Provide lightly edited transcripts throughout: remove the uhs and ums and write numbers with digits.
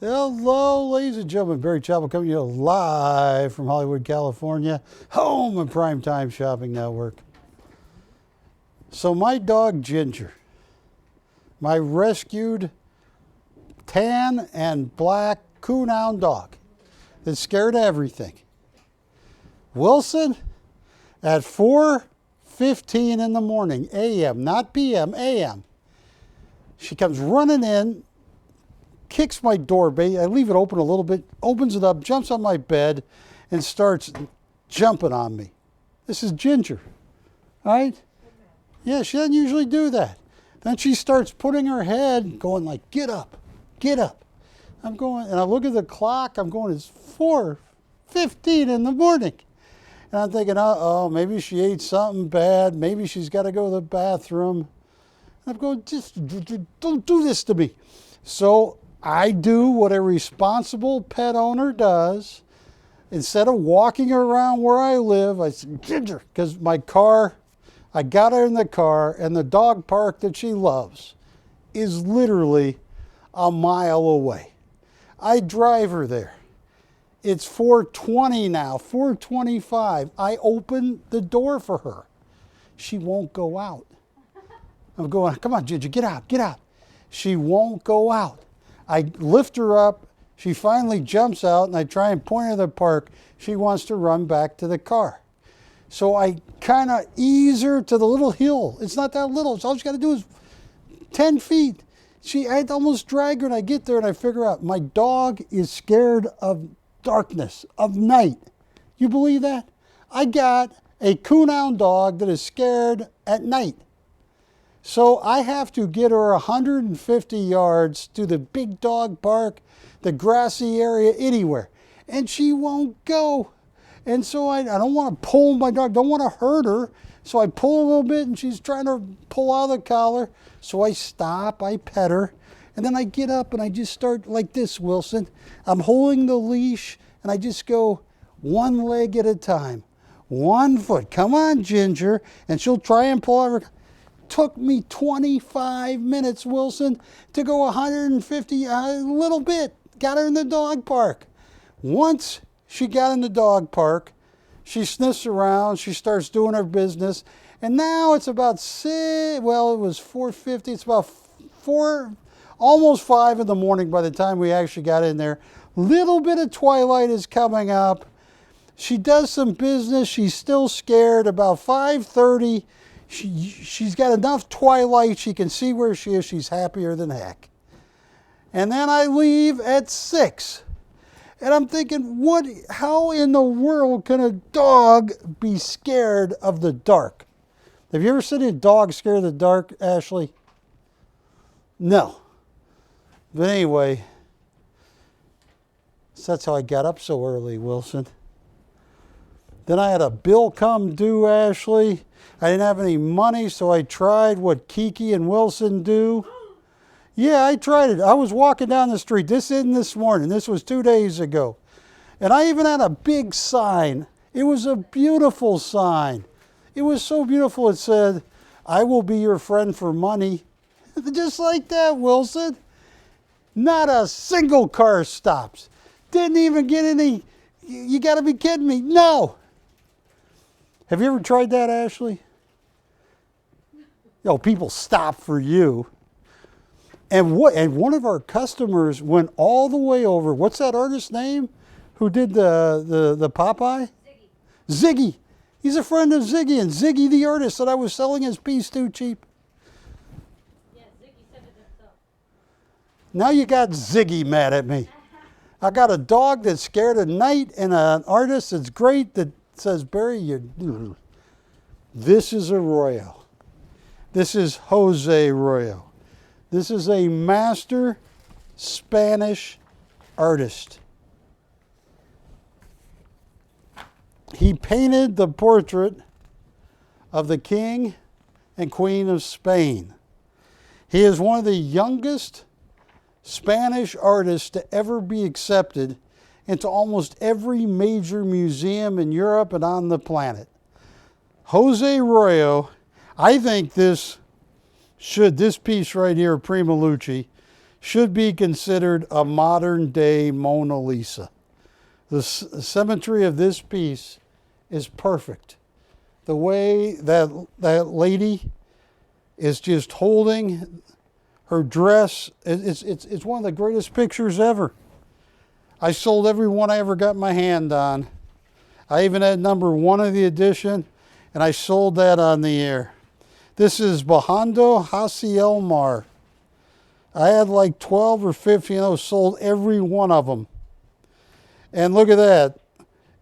Hello, ladies and gentlemen. Barry Chappell coming to you live from Hollywood, California, home of PrimeTime Shopping Network. So my dog Ginger, my rescued tan and black coonhound dog that's scared of everything. Wilson, at 4:15 in the morning, a.m., not p.m., a.m., she comes running in, kicks my door bait. I leave it open a little bit, opens it up, jumps on my bed, and starts jumping on me. This is Ginger, all right? Yeah, she doesn't usually do that. Then she starts putting her head, going like, get up, get up. I'm going, and I look at the clock, I'm going, it's 4:15 in the morning. And I'm thinking, uh-oh, maybe she ate something bad. Maybe she's got to go to the bathroom. And I'm going, just don't do this to me. So I do what a responsible pet owner does. Instead of walking around where I live, I said, Ginger, because my car, I got her in the car, and the dog park that she loves is literally a mile away. I drive her there. It's 4:20 now, 4:25. I open the door for her. She won't go out. I'm going, come on, Ginger, get out, get out. She won't go out. I lift her up. She finally jumps out, and I try and point her to the park. She wants to run back to the car. So I kind of ease her to the little hill. It's not that little. So all she got to do is 10 feet. I almost drag her, and I get there, and I figure out my dog is scared of darkness, of night. You believe that? I got a coonhound dog that is scared at night. So I have to get her 150 yards to the big dog park, the grassy area, anywhere. And she won't go. And so I don't want to pull my dog, don't want to hurt her. So I pull a little bit, and she's trying to pull out of the collar. So I stop, I pet her. And then I get up and I just start like this, Wilson. I'm holding the leash and I just go one leg at a time. 1 foot. Come on, Ginger. And she'll try and pull out her. Took me 25 minutes, Wilson, to go 150, a little bit. Got her in the dog park. Once she got in the dog park, she sniffs around, she starts doing her business. And now it's about it was 4:50. It's about almost 5 in the morning by the time we actually got in there. Little bit of twilight is coming up. She does some business. She's still scared. About 5:30, she's got enough twilight she can see where she is. She's happier than heck. And then I leave at 6. And I'm thinking, how in the world can a dog be scared of the dark? Have you ever seen a dog scared of the dark, Ashley? No. But anyway, so that's how I got up so early, Wilson. Then I had a bill come due, Ashley. I didn't have any money, so I tried what Kiki and Wilson do. Yeah, I tried it. I was walking down the street. This isn't this morning. This was 2 days ago. And I even had a big sign. It was a beautiful sign. It was so beautiful. It said, I will be your friend for money. Just like that, Wilson. Not a single car stops. Didn't even get any, you got to be kidding me. No. Have you ever tried that, Ashley? People stop for you. And one of our customers went all the way over. What's that artist's name who did the Popeye? Ziggy. He's a friend of Ziggy, and Ziggy the artist said I was selling his piece too cheap. Yeah, Ziggy said it himself. Now you got Ziggy mad at me. I got a dog that's scared at night and an artist that's great that says, Barry, this is a Royo. This is Jose Royo. This is a master Spanish artist. He painted the portrait of the King and Queen of Spain. He is one of the youngest Spanish artists to ever be accepted into almost every major museum in Europe and on the planet. Jose Royo, I think this piece right here, Prima Luce, should be considered a modern-day Mona Lisa. The symmetry of this piece is perfect. The way that lady is just holding her dress, it's one of the greatest pictures ever. I sold every one I ever got my hand on. I even had number 1 of the edition, and I sold that on the air. This is Bajando Hasi Elmar. I had like 12 or 15 of those, sold every one of them. And look at that.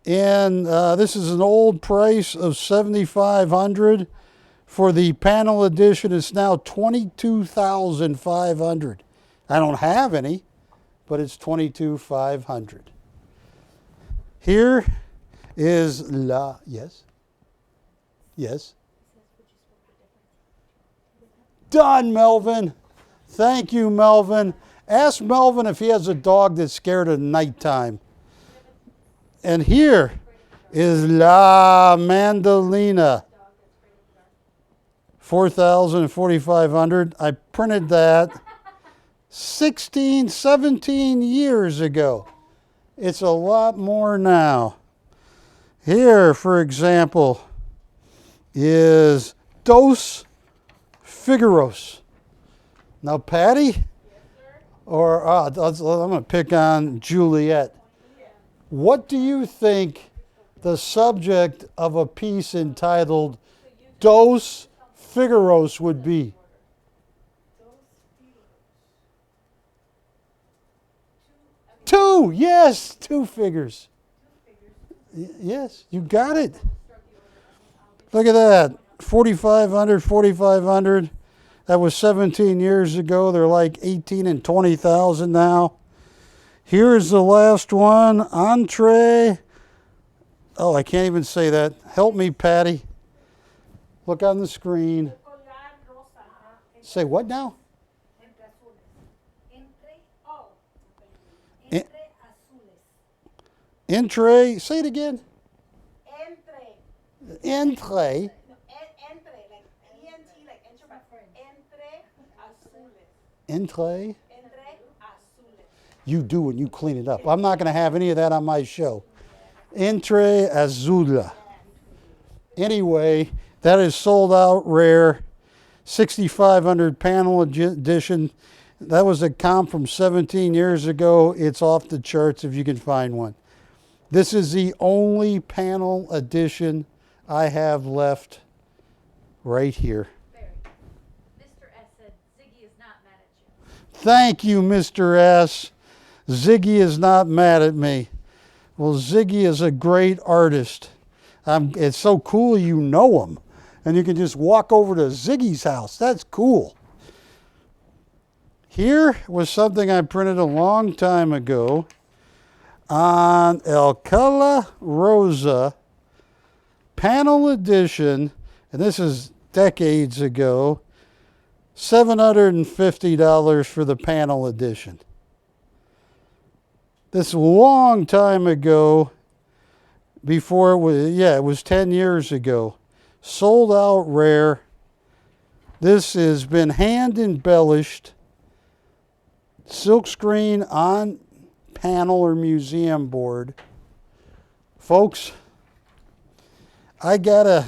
And this is an old price of $7,500. For the panel edition, it's now $22,500. I don't have any, but it's $22,500. Here is yes? Yes? Done, Melvin. Thank you, Melvin. Ask Melvin if he has a dog that's scared of nighttime. And here is La Mandolina. 4,000 and 4,500. I printed that 16, 17 years ago. It's a lot more now. Here, for example, is Dos Figueros. Now, Patty, or I'm going to pick on Juliet. What do you think the subject of a piece entitled Dos Figueros would be? Two, yes, 2 figures. Yes, you got it. Look at that, 4,500, 4,500. That was 17 years ago. They're like 18 and 20,000 now. Here's the last one, Entree. Oh, I can't even say that. Help me, Patty. Look on the screen. Say what now? Entree. Say it again. Entree. Entree. You do and you clean it up. I'm not going to have any of that on my show. Entre Azoulay. Anyway, that is sold out rare. 6,500 panel edition. That was a comp from 17 years ago. It's off the charts if you can find one. This is the only panel edition I have left right here. Mr. S said Ziggy is not mad at you. Thank you, Mr. S. Ziggy is not mad at me. Well, Ziggy is a great artist. It's so cool you know him. And you can just walk over to Ziggy's house. That's cool. Here was something I printed a long time ago on Alcala Rosa panel edition. And this is decades ago. $750 for the panel edition. This a long time ago, before it was, it was 10 years ago. Sold out rare. This has been hand embellished. Silkscreen on panel or museum board. Folks, I gotta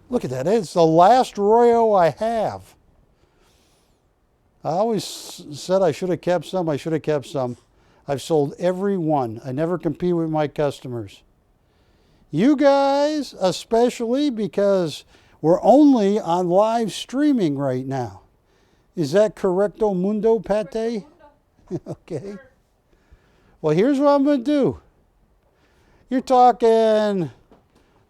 look at that. It's the last Royo I have. I always said I should have kept some. I should have kept some. I've sold every one. I never compete with my customers. You guys, especially because we're only on live streaming right now. Is that correcto mundo, Pate? Okay. Well, here's what I'm going to do. You're talking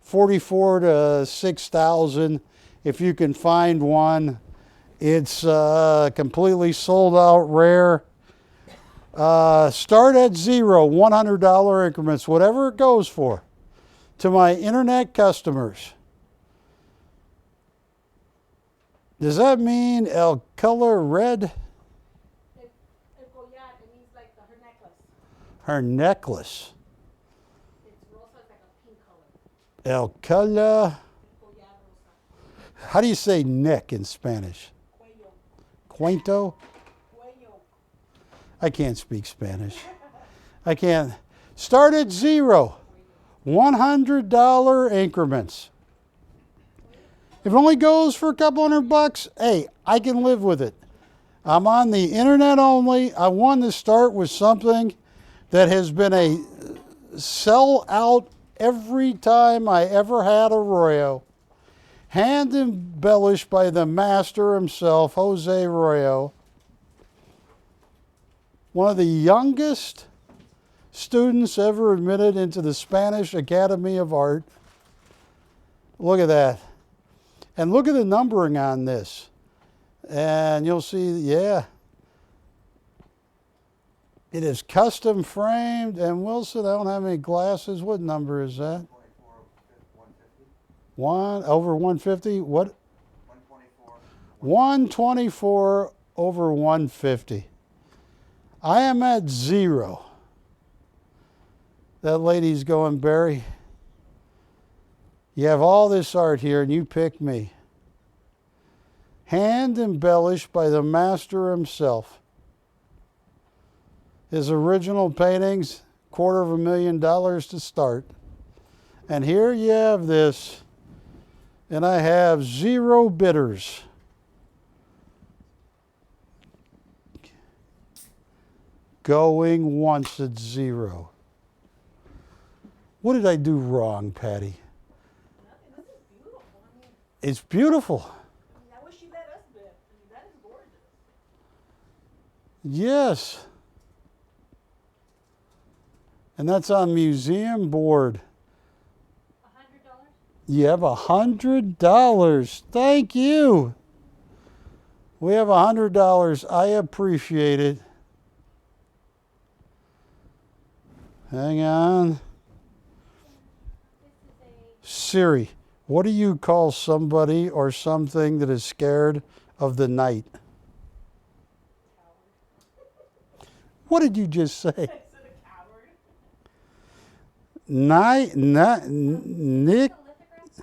44 to 6,000 if you can find one. It's completely sold out rare. Start at zero, $100 increments, whatever it goes for, to my internet customers. Does that mean el color red? El collar, it means like her necklace. Her necklace. It's rosa, it's like a pink color. El color. Collar rosa. How do you say neck in Spanish? Cuello. Cuento. I can't speak Spanish. I can't. Start at zero. $100 increments. If it only goes for a couple $100, hey, I can live with it. I'm on the internet only. I wanted to start with something that has been a sell-out every time I ever had a Royo. Hand embellished by the master himself, Jose Royo. One of the youngest students ever admitted into the Spanish Academy of Art. Look at that. And look at the numbering on this. And you'll see, yeah. It is custom framed. And Wilson, I don't have any glasses. What number is that? 1 over 150? What? 124. 124 over 150. I am at zero. That lady's going, Barry, you have all this art here and you pick me. Hand embellished by the master himself. His original paintings, $250,000 to start. And here you have this, and I have zero bidders. Going once at zero. What did I do wrong, Patty? Nothing. This is beautiful. I mean, It's beautiful. I wish you let us bid. I mean, that is gorgeous. Yes. And that's on museum board. $100? You have $100. Thank you. We have $100. I appreciate it. Hang on. This is a Siri, what do you call somebody or something that is scared of the night? coward. What did you just say? I said a coward. Night, Nick. It's a lithograph,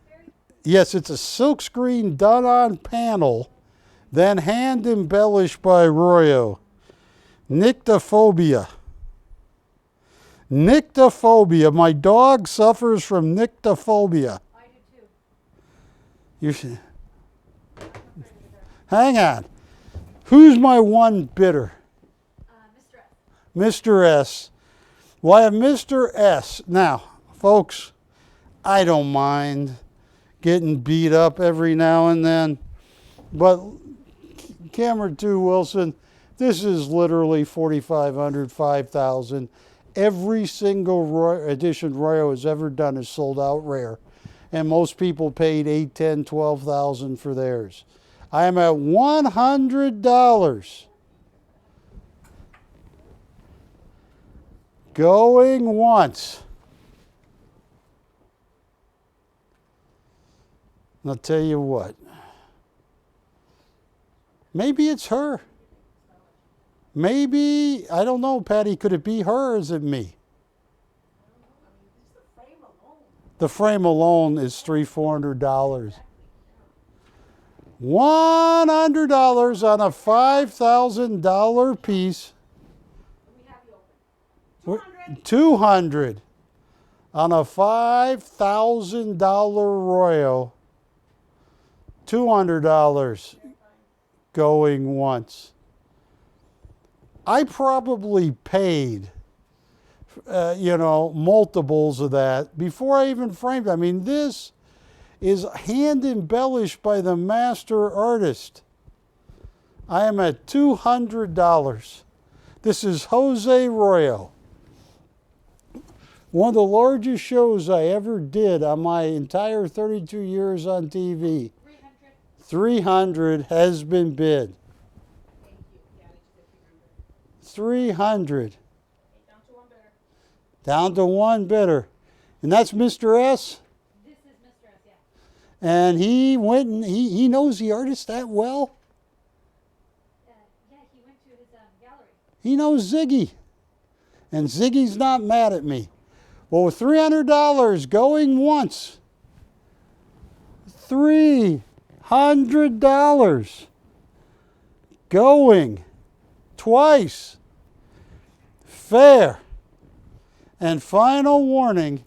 Barry? Yes, it's a silkscreen done on panel, then hand embellished by Royo. Nyctophobia. Nyctophobia. My dog suffers from nyctophobia. I do too. You should, I'm afraid of the dark. hang on. Who's my one bidder? Mr. S. Mr. S. Well, I have Mr. S. Now, folks, I don't mind getting beat up every now and then, but camera 2, Wilson, this is literally 4,500, 5,000. Every single edition Royo has ever done is sold out rare, and most people paid 8, 10, 12,000 for theirs. I am at $100. Going once. And I'll tell you what. Maybe it's her. Maybe, I don't know, Patty, could it be her or is it me? Just the frame alone. The frame alone is $300-400. $100 on a $5,000 piece. We have you open. 200. 200 on a $5,000 Royo. $200 going once. I probably paid, multiples of that before I even framed it. I mean, this is hand embellished by the master artist. I am at $200. This is Jose Royo. One of the largest shows I ever did on my entire 32 years on TV. 300. 300 has been bid. Thank you. Yeah, I just did 300. 300. Okay, down to one bidder. Down to one bidder. And that's Mr. S. This is Mr. S, yeah. And he went and he knows the artist that well. Yeah, he went to his gallery. He knows Ziggy. And Ziggy's not mad at me. Well, with $300 going once. $300. going twice. Fair. And final warning,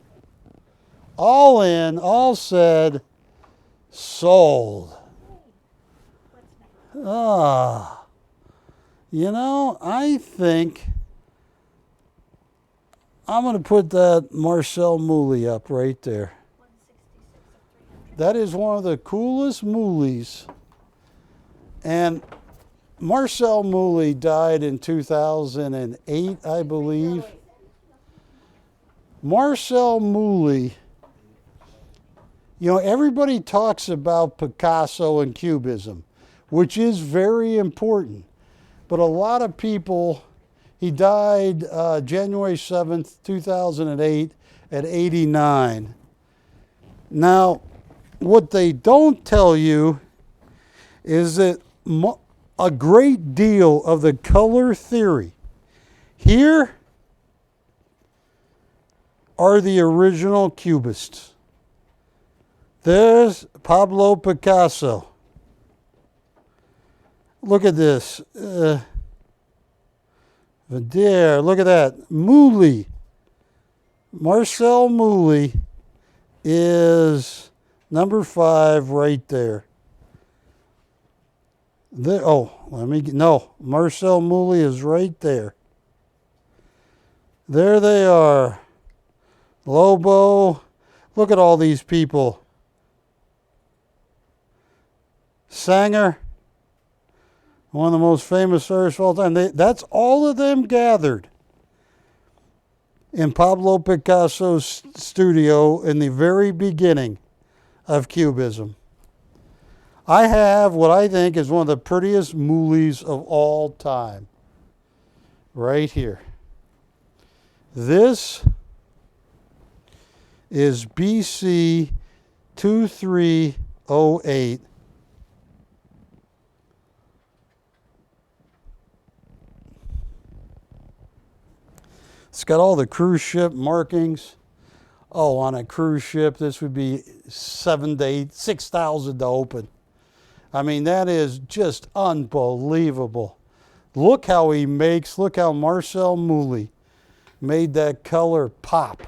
all in, all said, sold. Ah, you know, I think I'm going to put that Marcel Mouly up right there. That is one of the coolest Moulies. And Marcel Mouly died in 2008, I believe. Marcel Mouly, you know, everybody talks about Picasso and Cubism, which is very important. But a lot of people, he died January 7th, 2008 at 89. Now, what they don't tell you is that a great deal of the color theory here are the original Cubists. There's Pablo Picasso. Look at this. There, look at that. Mouly. Marcel Mouly is number 5 right there. Marcel Mouly is right there. There they are. Lobo. Look at all these people. Sanger, one of the most famous artists of all time. That's all of them gathered in Pablo Picasso's studio in the very beginning of Cubism. I have what I think is one of the prettiest Moulys of all time. Right here. This is BC 2308. It's got all the cruise ship markings. Oh, on a cruise ship, this would be 7 to 8, 6,000 to open. I mean, that is just unbelievable. Look how Marcel Mouly made that color pop.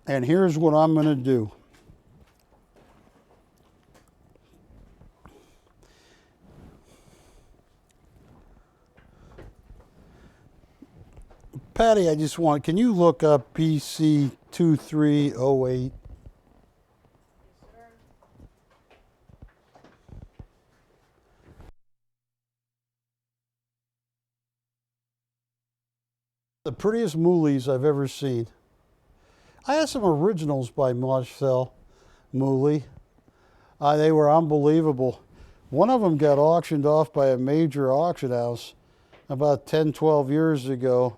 And here's what I'm going to do. Patty, can you look up BC 2308? The prettiest Moulys I've ever seen. I had some originals by Marcel Mouly. They were unbelievable. One of them got auctioned off by a major auction house about 10, 12 years ago.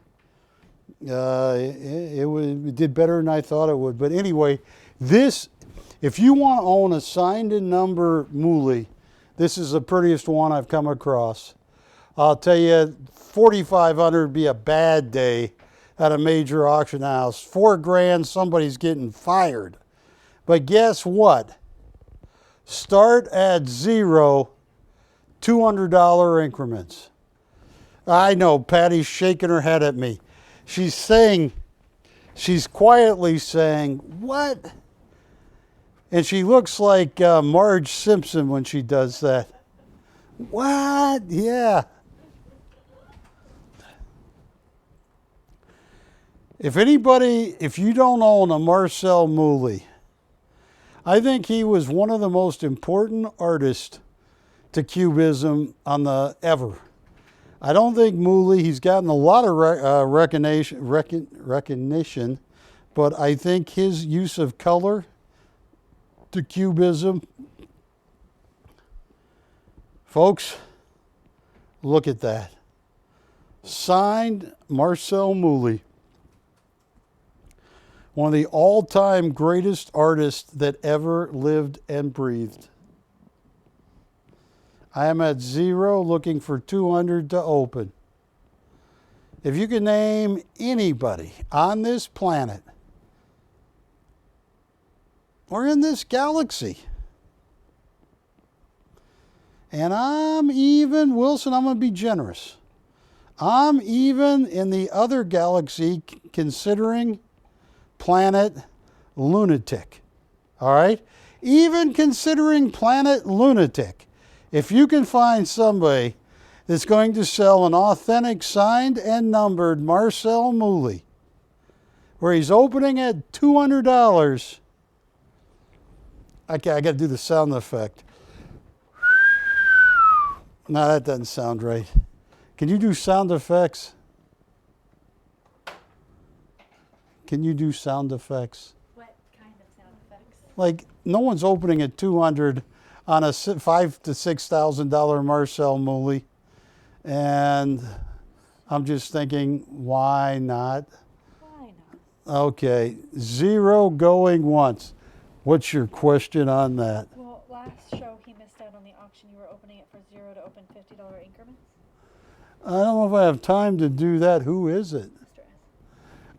It did better than I thought it would. But anyway, if you want to own a signed and number Mouly, this is the prettiest one I've come across. I'll tell you, $4,500 would be a bad day at a major auction house. $4,000, somebody's getting fired. But guess what? Start at zero, $200 increments. I know, Patty's shaking her head at me. She's quietly saying, what? And she looks like Marge Simpson when she does that. What? Yeah. If you don't own a Marcel Mouly, I think he was one of the most important artists to Cubism ever. I don't think Mouly, he's gotten a lot of recognition, but I think his use of color to Cubism, folks, look at that. Signed Marcel Mouly, one of the all-time greatest artists that ever lived and breathed. I am at zero, looking for 200 to open. If you can name anybody on this planet or in this galaxy. And I'm even, Wilson, I'm going to be generous. I'm even in the other galaxy considering planet Lunatic. All right? Even considering planet Lunatic. If you can find somebody that's going to sell an authentic signed and numbered Marcel Mouly, where he's opening at $200, I got to do the sound effect. No, that doesn't sound right. Can you do sound effects? Can you do sound effects? What kind of sound effects? Like, no one's opening at 200 on a $5,000 to $6,000 Marcel Mouly. And I'm just thinking, why not? Why not? Okay, 0 going once. What's your question on that? Well, last show he missed out on the auction. You were opening it for 0 to open $50 increments. I don't know if I have time to do that. Who is it? Mr. S.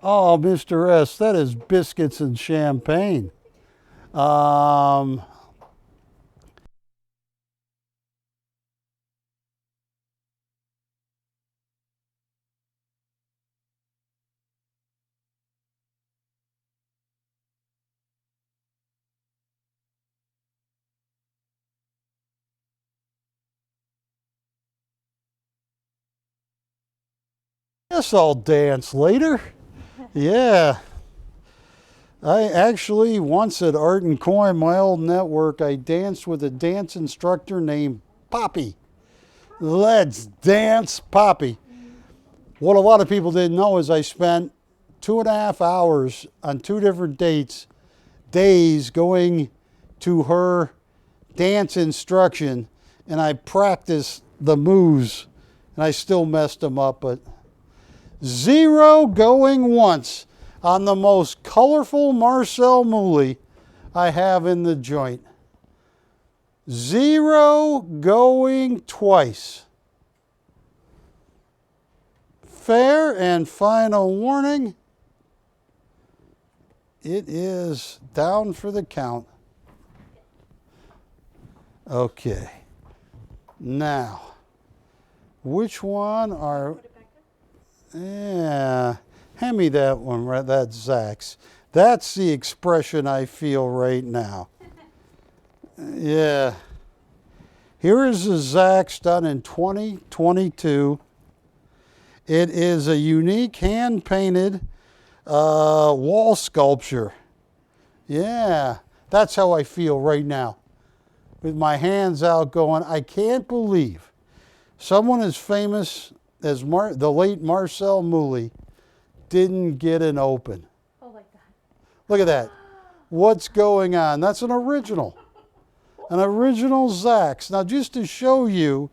Oh, Mr. S, that is biscuits and champagne. Yes, I'll dance later. Yeah. I actually, once at Art and Coin, my old network, I danced with a dance instructor named Poppy. Let's dance, Poppy. What a lot of people didn't know is I spent 2.5 hours on 2 different days going to her dance instruction, and I practiced the moves, and I still messed them up, but 0 going once on the most colorful Marcel Mouly I have in the joint. 0 going twice. Fair and final warning. It is down for the count. Okay. Now, which one are... Put it back up. Yeah, hand me that one, right? That's Zach's. That's the expression I feel right now. Yeah. Here is the Zach's done in 2022. It is a unique hand-painted wall sculpture. Yeah, that's how I feel right now. With my hands out going, I can't believe someone as famous as the late Marcel Mouly didn't get an open. Oh, like that. Look at that. What's going on? That's an original. An original Zach's. Now, just to show you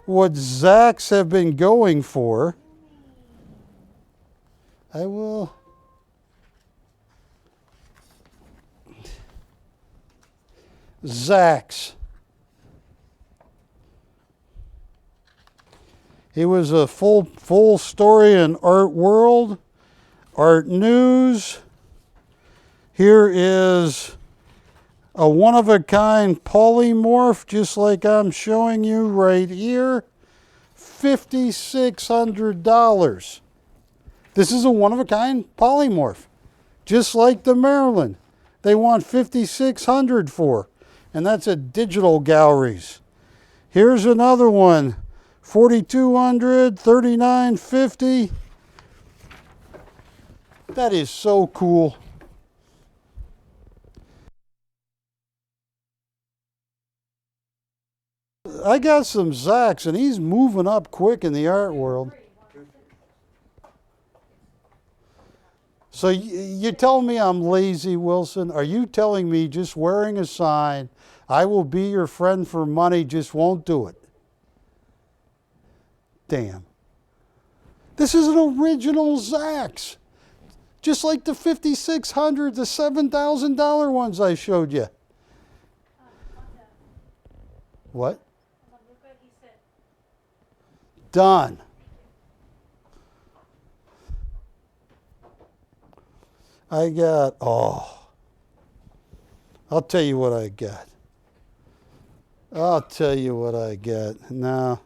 what Zach's have been going for, I will... Zach's. He was a full story in Art World, Art News. Here is a one-of-a-kind polymorph, just like I'm showing you right here. $5,600. This is a one-of-a-kind polymorph, just like the Maryland. They want $5,600 for, and that's at Digital Galleries. Here's another one. $4,200, $3,950. That is so cool. I got some Zach's, and he's moving up quick in the art world. So you tell me I'm lazy, Wilson? Are you telling me just wearing a sign, I will be your friend for money, just won't do it? Damn. This is an original Zach's. Just like the $5,600, the $7,000 ones I showed you. What? Done. I got, I'll tell you what I got. I'll tell you what I got. Now,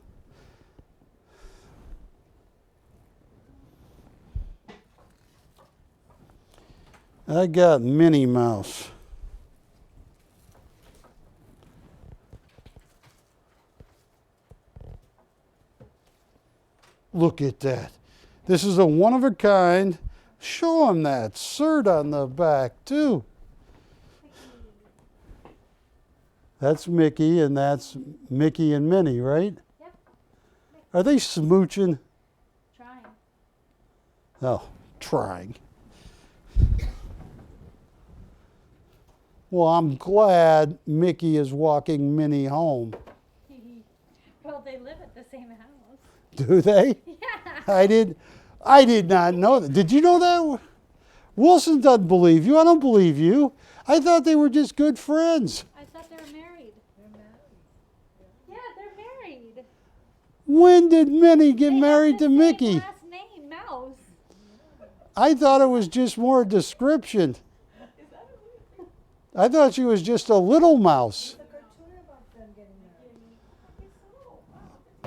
I got Minnie Mouse. Look at that. This is a one-of-a-kind. Show them that cert on the back, too. That's Mickey, and that's Mickey and Minnie, right? Yep. Are they smooching? Trying. Oh, trying. Well, I'm glad Mickey is walking Minnie home. Well, they live at the same house. Do they? Yeah. I did not know that. Did you know that? Wilson doesn't believe you. I don't believe you. I thought they were just good friends. I thought they were married. They're married. Yeah, they're married. When did Minnie get They married have the to same Mickey? Last name, Mouse. I thought it was just more a description. I thought she was just a little mouse.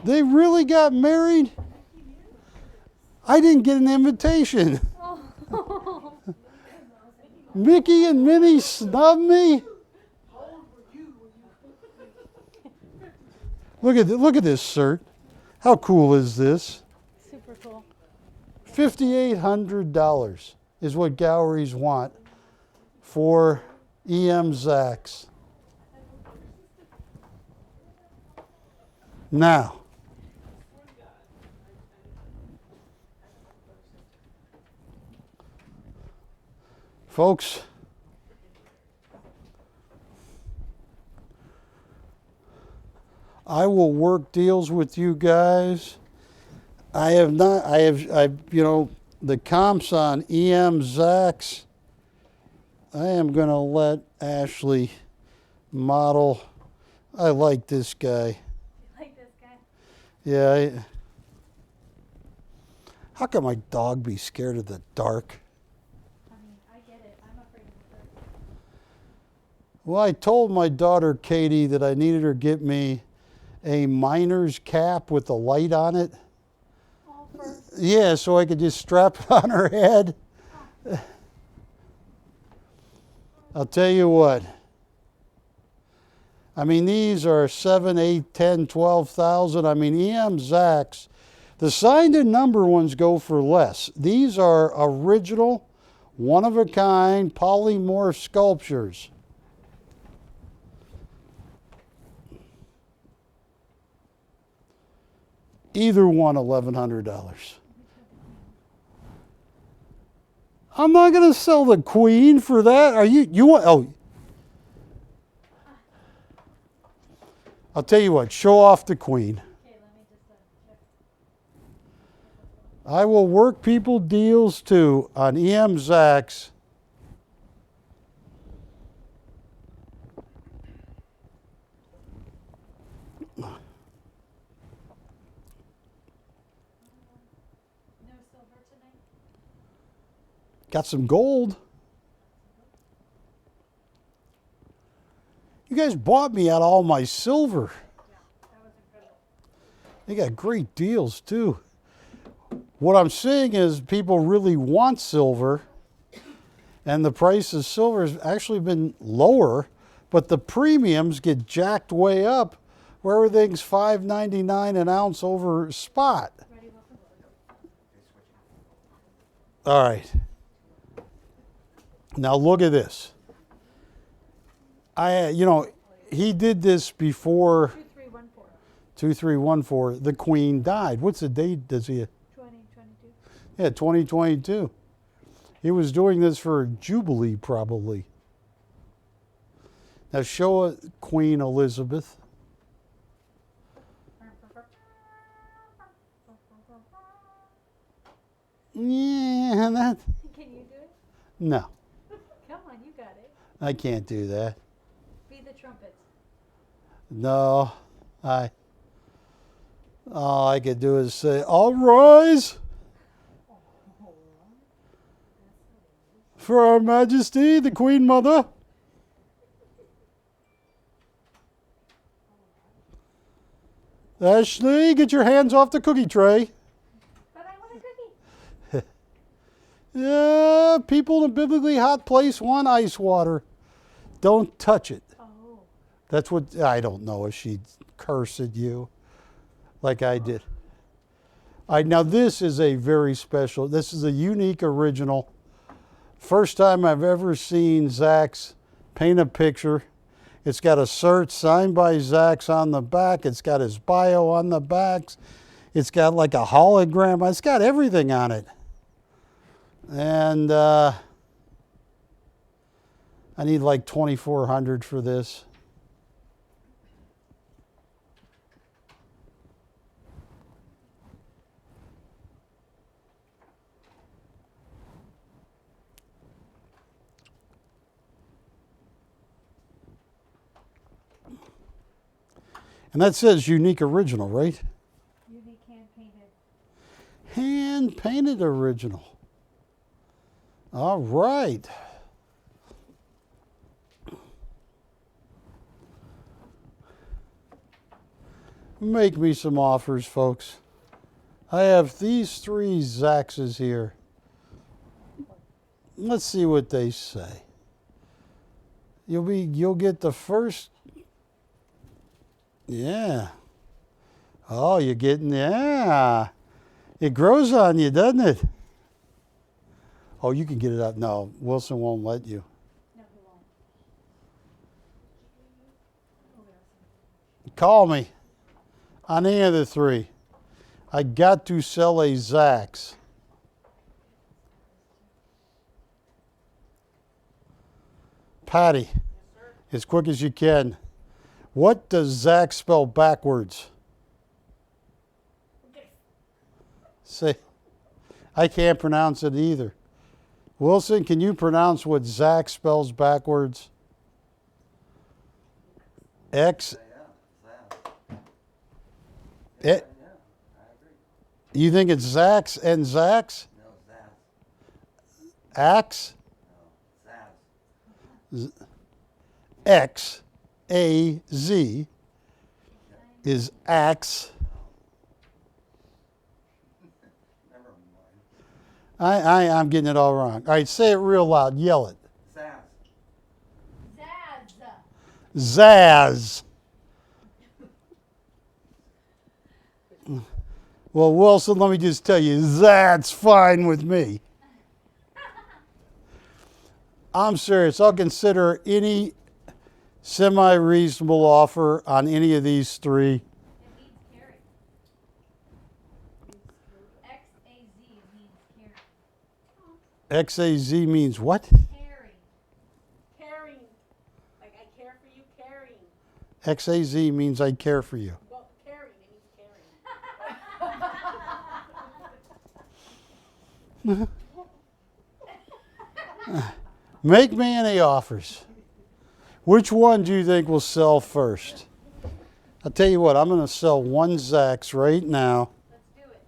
They really got married? I didn't get an invitation. Oh. Mickey and Minnie snubbed me? Look at this cert. How cool is this? Super cool. $5,800 is what galleries want for E.M. Sachs. Now, folks, I will work deals with you guys. The comps on E.M. Sachs, I am going to let Ashley model. I like this guy. You like this guy? Yeah. How can my dog be scared of the dark? I mean, I get it. I'm afraid of the dark. Well, I told my daughter Katie that I needed her to get me a miner's cap with a light on it. All for Yeah, so I could just strap it on her head. I'll tell you what. I mean, these are 7, 8, 10, 12,000. I mean, E.M. Sachs, the signed and number ones go for less. These are original, one-of-a-kind, polymorph sculptures. Either one, $1,100. I'm not going to sell the Queen for that. Are you want? Oh, I'll tell you what. Show off the Queen. Okay, let me just check. I will work people deals too on E.M. Sachs. No silver tonight? Got some gold. You guys bought me out all my silver. Yeah, that was incredible. They got great deals too. What I'm seeing is people really want silver, and the price of silver has actually been lower, but the premiums get jacked way up where everything's $5.99 an ounce over spot. Ready, Wilson? All right. Now look at this. He did this before 2314. 2314. The Queen died. What's the date? Does he? 2022. Yeah, 2022. He was doing this for Jubilee, probably. Now show Queen Elizabeth. Yeah, that. Can you do it? No, Come on, you got it. I can't do that. Be the trumpets. No, all I could do is say, "All rise for Our Majesty, the Queen Mother." Ashley, get your hands off the cookie tray. But I want a cookie. Yeah, people in a biblically hot place want ice water. Don't touch it. Oh. That's what, I don't know if she cursed you like I did. All right, now this is a very special, this is a unique original. First time I've ever seen Zach's paint a picture. It's got a cert signed by Zach's on the back. It's got his bio on the back. It's got like a hologram. It's got everything on it. And I need like $2,400 for this. And that says unique original, right? Unique hand painted. Hand painted original. All right. Make me some offers, folks. I have these 3 Zaxes here. Let's see what they say. You'll get the first. Yeah. Oh, you're getting, yeah. It grows on you, doesn't it? Oh, you can get it up. No, Wilson won't let you. No, he won't. Call me on any of the 3. I got to sell a Zax. Patty, as quick as you can. What does Zach spell backwards? Say, I can't pronounce it either. Wilson, can you pronounce what Zach spells backwards? X. You think it's Zax and Zax? No, Zaz. Axe? No, Zaz. X-A-Z is axe. Never mind. I'm getting it all wrong. All right, say it real loud. Yell it. Zaz. Zaz. Well, Wilson, let me just tell you, that's fine with me. I'm serious. I'll consider any semi-reasonable offer on any of these 3. It means carry. X-A-Z means carry. X-A-Z means what? Carry. Caring. Like I care for you, caring. X-A-Z means I care for you. Well, caring, it means caring. Make me any offers. Which one do you think will sell first? I'll tell you what, I'm going to sell 1 Zax right now. Let's do it.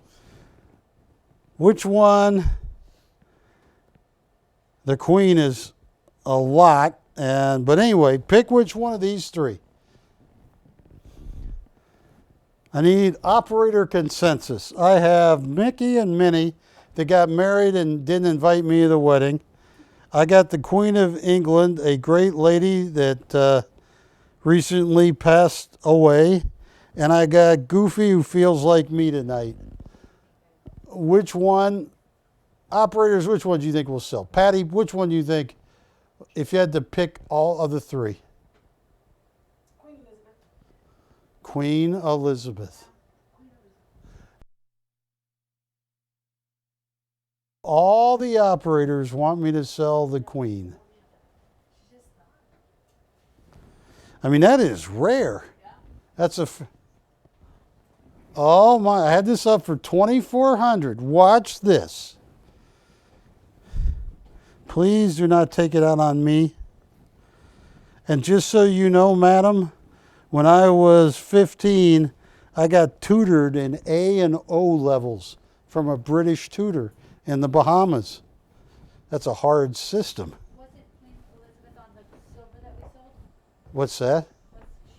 Which one? The Queen is a lot, but anyway, pick which one of these 3. I need operator consensus. I have Mickey and Minnie that got married and didn't invite me to the wedding. I got the Queen of England, a great lady that recently passed away. And I got Goofy, who feels like me tonight. Which one, operators, which one do you think will sell? Patty, which one do you think, if you had to pick all of the 3? Queen Elizabeth. Queen Elizabeth. All the operators want me to sell the Queen. I mean, that is rare. That's oh my, I had this up for $2,400. Watch this. Please do not take it out on me. And just so you know, madam, when I was 15, I got tutored in A and O levels from a British tutor in the Bahamas. That's a hard system. Was it Queen Elizabeth on the silver that we sold? What's that? Was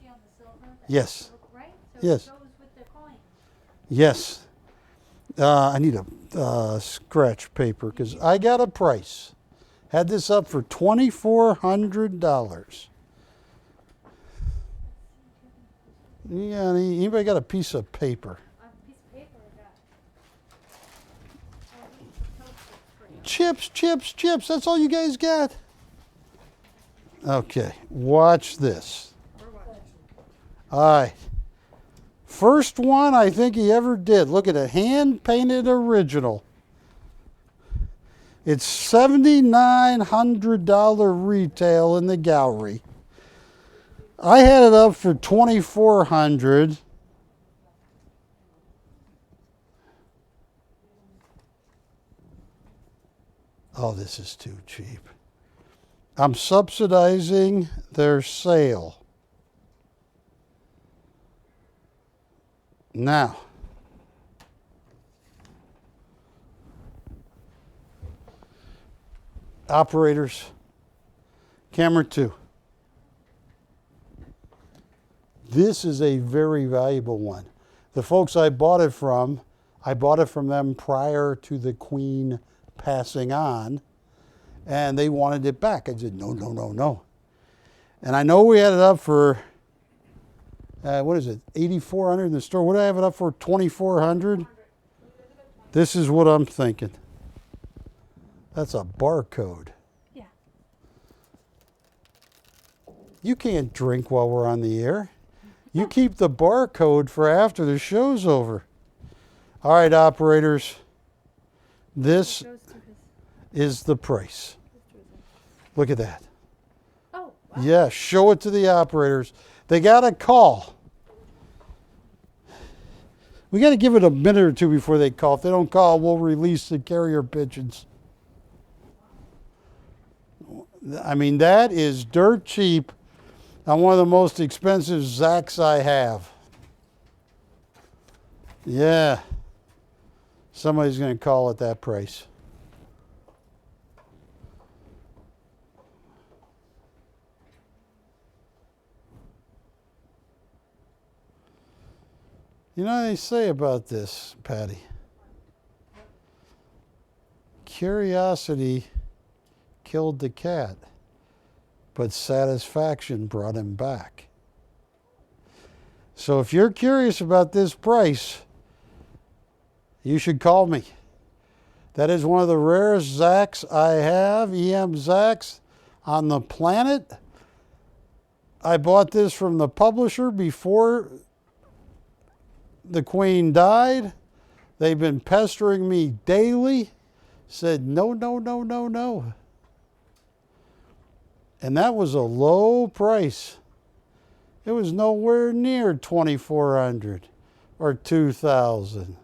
she on the silver? Yes. Right? So Yes. it goes with the Yes. I need a scratch paper because I got a price. Had this up for $2,400. Yeah, anybody got a piece of paper? A piece of paper I got. Chips, chips, chips. That's all you guys got? Okay, watch this. All right. First one I think he ever did. Look at it, hand-painted original. It's $7,900 retail in the gallery. I had it up for $2,400. Oh, this is too cheap. I'm subsidizing their sale. Now, operators, camera 2. This is a very valuable one. The folks I bought it from them prior to the Queen passing on, and they wanted it back. I said, no, no, no, no. And I know we had it up for, what is it, $8,400 in the store. What did I have it up for, $2,400? This is what I'm thinking. That's a barcode. Yeah. You can't drink while we're on the air. You keep the barcode for after the show's over. All right, operators. This is the price. Look at that. Oh, wow. Yeah, show it to the operators. They got a call. We got to give it a minute or two before they call. If they don't call, we'll release the carrier pigeons. I mean, that is dirt cheap on one of the most expensive Zacks I have. Yeah. Somebody's going to call at that price. You know what they say about this, Patty? Curiosity killed the cat, but satisfaction brought him back. So if you're curious about this price, you should call me. That is one of the rarest Zacks I have, EM Zacks on the planet. I bought this from the publisher before the Queen died. They've been pestering me daily. Said, no, no, no, no, no. And that was a low price. It was nowhere near $2,400 or $2,000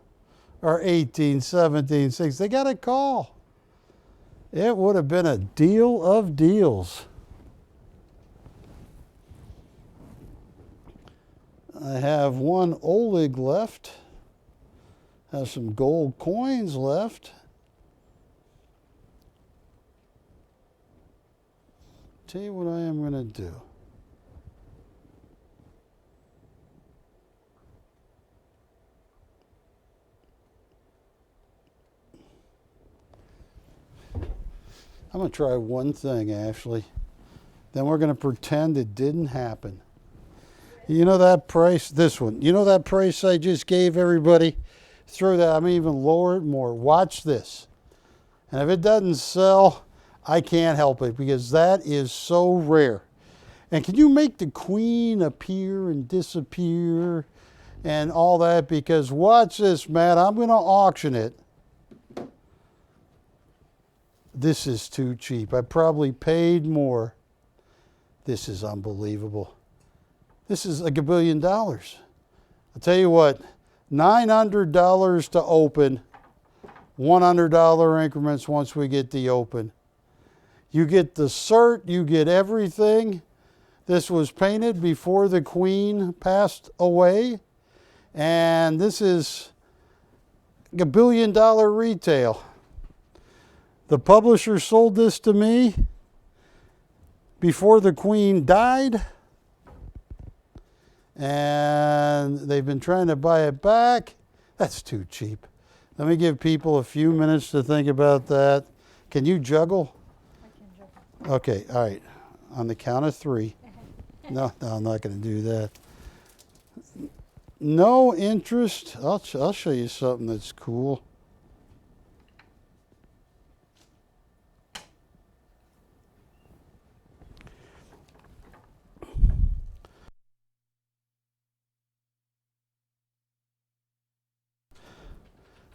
or $18, $17, $16. They got a call. It would have been a deal of deals. I have one Oleg left. Have some gold coins left. Tell you what I am going to do. I'm going to try one thing, Ashley. Then we're going to pretend it didn't happen. You know that price, this one, you know that price I just gave everybody? Throw that, I'm going to even lower it more. Watch this. And if it doesn't sell, I can't help it because that is so rare. And can you make the Queen appear and disappear and all that? Because watch this, Matt, I'm going to auction it. This is too cheap. I probably paid more. This is unbelievable. This is like $1 billion. I'll tell you what, $900 to open, $100 increments once we get the open. You get the cert, you get everything. This was painted before the Queen passed away. And this is $1 billion retail. The publisher sold this to me before the Queen died. And they've been trying to buy it back. That's too cheap. Let me give people a few minutes to think about that. Can you juggle? I can juggle. Okay, all right. On the count of 3. No, I'm not going to do that. No interest. I'll show you something that's cool.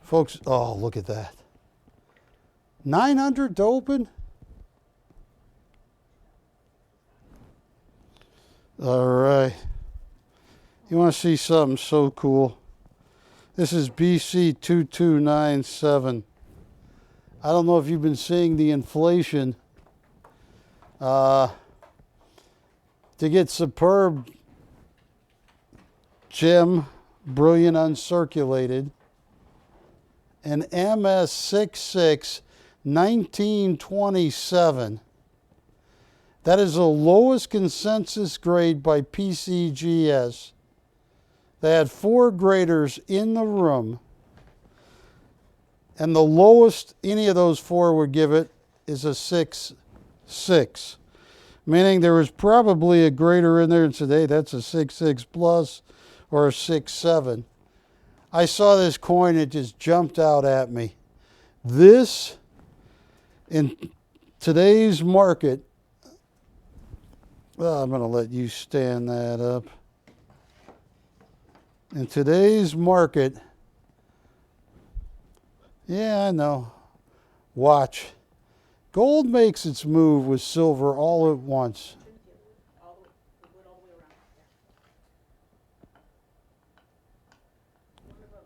Folks, oh, look at that. 900 to open? All right. You want to see something so cool? This is BC 2297. I don't know if you've been seeing the inflation. To get superb gem, brilliant uncirculated, an MS66 1927. That is the lowest consensus grade by PCGS. They had 4 graders in the room, and the lowest any of those 4 would give it is a 6.6, meaning there was probably a grader in there and said, hey, that's a 6.6 plus or a 6.7. I saw this coin, it just jumped out at me. This, in today's market, well, I'm going to let you stand that up. In today's market, yeah, I know. Watch. Gold makes its move with silver all at once. All the way, it went all the way around. Yeah. One of them.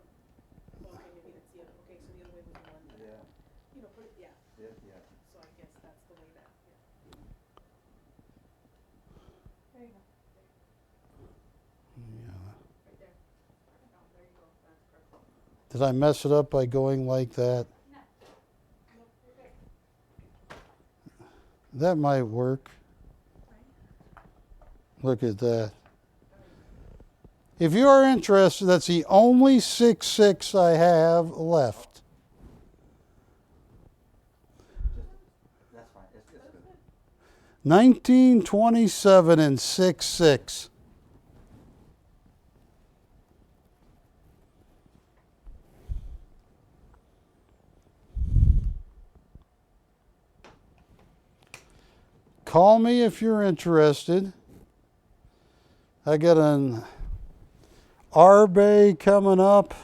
Okay, maybe that's the other. Okay, so the other way was the one. That, Yeah. You know, put it. Yeah. Yeah. Yeah. So I guess that's the way that. Yeah. There you go. Yeah. Right there. Oh, there you go. That's perfect. Did I mess it up by going like that? No. No, you're good. That might work. Look at that. If you are interested, that's the only 6.6 I have left. That's fine. It's good. 1927 and 6.6. Call me if you're interested. I got an Arbe coming up.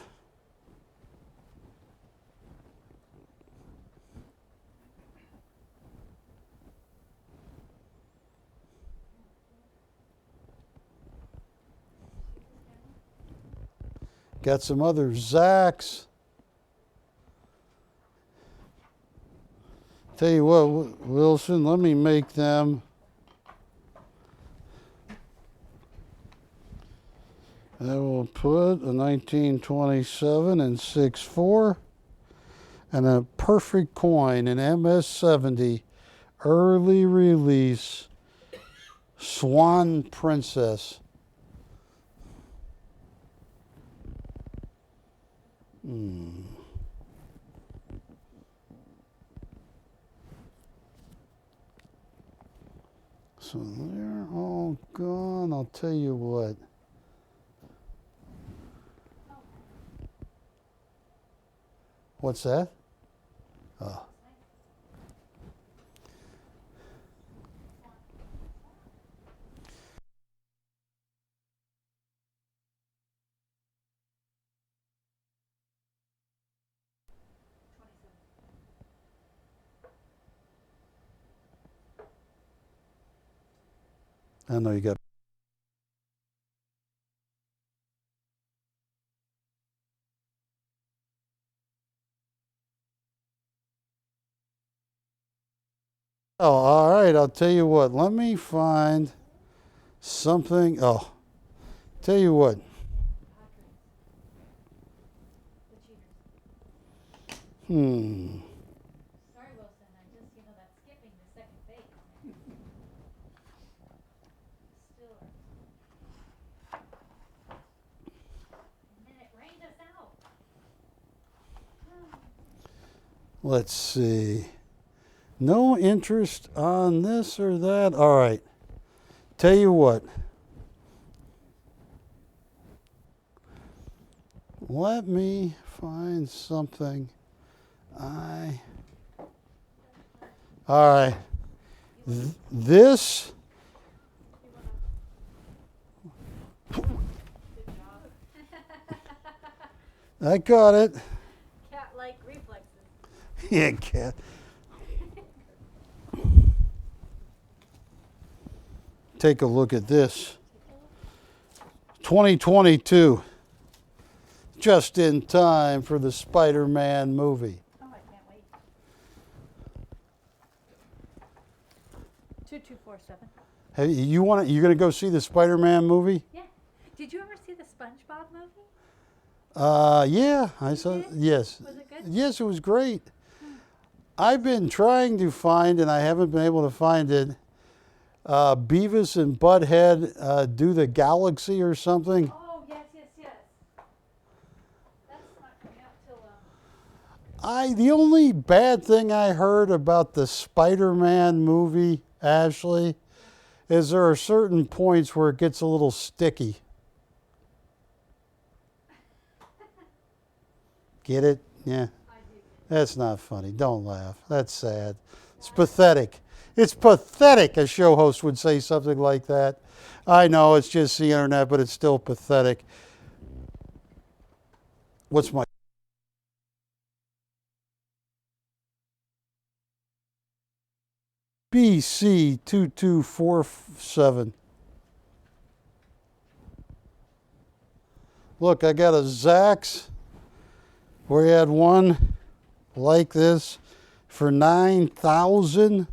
Got some other Zacks. Tell you what, Wilson, let me make them. I will put a 1927 and 6.4 and a perfect coin, an MS70 early release Swan Princess. So they're all gone. I'll tell you what. What's that? Oh. I know you got. Oh, all right. I'll tell you what. Let me find something. Oh, tell you what. Hmm. Sorry, Wilson. I just, that skipping the second base. Still. And then it rained us out. Let's see. No interest on this or that. All right. Tell you what. Let me find something. All right. This. I got it. Cat-like reflexes. Yeah, cat. Take a look at this. 2022. Just in time for the Spider-Man movie. Oh, I can't wait. 2247. Hey, you're gonna go see the Spider-Man movie? Yeah. Did you ever see the SpongeBob movie? Yeah, I saw. did? Yes. Was it good? Yes, it was great. I've been trying to find, and I haven't been able to find it. Beavis and Butthead do the Galaxy or something. Oh, yes. That's not coming out till The only bad thing I heard about the Spider-Man movie, Ashley, is there are certain points where it gets a little sticky. Get it? Yeah. I do. That's not funny. Don't laugh. That's sad. It's pathetic. It's pathetic, a show host would say something like that. I know it's just the internet, but it's still pathetic. What's my... BC2247. Look, I got a Zax. We had one like this for $9,000.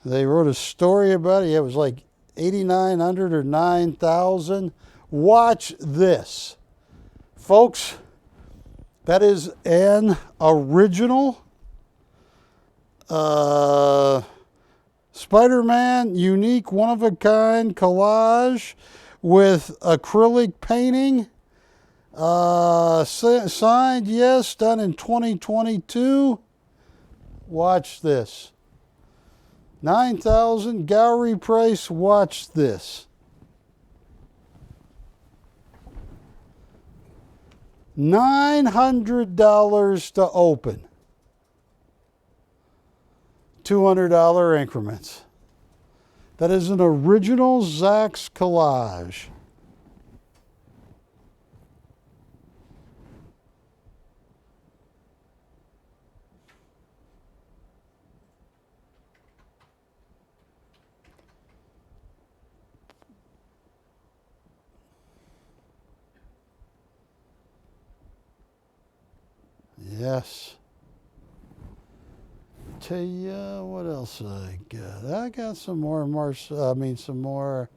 They wrote a story about it. It was like $8,900 or $9,000. Watch this, folks. That is an original Spider-Man unique one-of-a-kind collage with acrylic painting. Signed, yes, done in 2022. Watch this. 9,000 gallery price. Watch this. $900 to open. $200 increments. That is an original Zax collage. Yes. Tell you what else I got. I got some more some more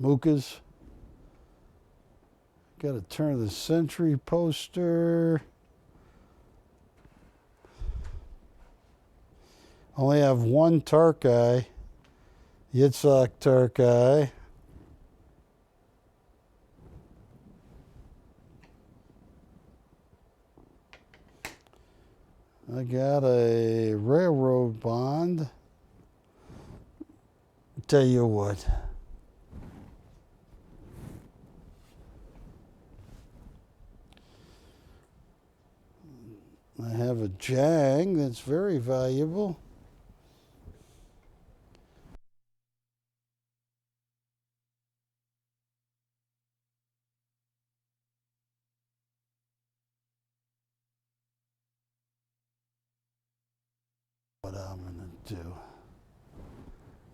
Mookas. Got a turn of the century poster. Only have one Tarkay. Yitzhak Tarkay. I got a railroad bond. Tell you what. I have a Jiang that's very valuable. What I'm going to do.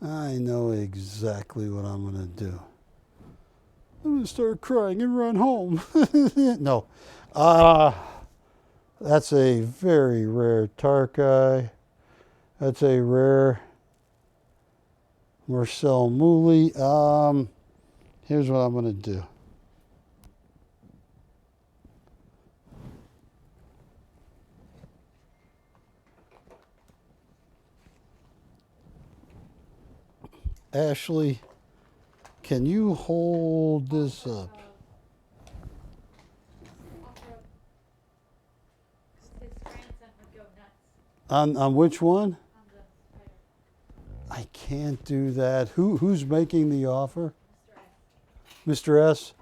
I know exactly what I'm going to do. I'm going to start crying and run home. No. That's a very rare Tarkay. That's a rare Marcel Mouley. Here's what I'm going to do. Ashley, can you hold this up? His grandson would go nuts On which one? on the spider. I can't do that. Who's making the offer? Mr. S. Mr. S.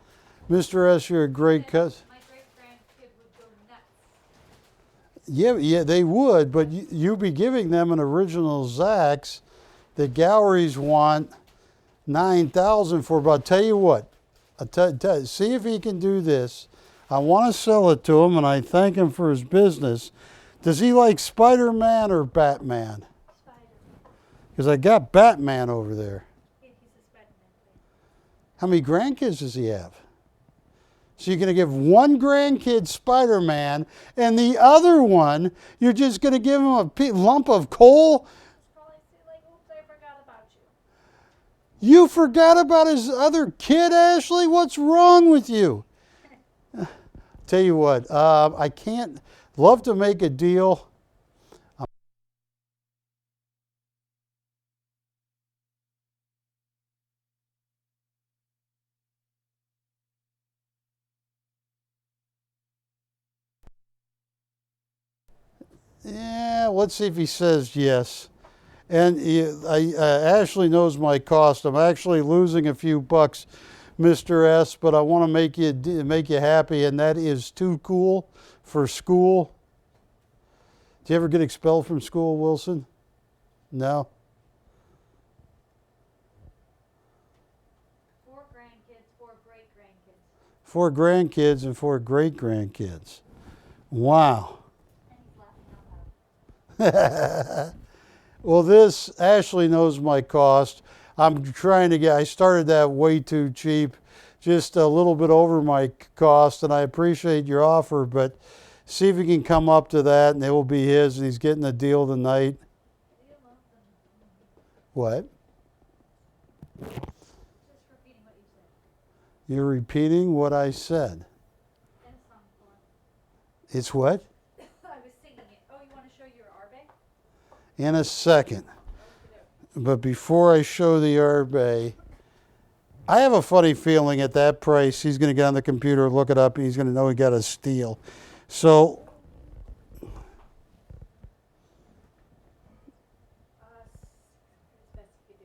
Mr. S, you're a great cousin. My great grandkid would go nuts. Yeah, they would, but you'd be giving them an original Zach's. The galleries want 9,000 for. But I'll tell you what, see if he can do this. I want to sell it to him, and I thank him for his business. Does he like Spider-Man or Batman? Spider. Because I got Batman over there. Yeah, he's a Spider-Man fan. How many grandkids does he have? So you're going to give one grandkid Spider-Man, and the other one, you're just going to give him a lump of coal? He's probably like, oops, I forgot about you. You forgot about his other kid, Ashley? What's wrong with you? Tell you what, I can't, love to make a deal. Yeah, let's see if he says yes. And Ashley knows my cost. I'm actually losing a few bucks, Mr. S, but I want to make you happy, and that is too cool for school. Do you ever get expelled from school, Wilson? No? 4 grandkids, 4 great-grandkids. 4 grandkids and 4 great-grandkids. Wow. And he's laughing out loud. Well, this, Ashley knows my cost. I'm trying to I started that way too cheap, just a little bit over my cost, and I appreciate your offer, but see if he can come up to that, and it will be his, and he's getting a deal tonight. What? Just repeating what you said. You're repeating what I said. And a song for him. It's what? I was singing it. Oh, you want to show your Arbe? In a second. But before I show the Arbe, I have a funny feeling at that price, he's going to get on the computer, look it up, and he's going to know he got a steal. So, It's best if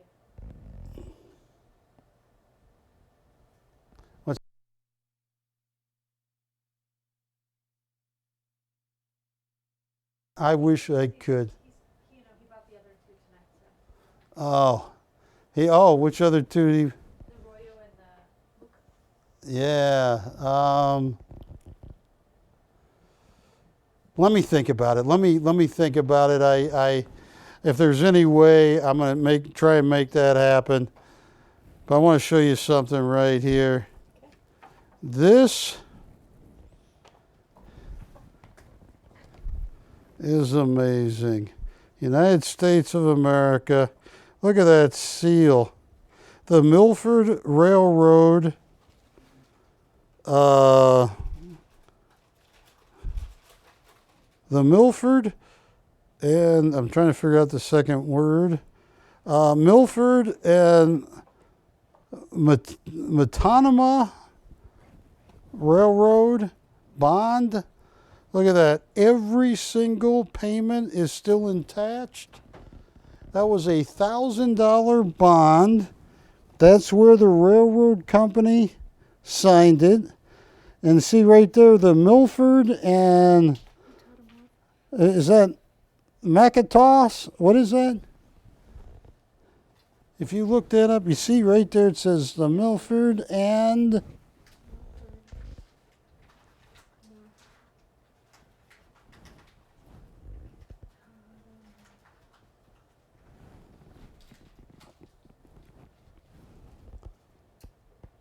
you do. I wish I could. He bought the other 2 tonight, so. Which other two? The Royo and the Luke. Yeah. Let me think about it. Let me think about it. If there's any way, I'm gonna try and make that happen. But I want to show you something right here. This is amazing. United States of America. Look at that seal. The Milford Railroad. The Milford, and I'm trying to figure out the second word. Milford and Matonama Railroad bond. Look at that. Every single payment is still attached. That was a $1,000 bond. That's where the railroad company signed it. And see right there, the Milford and is that Macintosh? What is that? If you look that up, you see right there it says the Milford and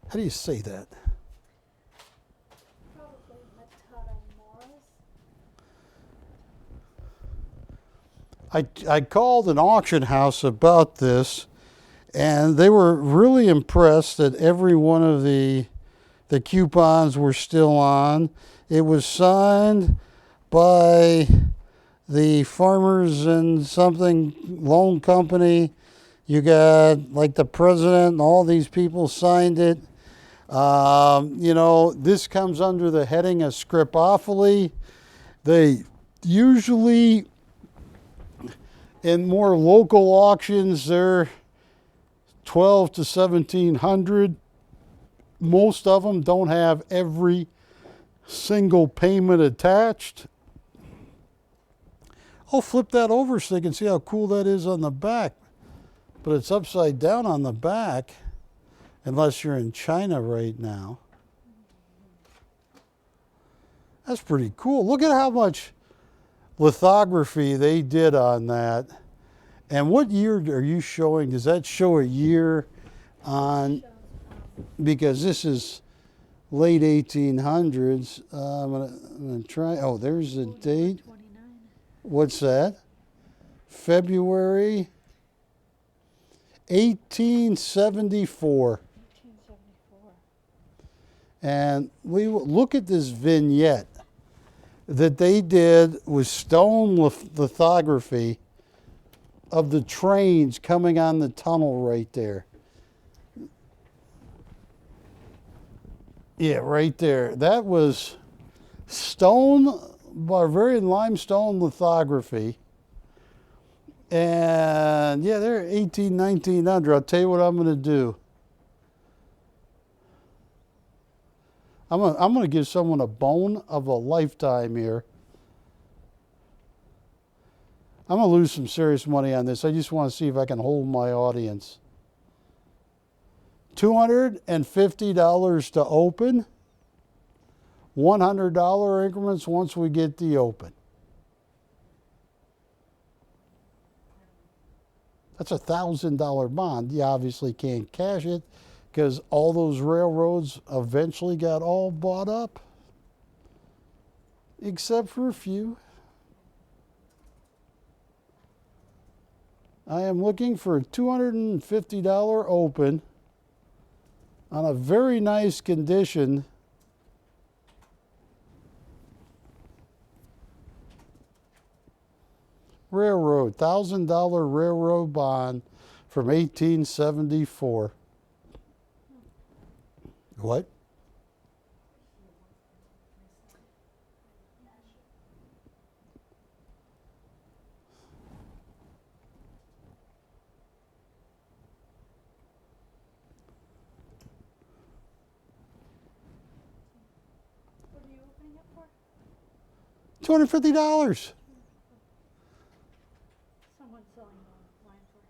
how do you say that? Probably Matamoros. I called an auction house about this, and they were really impressed that every one of the coupons were still on. It was signed by the Farmers and something loan company, You got like the president and all these people signed it. You know, this comes under the heading of scripophily. They usually, in more local auctions, they're 12 to 1700. Most of them don't have every single payment attached. I'll flip that over so they can see how cool that is on the back. But it's upside down on the back, unless you're in China right now. That's pretty cool. Look at how much lithography they did on that. And what year are you showing? Does that show a year on? Because this is late 1800s. I'm gonna try. Oh, there's the date. What's that? February 1874. And we look at this vignette that they did with stone lithography of the trains coming on the tunnel right there. Yeah, right there. That was stone, Bavarian limestone lithography. And yeah, they're 1900. I'll tell you what I'm going to do. I'm going to give someone a bone of a lifetime here. I'm going to lose some serious money on this. I just want to see if I can hold my audience. $250 to open. $100 increments once we get the open. That's a $1,000 bond. You obviously can't cash it because all those railroads eventually got all bought up, except for a few. I am looking for a $250 open on a very nice condition. Railroad, $1,000 railroad bond from 1874. What? What are you opening it for? $250. Someone's selling online for.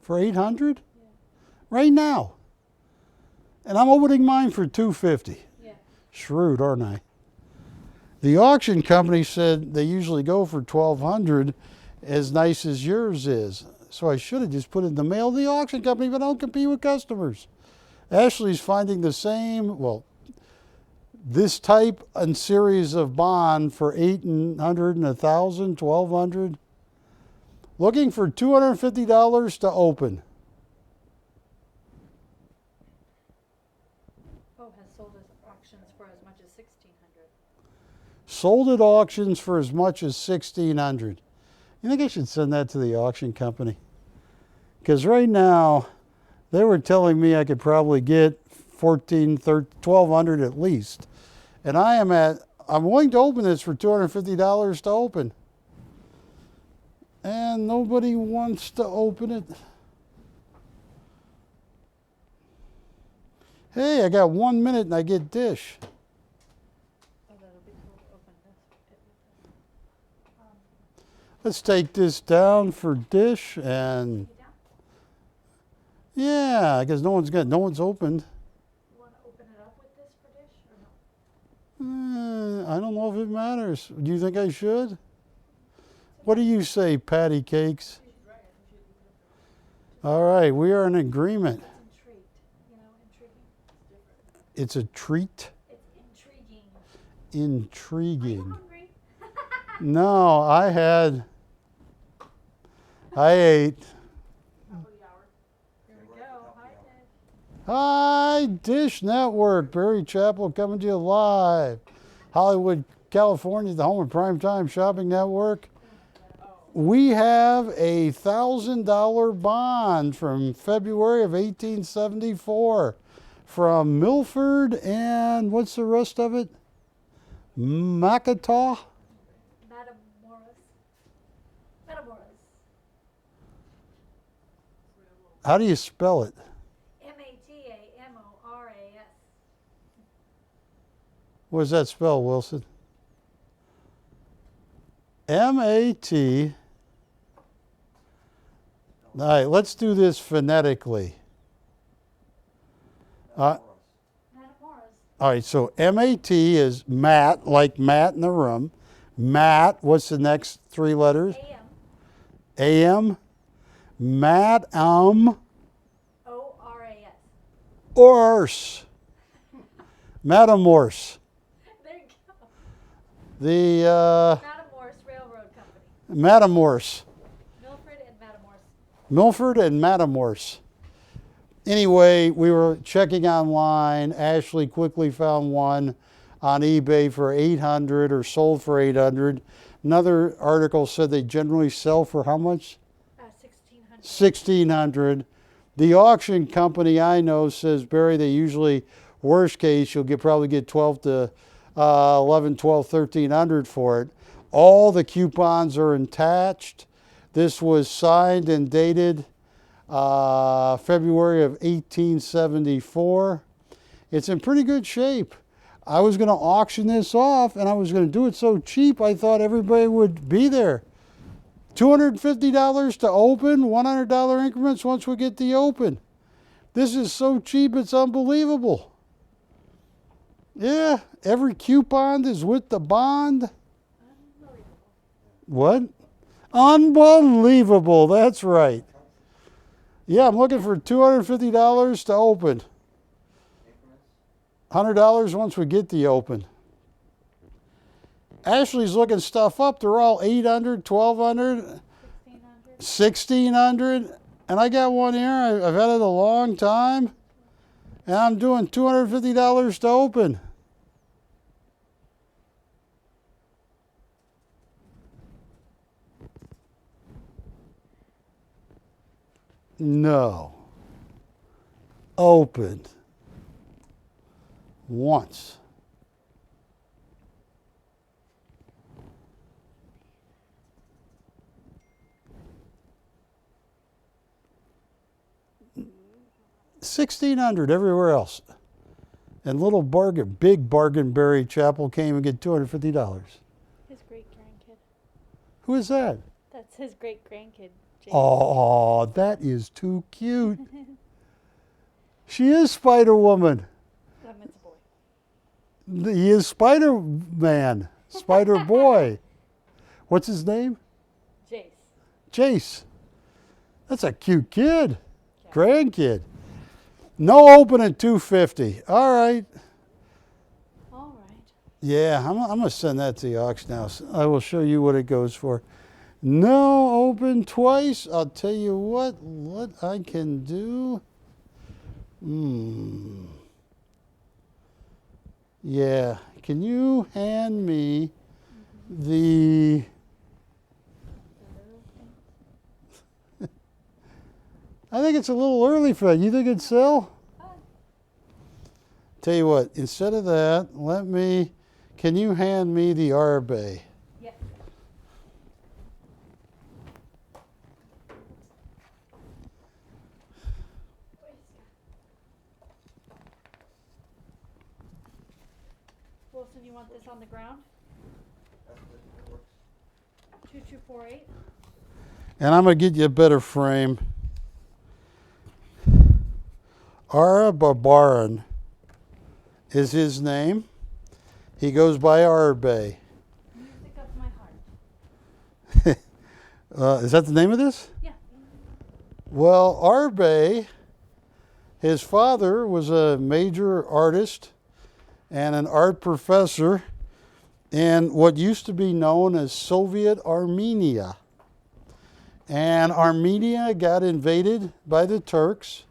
For 800? Yeah. Right now. And I'm opening mine for $250. Yeah. Shrewd, aren't I? The auction company said they usually go for $1,200, as nice as yours is. So I should have just put it in the mail to the auction company, but I don't compete with customers. Ashley's finding the same, well, this type and series of bond for $800 and $1,000, $1,200. Looking for $250 to open. Oh, has sold at auctions for as much as $1,600. Sold at auctions for as much as $1,600. You think I should send that to the auction company? Because right now, they were telling me I could probably get $1,200 at least. And I'm willing to open this for $250 to open. And nobody wants to open it. Hey, I got 1 minute and I get dish. Oh, that'll be cool to open this. Let's take this down for dish and yeah, because no one's opened. You want to open it up with this for dish or no? I don't know if it matters. Do you think I should? What do you say, patty cakes? All right, we are in agreement. It's intrigued. You know, intriguing. It's a treat. It's intriguing. Intriguing. Are you hungry? No, I ate. Top of the hour. Here we go. Hi, Dish. Hi, Dish Network. Barry Chappell coming to you live. Hollywood, California, the home of PrimeTime Shopping Network. we have a $1,000 bond from February of 1874 from Milford and what's the rest of it? Macataw? Matamoros. Matamoros. How do you spell it? Matamoras. What does that spell, Wilson? M-A-T. All right, let's do this phonetically. Matamoros. All right, so M-A-T is Matt, like Matt in the room. Matt, what's the next three letters? A-M. A-M. Matt, O-R-A-S. Ors. Matamorse. There you go. The Matamoros Railroad Company. Matamorse. Milford and Matamoros. Milford and Matamorse. Anyway, we were checking online. Ashley quickly found one on eBay for $800 or sold for $800. Another article said they generally sell for how much? $1,600. $1,600. The auction company I know says, Barry, they usually, worst case, you'll probably get 12 to 11, 12, 1300 for it. All the coupons are attached. This was signed and dated February of 1874. It's in pretty good shape. I was going to auction this off, and I was going to do it so cheap I thought everybody would be there. $250 to open, $100 increments once we get the open. This is so cheap, it's unbelievable. Yeah, every coupon is with the bond. What? Unbelievable, that's right. Yeah, I'm looking for $250 to open. $100 once we get the open. Ashley's looking stuff up. They're all $800, $1,200, $1,600. And I got one here. I've had it a long time. And I'm doing $250 to open. No. Opened. Once. $1,600 everywhere else. And little bargain, big bargain Barry Chappell came and get $250. His great grandkid. Who is that? That's his great grandkid. Oh, that is too cute. She is Spider Woman. It's a boy. He is Spider Man, Spider Boy. What's his name? Jace. Jace. That's a cute kid. Grandkid. No open at $250. All right. All right. Yeah, I'm going to send that to the auction house. I will show you what it goes for. No open twice. I'll tell you what I can do. Yeah. Can you hand me the... I think it's a little early for that. You think it'd sell? Tell you what, instead of that, can you hand me the Arbe? Yeah. Wilson, you want this on the ground? 2248. And I'm going to get you a better frame. Ara Barbaran is his name. He goes by Arbe. Music of my heart. Is that the name of this? Yeah. Well, Arbe, his father was a major artist and an art professor in what used to be known as Soviet Armenia. And Armenia got invaded by the Turks.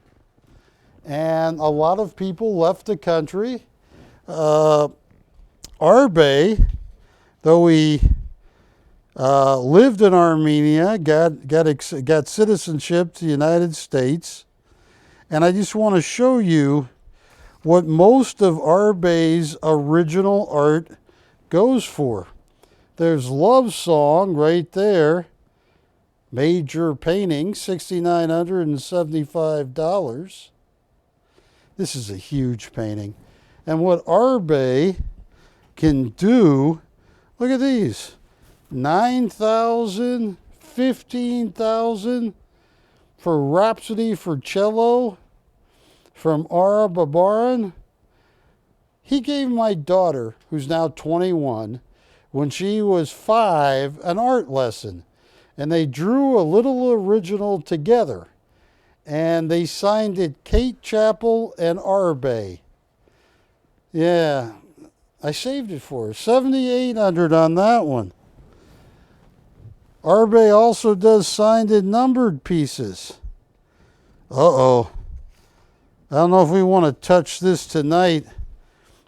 And a lot of people left the country. Arbe, though he Lived in Armenia, got citizenship to the United States. And I just want to show you what most of Arbe's original art goes for. There's Love Song right there. Major painting, $6,975. This is a huge painting. And what Arbe can do, look at these. 9,000, 15,000 for Rhapsody for Cello from Ara Babaran. He gave my daughter, who's now 21, when she was 5, an art lesson. And they drew a little original together. And they signed it Kate Chappell and Arbe. Yeah, I saved it for her. $7,800 on that one. Arbe also does signed and numbered pieces. Uh-oh. I don't know if we want to touch this tonight.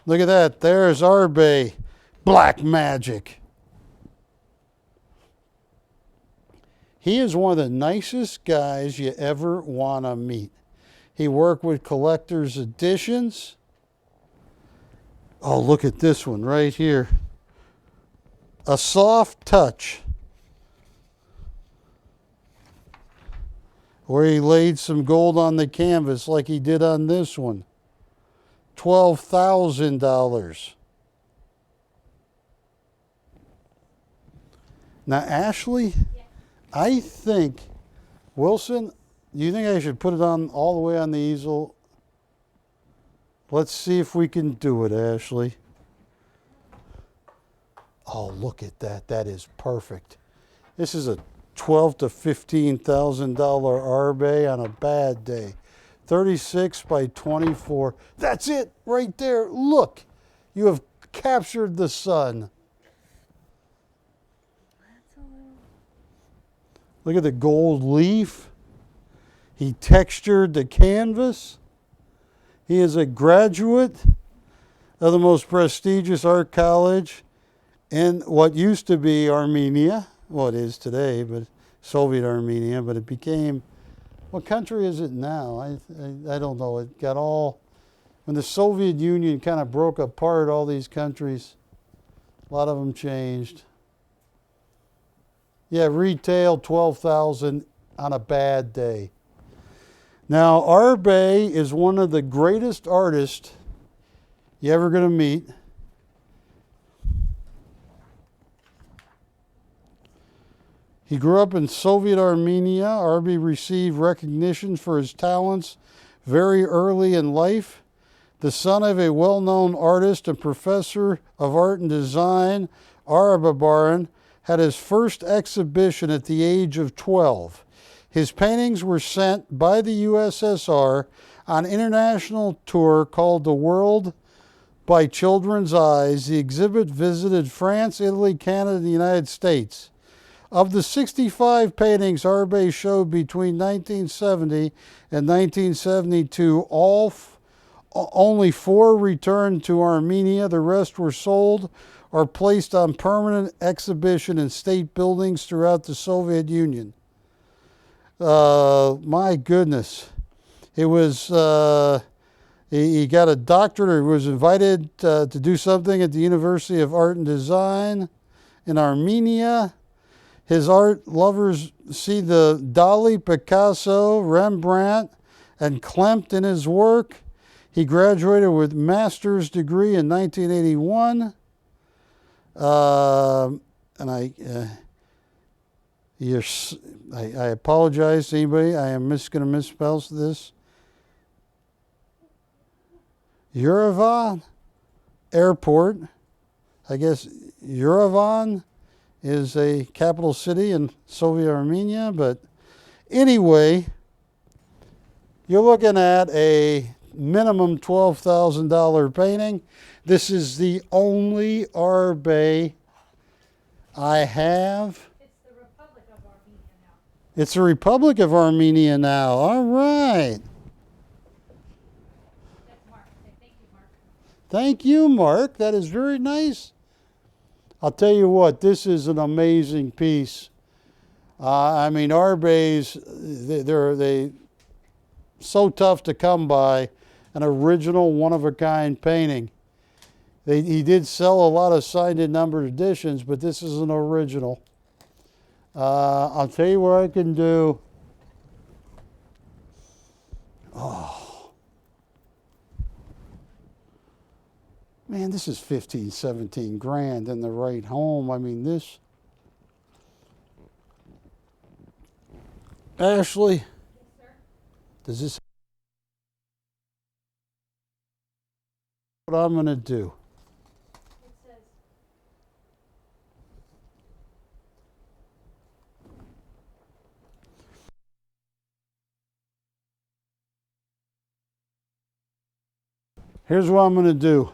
Look at that. There's Arbe. Black magic. He is one of the nicest guys you ever want to meet. He worked with collector's editions. Oh, look at this one right here. A Soft Touch. Where he laid some gold on the canvas like he did on this one. $12,000. Now, Ashley, I think, Wilson, do you think I should put it on all the way on the easel? Let's see if we can do it, Ashley. Oh, look at that. That is perfect. This is a $12,000 to $15,000 Arbe on a bad day. 36 by 24. That's it right there. Look, you have captured the sun. Look at the gold leaf. He textured the canvas. He is a graduate of the most prestigious art college in what used to be Armenia. Well, it is today, but Soviet Armenia, but it became, what country is it now? I don't know. It got all, when the Soviet Union kind of broke apart, all these countries, a lot of them changed. Yeah, retail $12,000 on a bad day. Now, Arbe is one of the greatest artists you're ever going to meet. He grew up in Soviet Armenia. Arbe received recognition for his talents very early in life. The son of a well-known artist and professor of art and design, Ara Babaran had his first exhibition at the age of 12. His paintings were sent by the USSR on an international tour called The World by Children's Eyes. The exhibit visited France, Italy, Canada, and the United States. Of the 65 paintings Arbe showed between 1970 and 1972, only 4 returned to Armenia. The rest were sold or placed on permanent exhibition in state buildings throughout the Soviet Union. My goodness. It was, he got a doctorate, he was invited to do something at the University of Art and Design in Armenia. His art lovers see the Dali, Picasso, Rembrandt, and Klimt in his work. He graduated with master's degree in 1981. And I apologize to anybody. I am going to misspell this. Yerevan Airport. I guess Yerevan is a capital city in Soviet Armenia. But anyway, you're looking at a minimum $12,000 painting. This is the only Arbe I have. It's the Republic of Armenia now. It's the Republic of Armenia now. All right. That's Mark. Thank you, Mark. Thank you, Mark. That is very nice I'll tell you what, this is an amazing piece. I mean, Arbe's, they're so tough to come by. An original, one-of-a-kind painting. He did sell a lot of signed and numbered editions, but this is an original. I'll tell you what I can do. Oh. Man, this is 15, 17 grand in the right home. I mean, this. Ashley, does this what I'm going to do? It says, Here's what I'm going to do.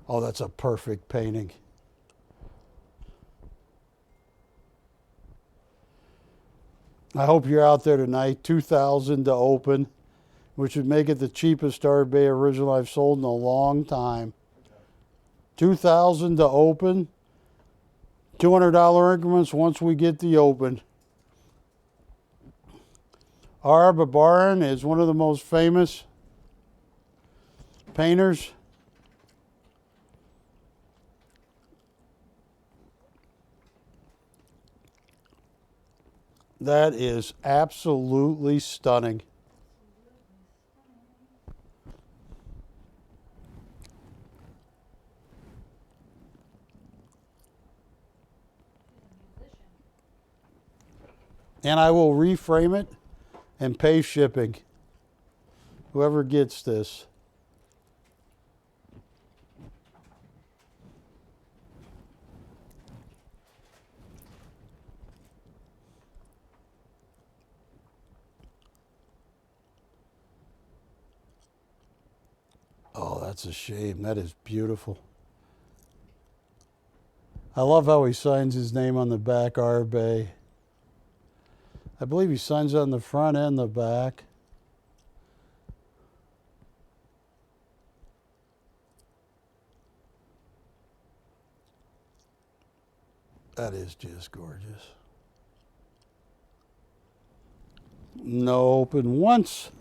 Oh, that's a perfect painting. I hope you're out there tonight. $2,000 to open, which would make it the cheapest Arbe original I've sold in a long time. $2,000 to open. $200 increments once we get the open. Arbe Baron is one of the most famous painters. That is absolutely stunning. And I will reframe it and pay shipping. Whoever gets this. Oh, that's a shame. That is beautiful. I love how he signs his name on the back, Arbe. I believe he signs on the front and the back. That is just gorgeous. No open once.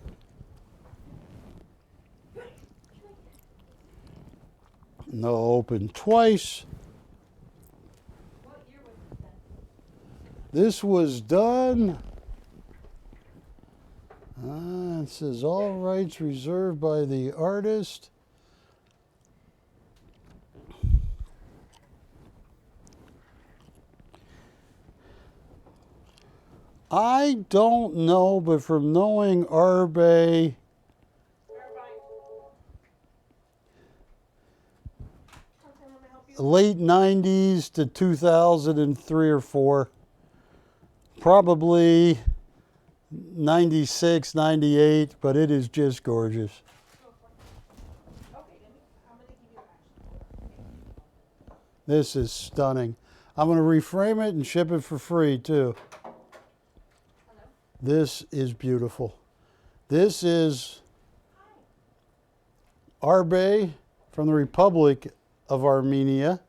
No open twice. what year was it then? This was done. It says all rights reserved by the artist. I don't know, but from knowing Arbe, late 90s to 2003 or 4, probably 96, 98, but it is just gorgeous. Okay, I'm gonna give you action. This is stunning. I'm going to reframe it and ship it for free too. This is beautiful. This is Arbe from the Republic of Armenia.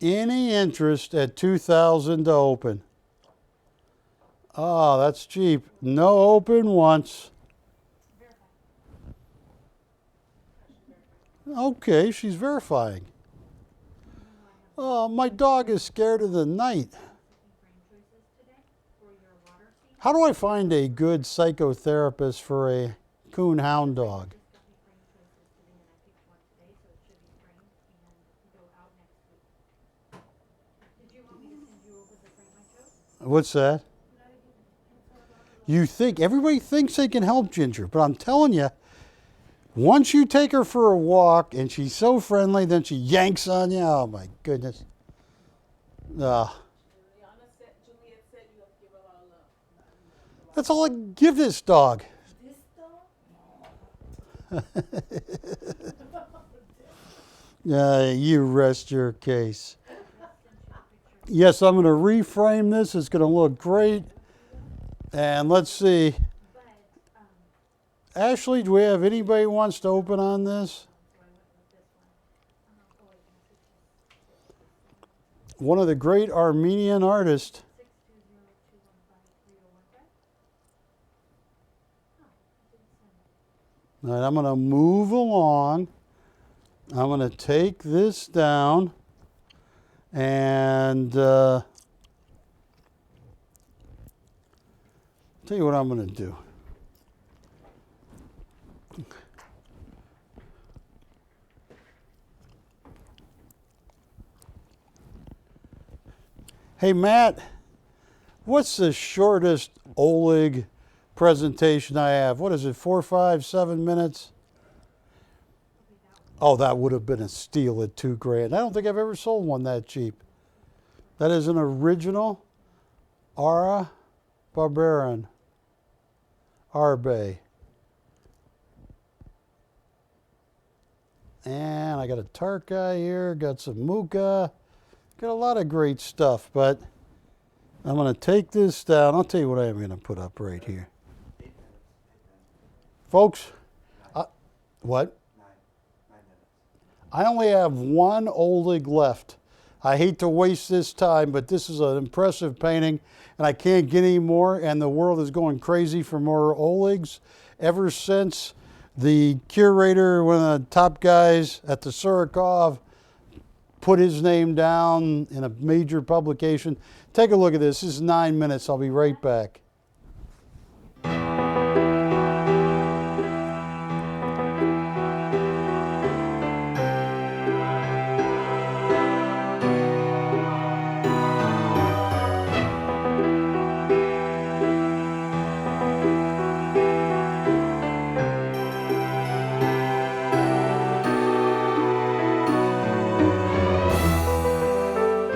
Any interest at $2,000 to open? Oh, that's cheap. No open once. Okay, she's verifying. Oh, my dog is scared of the night. How do I find a good psychotherapist for a coon hound dog? What's that? You think, everybody thinks they can help Ginger, but I'm telling you, once you take her for a walk and she's so friendly, then she yanks on you. Oh my goodness. Juliet said you have to give her a lot of love. That's all I give this dog. This dog? You rest your case. Yes, I'm going to reframe this. It's going to look great. And let's see. Ashley, do we have anybody who wants to open on this? One of the great Armenian artists. All right, I'm going to move along. I'm going to take this down and tell you what I'm going to do. Hey, Matt, what's the shortest Oleg presentation I have? What is it, 4, 5, 7 minutes? Oh, that would have been a steal at $2,000. I don't think I've ever sold one that cheap. That is an original Ara Barbaran Arbe. And I got a Tarkay here, got some Muka, got a lot of great stuff, but I'm going to take this down. I'll tell you what I am going to put up right here. Folks, what? 9 minutes. I only have one Oleg left. I hate to waste this time, but this is an impressive painting, and I can't get any more, and the world is going crazy for more Olegs. Ever since the curator, one of the top guys at the Surikov, put his name down in a major publication. Take a look at this. This is 9 minutes. I'll be right back.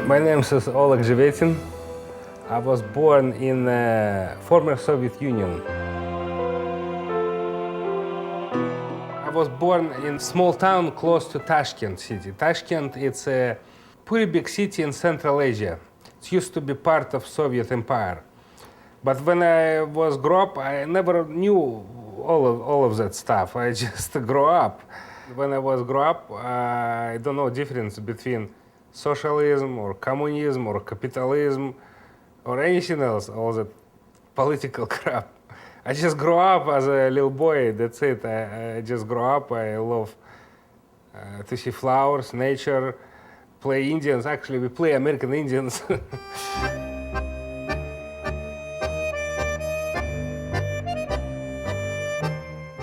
My name is Oleg Zhevetin. I was born in former Soviet Union. I was born in a small town close to Tashkent city. Tashkent, it's a pretty big city in Central Asia. It used to be part of Soviet Empire. But when I was grew up, I never knew all of that stuff. I just grew up. When I was grew up, I don't know difference between socialism or communism or capitalism or anything else, all that political crap. I just grew up as a little boy, that's it. I just grew up. I love to see flowers, nature, play Indians. Actually, we play American Indians.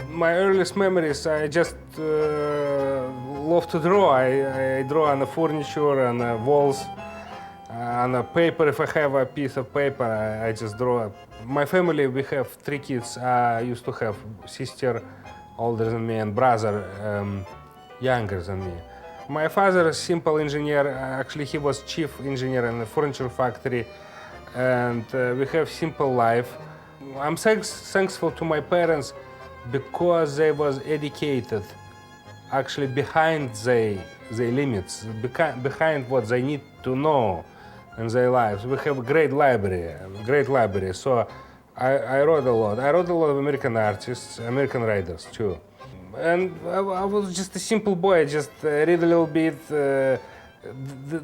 My earliest memories, I just love to draw. I draw on the furniture, on the walls, on the paper. If I have a piece of paper, I just draw. My family, we have 3 kids. I used to have sister older than me and brother younger than me. My father is simple engineer. Actually, he was chief engineer in a furniture factory, and we have simple life. I'm thankful to my parents because they was educated, actually behind their limits, behind what they need to know in their lives. We have a great library. So I wrote a lot. I wrote a lot of American artists, American writers too. And I was just a simple boy, just read a little bit. The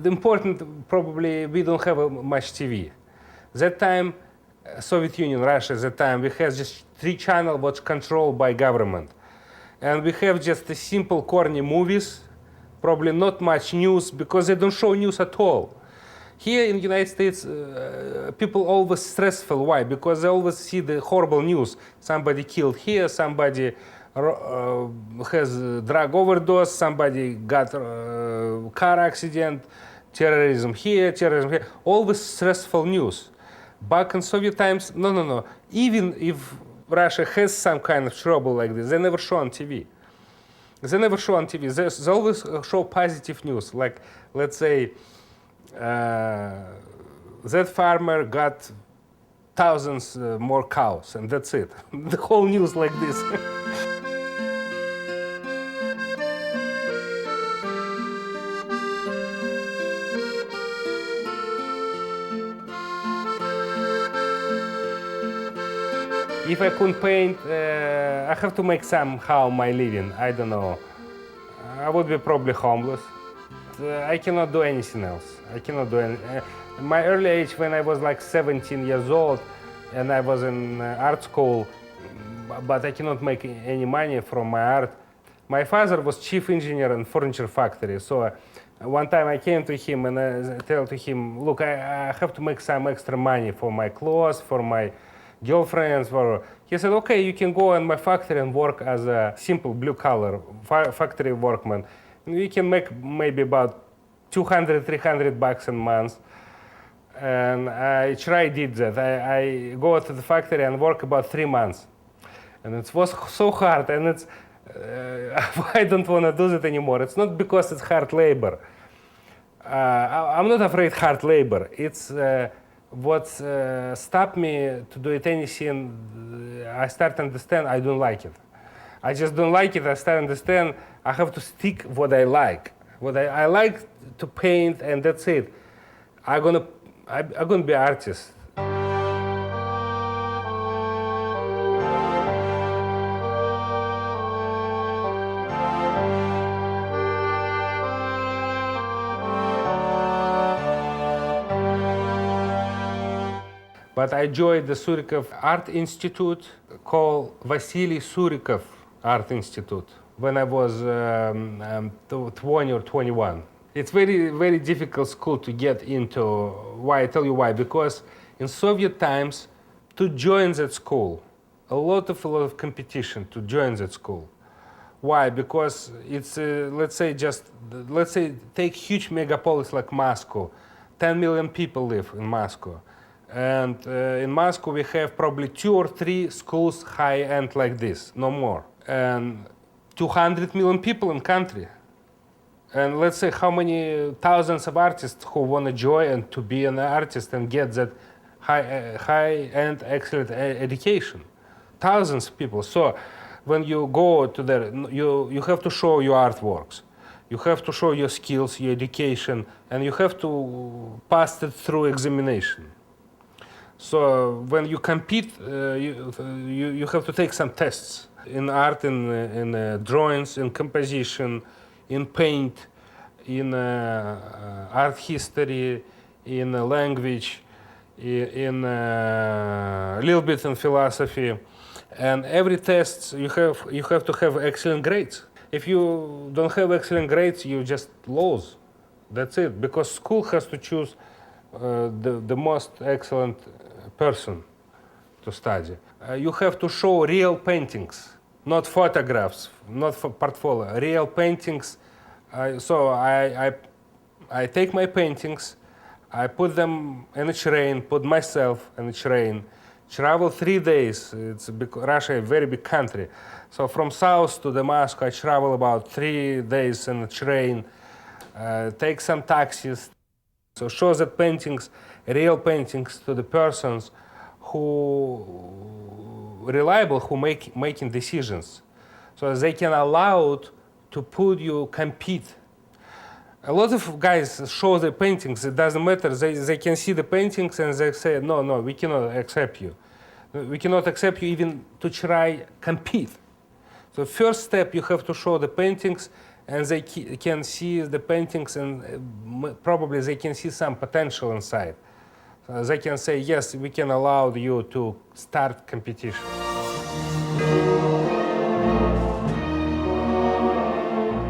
important, probably, we don't have much TV. That time, Soviet Union, Russia, at that time, we had just 3 channels was controlled by government. And we have just the simple corny movies, probably not much news, because they don't show news at all. Here in the United States, people always stressful. Why? Because they always see the horrible news. Somebody killed here, somebody has a drug overdose, somebody got a car accident, terrorism here. Always stressful news. Back in Soviet times, no. Even if Russia has some kind of trouble like this, they never show on TV. They always show positive news. Like, let's say, that farmer got thousands more cows, and that's it. The whole news like this. If I couldn't paint, I have to make somehow my living. I don't know. I would be probably homeless. I cannot do anything else. I cannot do any. My early age, when I was like 17 years old, and I was in art school, but I cannot make any money from my art. My father was chief engineer in furniture factory, so one time I came to him and I told to him, look, I have to make some extra money for my clothes, for my girlfriends. He said, okay, you can go in my factory and work as a simple blue-collar factory workman. You can make maybe about $200-300 a month. And I did that. I go to the factory and work about 3 months. And it was so hard, and it's, I don't want to do that anymore. It's not because it's hard labor. I'm not afraid hard labor. It's what stopped me to do it anything. I start to understand I don't like it. I just don't like it. I start to understand I have to stick what I like. What I like to paint, and that's it. I'm gonna be an artist. But I joined the Surikov Art Institute called Vasily Surikov Art Institute when I was 20 or 21. It's very, very difficult school to get into. Why? I tell you why. Because in Soviet times, to join that school, a lot of competition to join that school. Why? Because it's, let's say take huge megapolis like Moscow. 10 million people live in Moscow. And in Moscow, we have probably 2 or 3 schools high-end like this, no more. And 200 million people in country. And let's say how many thousands of artists who want to join and to be an artist and get that high-end excellent education. Thousands of people. So when you go to there, you have to show your artworks. You have to show your skills, your education, and you have to pass it through examination. So when you compete, you have to take some tests in art, in drawings, in composition, in paint, in art history, in language, in a little bit in philosophy. And every test you have to have excellent grades. If you don't have excellent grades, you just lose. That's it. Because school has to choose the most excellent person to study. You have to show real paintings, not photographs, not for portfolio, real paintings. So I take my paintings, I put them in a train, put myself in a train, travel 3 days. It's Russia, a very big country. So from south to Moscow, I travel about 3 days in a train, take some taxis. So show the paintings, real paintings to the persons who reliable, who making decisions. So they can allow to put you compete. A lot of guys show the paintings, it doesn't matter, they can see the paintings and they say, no, we cannot accept you. We cannot accept you even to try compete. So first step, you have to show the paintings, and they can see the paintings, and probably they can see some potential inside. They can say, yes, we can allow you to start competition.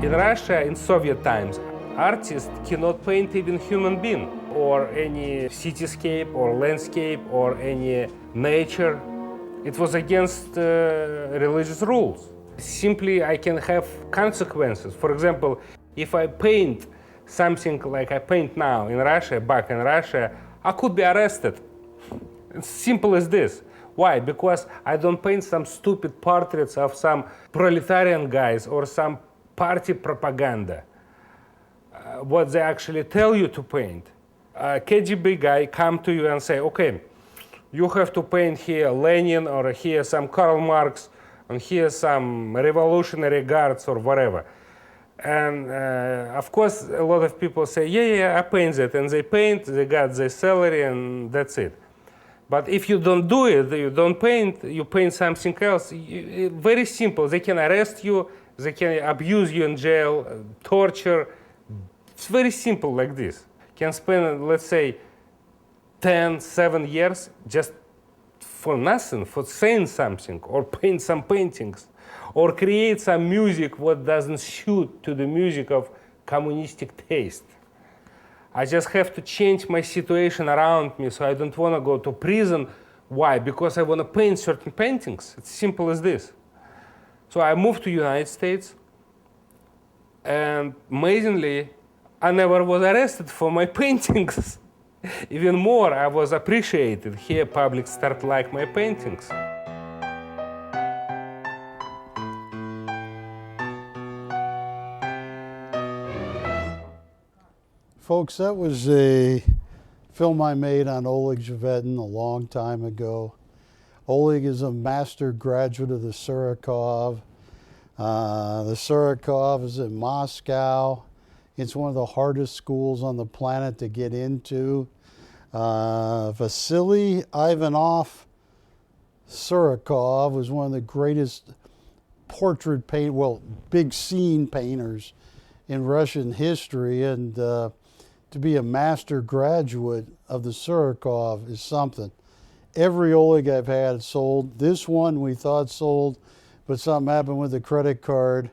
In Russia, in Soviet times, artists cannot paint even human being, or any cityscape, or landscape, or any nature. It was against religious rules. Simply, I can have consequences. For example, if I paint something like I paint now in Russia, back in Russia, I could be arrested. It's simple as this. Why? Because I don't paint some stupid portraits of some proletarian guys or some party propaganda. What they actually tell you to paint. A KGB guy come to you and say, okay, you have to paint here Lenin, or here some Karl Marx, and here some revolutionary guards or whatever. And of course, a lot of people say, yeah, I paint that. And they paint, they got their salary, and that's it. But if you don't do it, you don't paint, you paint something else, very simple. They can arrest you, they can abuse you in jail, torture. It's very simple like this. Can spend, let's say, 7 years just for nothing, for saying something, or paint some paintings, or create some music what doesn't suit to the music of communistic taste. I just have to change my situation around me, so I don't want to go to prison. Why? Because I want to paint certain paintings. It's simple as this. So I moved to United States, and amazingly, I never was arrested for my paintings. Even more, I was appreciated. Here, public start like my paintings. Folks, that was a film I made on Oleg Zhevedin a long time ago. Oleg is a master graduate of the Surikov. The Surikov is in Moscow. It's one of the hardest schools on the planet to get into. Vasily Ivanov Surikov was one of the greatest portrait big scene painters in Russian history, and to be a master graduate of the Surikov is something. Every Oleg I've had sold. This one we thought sold, but something happened with the credit card.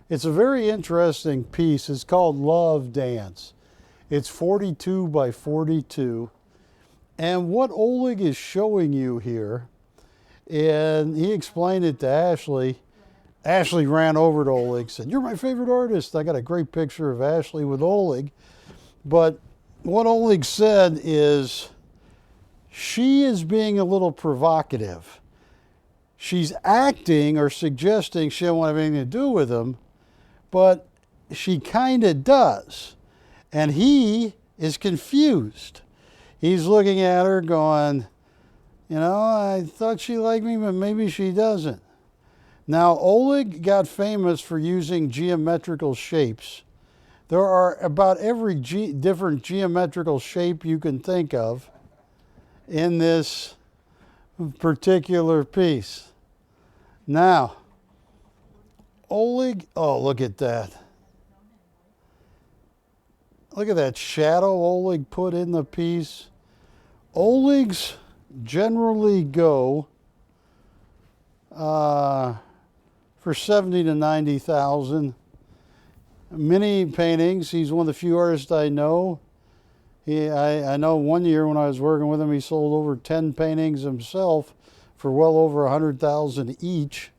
It's a very interesting piece. It's called Love Dance. It's 42 by 42. And what Oleg is showing you here, and he explained it to Ashley. Ashley ran over to Oleg, said, "You're my favorite artist." I got a great picture of Ashley with Oleg. But what Oleg said is, she is being a little provocative. She's acting or suggesting she don't want to have anything to do with him, but she kind of does. And he is confused. He's looking at her going, I thought she liked me, but maybe she doesn't. Now, Oleg got famous for using geometrical shapes. There are about every different geometrical shape you can think of in this particular piece. Now, Oleg, oh, look at that. Look at that shadow Oleg put in the piece. Olegs generally go for 70 to 90,000. Many paintings. He's one of the few artists I know. I know one year when I was working with him, he sold over 10 paintings himself for well over 100,000 each.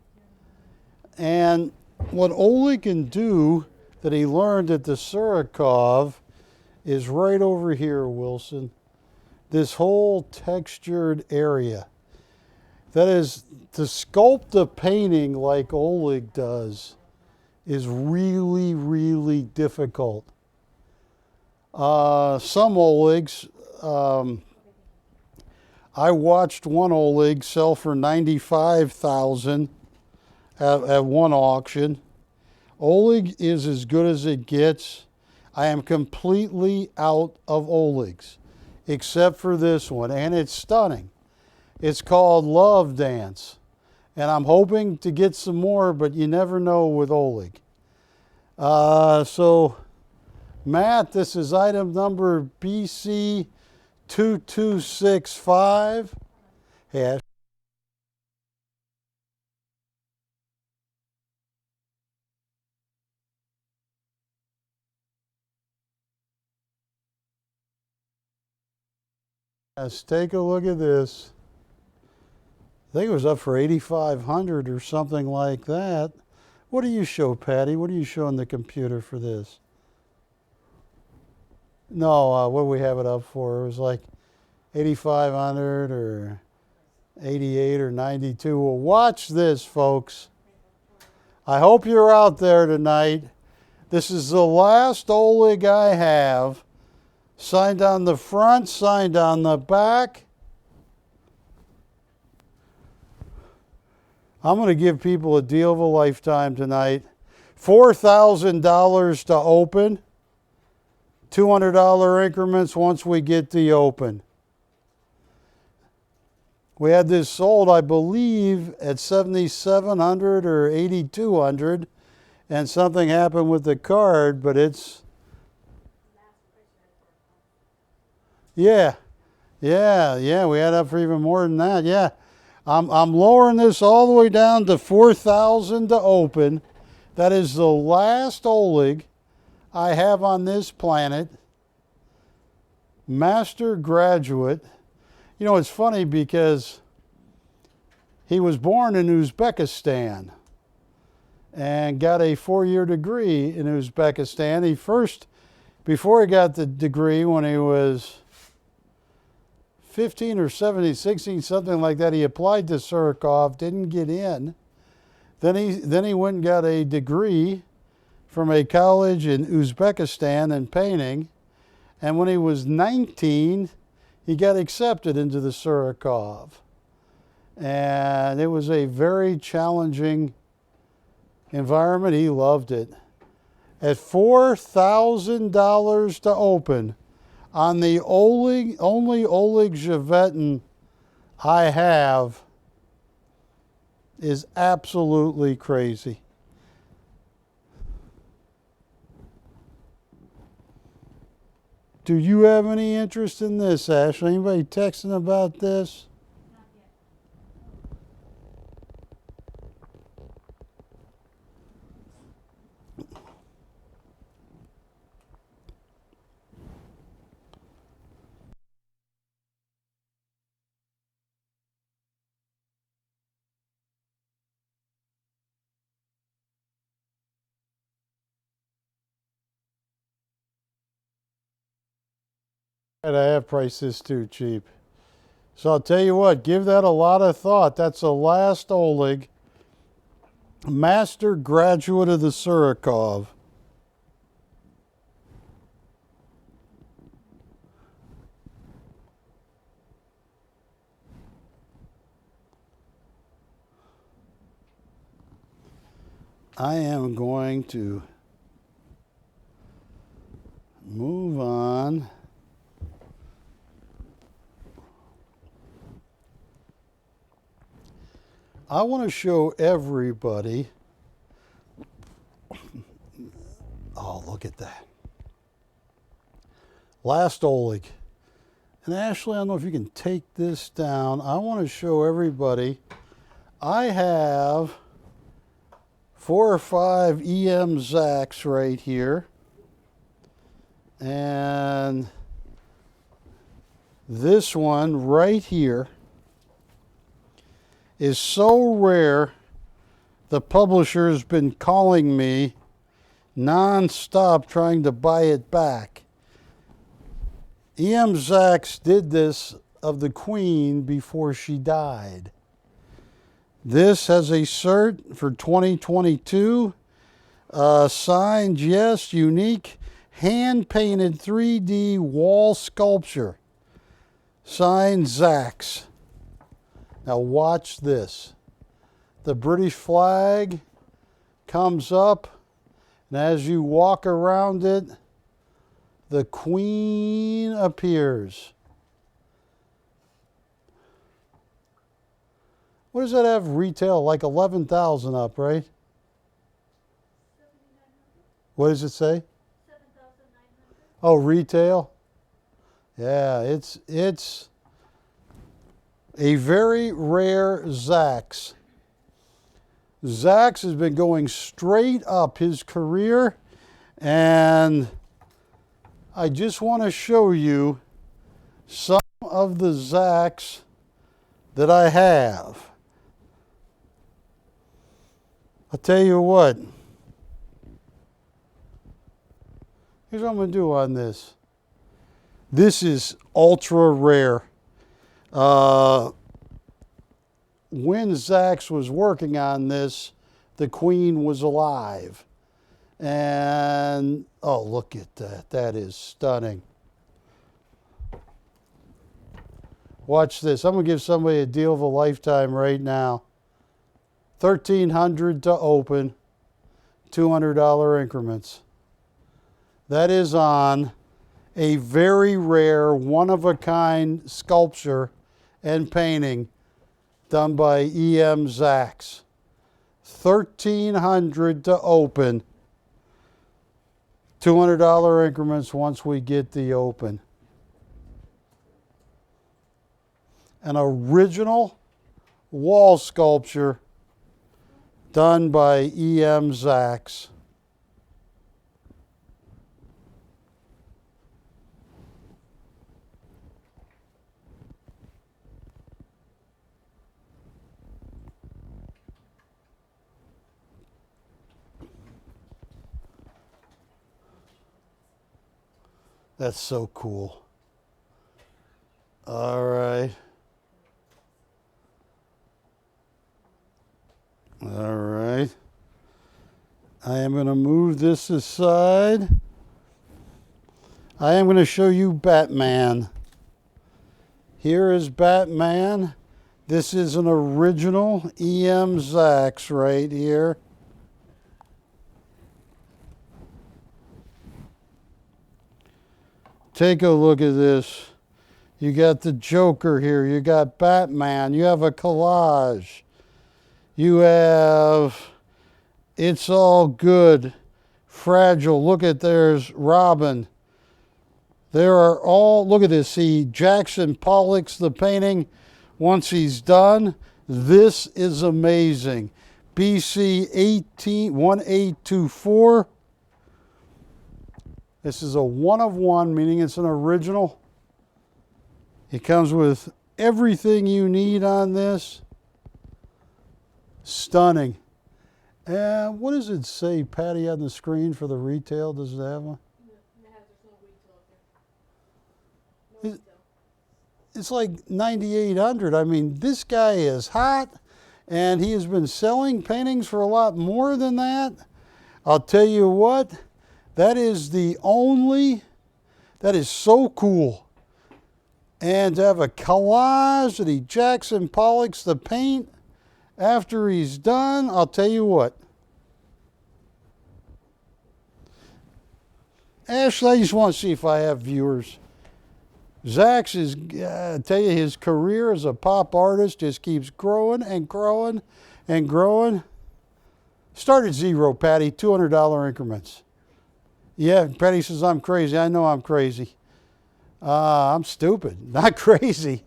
And what Oleg can do that he learned at the Surikov is right over here, Wilson. This whole textured area. That is, to sculpt a painting like Oleg does is really, really difficult. Some Olegs, I watched one Oleg sell for 95,000 at one auction. Oleg is as good as it gets. I am completely out of Olegs, except for this one, and it's stunning. It's called Love Dance. And I'm hoping to get some more, but you never know with Oleg. So, Matt, this is item number BC 2265. Hey, let's take a look at this. I think it was up for 8,500 or something like that. What do you show, Patty? What do you show on the computer for this? No, what do we have it up for? It was like 8,500 or 88 or 92. Well, watch this, folks. I hope you're out there tonight. This is the last Oleg I have. Signed on the front, signed on the back. I'm going to give people a deal of a lifetime tonight. $4,000 to open. $200 increments once we get the open. We had this sold, I believe, at 7,700 or 8,200, and something happened with the card, but it's, yeah, we had it up for even more than that, yeah. I'm lowering this all the way down to 4,000 to open. That is the last Oleg I have on this planet. Master graduate. You know, it's funny because he was born in Uzbekistan and got a 4-year degree in Uzbekistan. Before he got the degree, when he was 15 or 17, 16, something like that, he applied to Surikov, didn't get in. Then he went and got a degree from a college in Uzbekistan in painting. And when he was 19, he got accepted into the Surikov. And it was a very challenging environment. He loved it. At $4,000 to open on the only Oleg Javetin I have is absolutely crazy. Do you have any interest in this, Ashley? Anybody texting about this? Not yet. I have priced this too cheap. So I'll tell you what, give that a lot of thought. That's the last Oleg, master graduate of the Surikov. I am going to move on. I want to show everybody. Oh, look at that. Last Oleg. And Ashley, I don't know if you can take this down. I want to show everybody. I have 4 or 5 EM Zacks right here. And this one right here is so rare, the publisher has been calling me non-stop trying to buy it back. E.M. Zacks did this of the Queen before she died. This has a cert for 2022. Signed, yes, unique, hand-painted 3D wall sculpture. Signed, Zacks. Now watch this. The British flag comes up, and as you walk around it, the Queen appears. What does that have retail? Like 11,000 up, right? 7,900. What does it say? 7,900. Oh, retail? Yeah, it's a very rare Zacks. Zacks has been going straight up his career, and I just want to show you some of the Zacks that I have. I'll tell you what. Here's what I'm going to do on this. This is ultra rare. When Zacks was working on this, the Queen was alive. And, oh, look at that. That is stunning. Watch this. I'm going to give somebody a deal of a lifetime right now. $1,300 to open, $200 increments. That is on a very rare, one-of-a-kind sculpture and painting done by E.M. Zaks. $1,300 to open. $200 increments once we get the open. An original wall sculpture done by E.M. Zaks. That's so cool. All right. All right. I am going to move this aside. I am going to show you Batman. Here is Batman. This is an original E.M. Zaks right here. Take a look at this. You got the Joker here. You got Batman. You have a collage. You have It's All Good, Fragile. Look at there's Robin. There are all, look at this. See, Jackson Pollock's the painting once he's done. This is amazing. BC 1824. This is a 1 of 1, meaning it's an original. It comes with everything you need on this. Stunning. And what does it say, Patty, on the screen for the retail? Does it have one? It's like 9,800. I mean, this guy is hot, and he has been selling paintings for a lot more than that. I'll tell you what, that is so cool. And to have a collage that he Jackson Pollock's the paint after he's done, I'll tell you what. Ashley, I just want to see if I have viewers. Zaks is, I tell you, his career as a pop artist just keeps growing and growing and growing. Start at zero, Patty, $200 increments. Yeah, Patty says, I'm crazy. I know I'm crazy. I'm stupid, not crazy.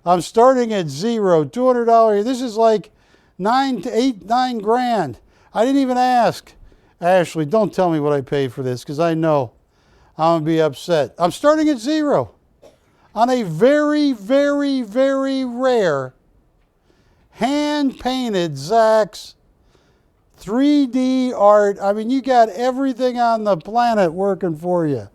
I'm starting at zero, $200. This is like $9 to $9 grand. I didn't even ask. Ashley, don't tell me what I paid for this because I know I'm going to be upset. I'm starting at zero on a very, very, very rare hand-painted Zaks 3D art. I mean, you got everything on the planet working for you.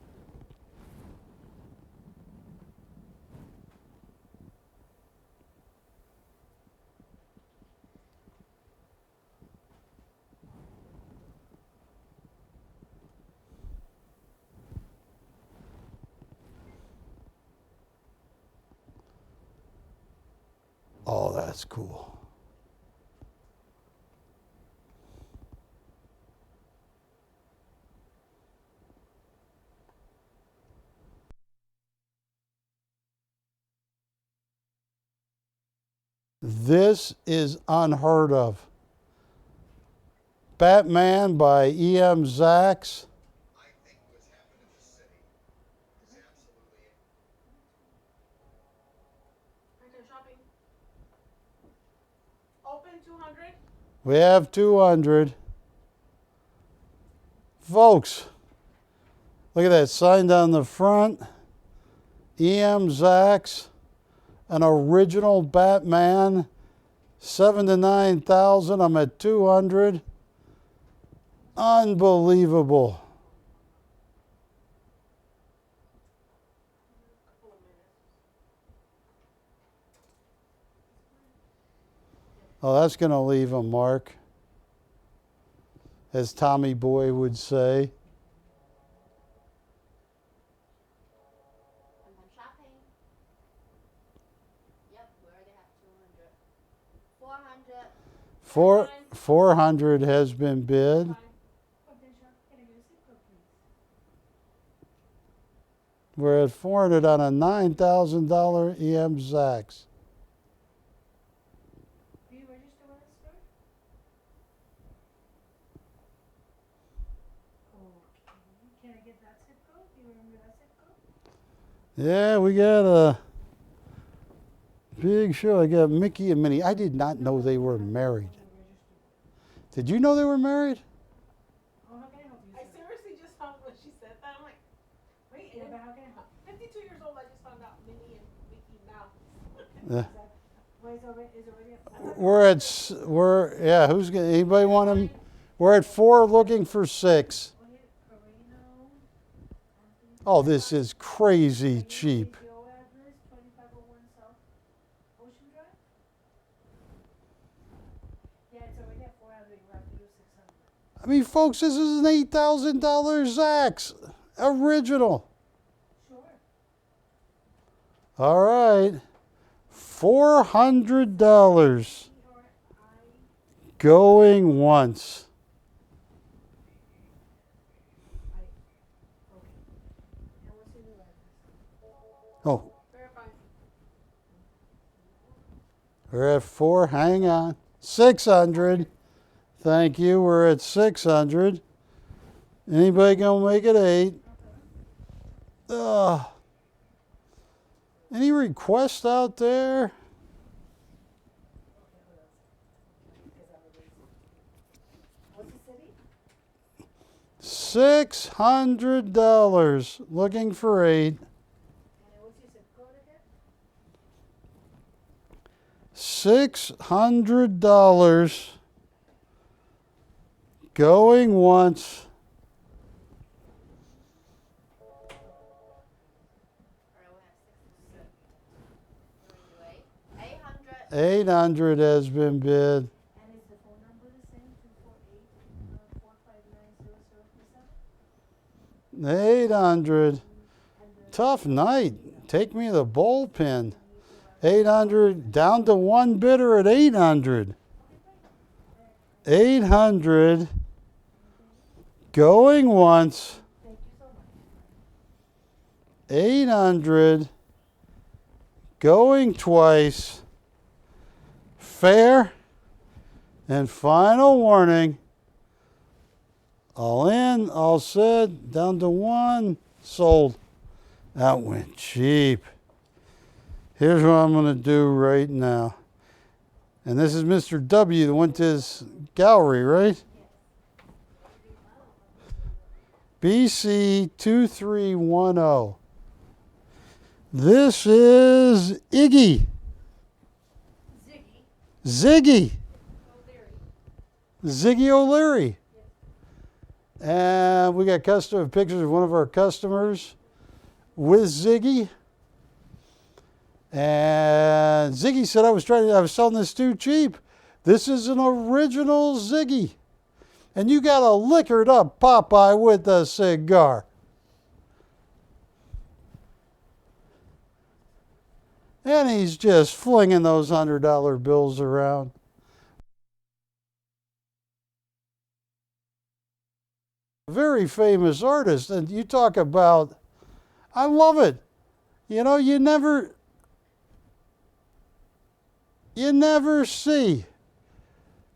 Oh, that's cool. This is unheard of. Batman by E.M. Zaks. I think what's happened in the city is absolutely PrimeTime shopping. Open 200. We have 200. Folks, look at that sign down the front. E.M. Zaks, an original Batman, 7,000 to 9,000. I'm at 200. Unbelievable. Oh, that's going to leave a mark, as Tommy Boy would say. I'm shopping. Yep, we already have 200. 400. 400 has been bid. We're at 400 on a $9,000 EM Zaks. wear a skirt? Okay, can I get that zip code? Do you remember that zip code? Yeah, we got a big show. I got Mickey and Minnie. I did not know they were married. Did you know they were married? Oh, how can I help you? I seriously just found when she said that. I'm like, wait, yeah, but how can I help? 52 years old, I just found out Minnie and Mickey now. Yeah. Well, is already at 4? Yeah, who's gonna, anybody want them? We're at 4 looking for 6. Oh, this is crazy cheap. PO address 2501 South Ocean Drive? Yeah, it's already at 4 hours. You have to do 600. I mean, folks, this is an $8,000 Zax original. Sure. All right, $400 going once. And what's your new address? Oh, Verify. we're at 4. Hang on, 600. Thank you. We're at 600. Anybody gonna make it 8? Any requests out there? What's the city? $600. Looking for 8. And what's your zip code again? $600 going once. Or we have 6. 800. 800 has been bid. And is the phone number the same? 248-459-0037? 800. Tough night. Take me to the bullpen. 800 down to one bidder at 800. 800 going once. 800 going twice. Fair and final warning. All in, all said, down to 1, sold. That went cheap. Here's what I'm going to do right now. And this is Mr. W that went to his gallery, right? BC 2310. This is Iggy. Ziggy. Ziggy O'Leary. And we got custom pictures of one of our customers with Ziggy. And Ziggy said I was selling this too cheap. This is an original Ziggy. And you got a liquored up Popeye with a cigar. And he's just flinging those $100 bills around. Very famous artist. And you talk about, I love it. You know, you never see.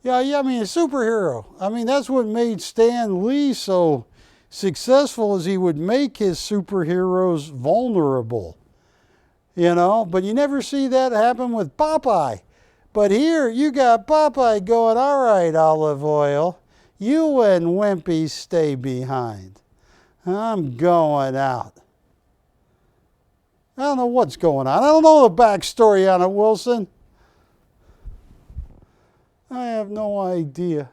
Yeah, I mean, a superhero. I mean, that's what made Stan Lee so successful, is he would make his superheroes vulnerable. You know, but you never see that happen with Popeye. But here you got Popeye going, all right, Olive Oil, you and Wimpy stay behind. I'm going out. I don't know what's going on. I don't know the backstory on it, Wilson. I have no idea.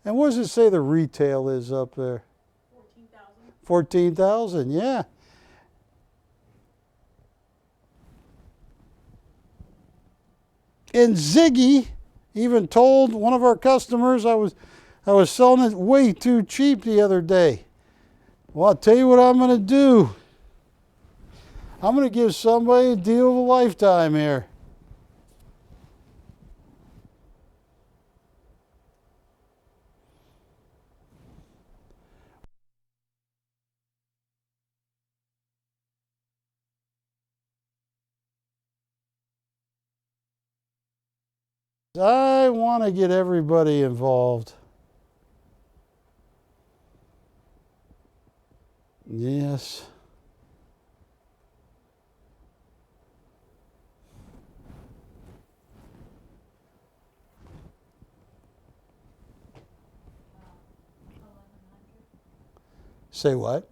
And what does it say the retail is up there? 14,000. 14,000, yeah. And Ziggy even told one of our customers I was selling it way too cheap the other day. Well, I'll tell you what I'm going to do. I'm going to give somebody a deal of a lifetime here. I want to get everybody involved. Yes. Say what?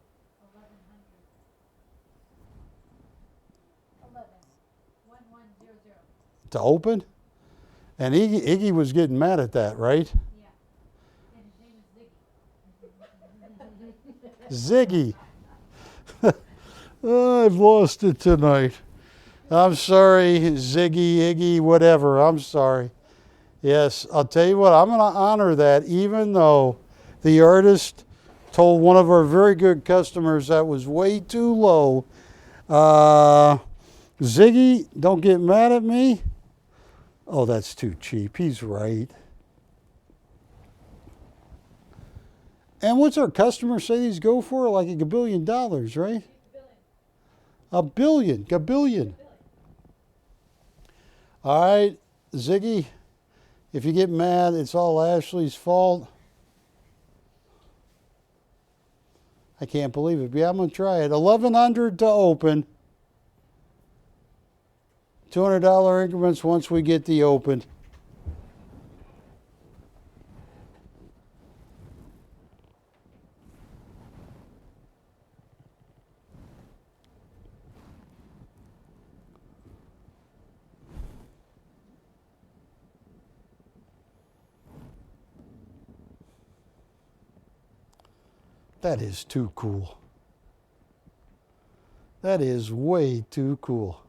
1100. To open? And Iggy was getting mad at that, right? Yeah. And his name is Ziggy. Ziggy. Oh, I've lost it tonight. I'm sorry, Ziggy, Iggy, whatever. I'm sorry. Yes, I'll tell you what, I'm going to honor that, even though the artist told one of our very good customers that was way too low. Ziggy, don't get mad at me. Oh, that's too cheap. He's right. And what's our customer say these go for? Like $1 billion, right? $1 billion. $1 billion. All right, Ziggy, if you get mad, it's all Ashley's fault. I can't believe it. But yeah, I'm going to try it. 1100 to open. $200 increments once we get the open. That is too cool. That is way too cool.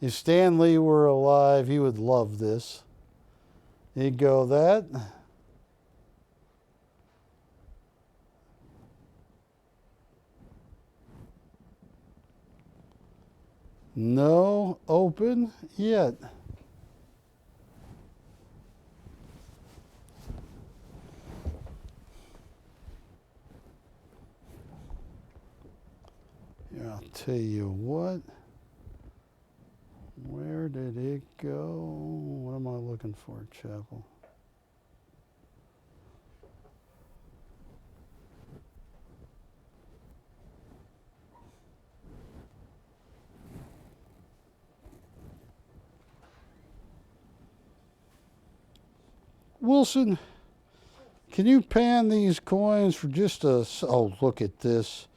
If Stan Lee were alive, he would love this. He'd go, that. No open yet. Here, I'll tell you what. Where did it go? What am I looking for, Chappell? Wilson, can you pan these coins for just a... Oh, look at this.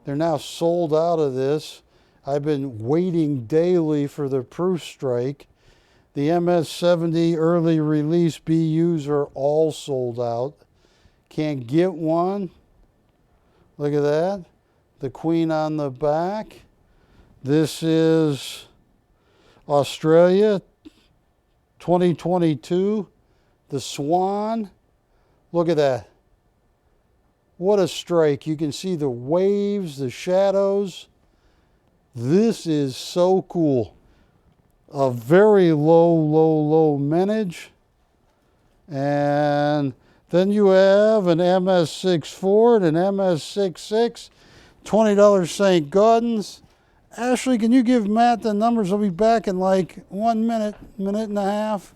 They're now sold out of this. I've been waiting daily for the proof strike. The MS-70 early release BUs are all sold out. Can't get one. Look at that. The Queen on the back. This is Australia 2022. The Swan. Look at that. What a strike. You can see the waves, the shadows. This is so cool. A very low mintage. And then you have an MS6 Ford, an MS66, $20 St. Gaudens. Ashley, can you give Matt the numbers? I'll be back in like 1 minute, minute and a half.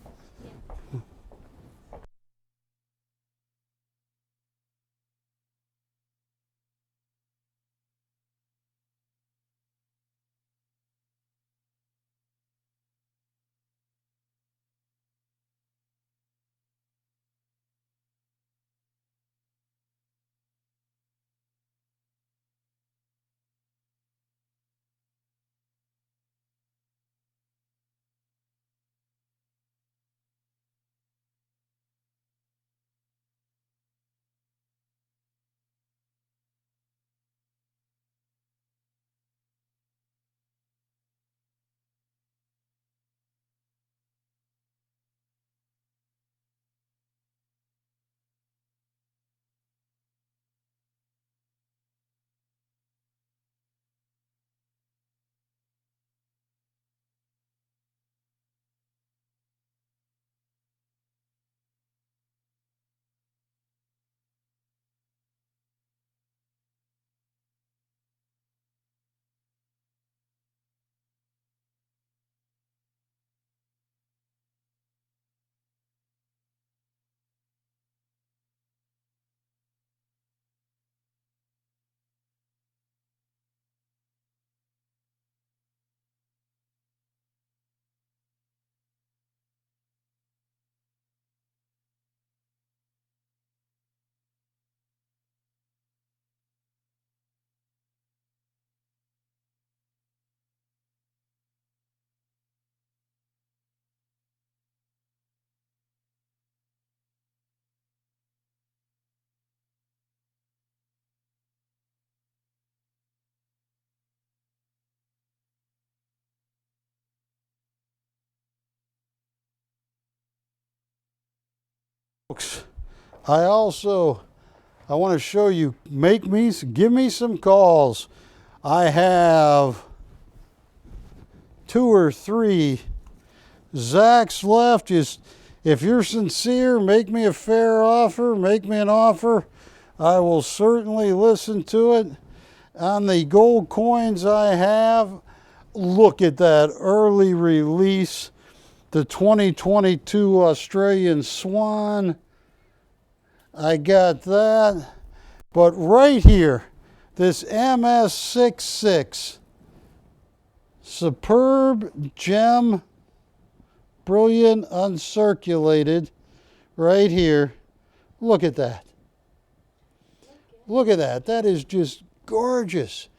Folks, I want to show you, give me some calls. I have 2 or 3 Zach's left. Just, if you're sincere, make me a fair offer, make me an offer. I will certainly listen to it. On the gold coins I have, look at that early release, the 2022 Australian Swan. I got that. But right here, this MS66, superb gem, brilliant uncirculated, right here. Look at that. Look at that. That is just gorgeous.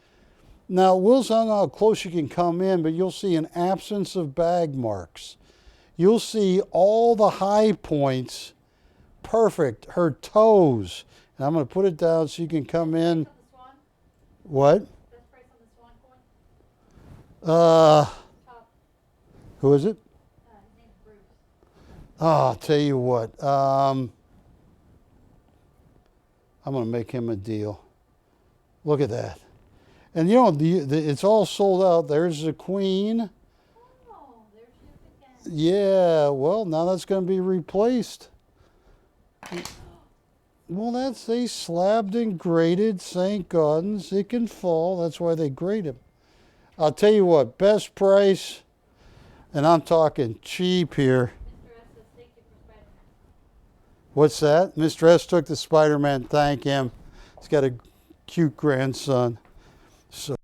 Now, Wilson, I don't know how close you can come in, but you'll see an absence of bag marks. You'll see all the high points perfect. Her toes. And I'm going to put it down so you can come in. What? Best price on the Swan coin? Top. Who is it? His name's Bruce. Oh, I'll tell you what. I'm going to make him a deal. Look at that. And you know, it's all sold out. There's the queen. Oh, there she is again. Yeah, well, now that's going to be replaced. Well, that's they slabbed and graded St. Gaudens. It can fall. That's why they grade them. I'll tell you what, best price, and I'm talking cheap here. Mr. S says thank you for Spider-Man. What's that? Mr. S took the Spider-Man. Thank him. He's got a cute grandson. So.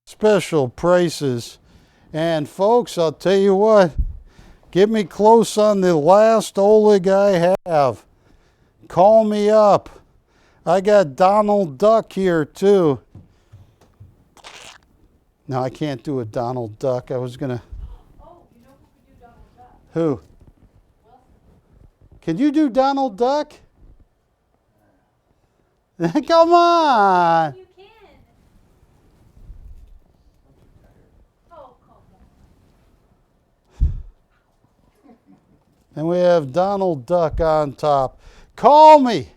Special prices. And folks, I'll tell you what, get me close on the last Oleg I have. Call me up. I got Donald Duck here too. No, I can't do a Donald Duck. I was gonna. Oh, you know who could do Donald Duck? Who? Wilson. Can you do Donald Duck? Come on. You can. Oh, calm down. And we have Donald Duck on top. Call me.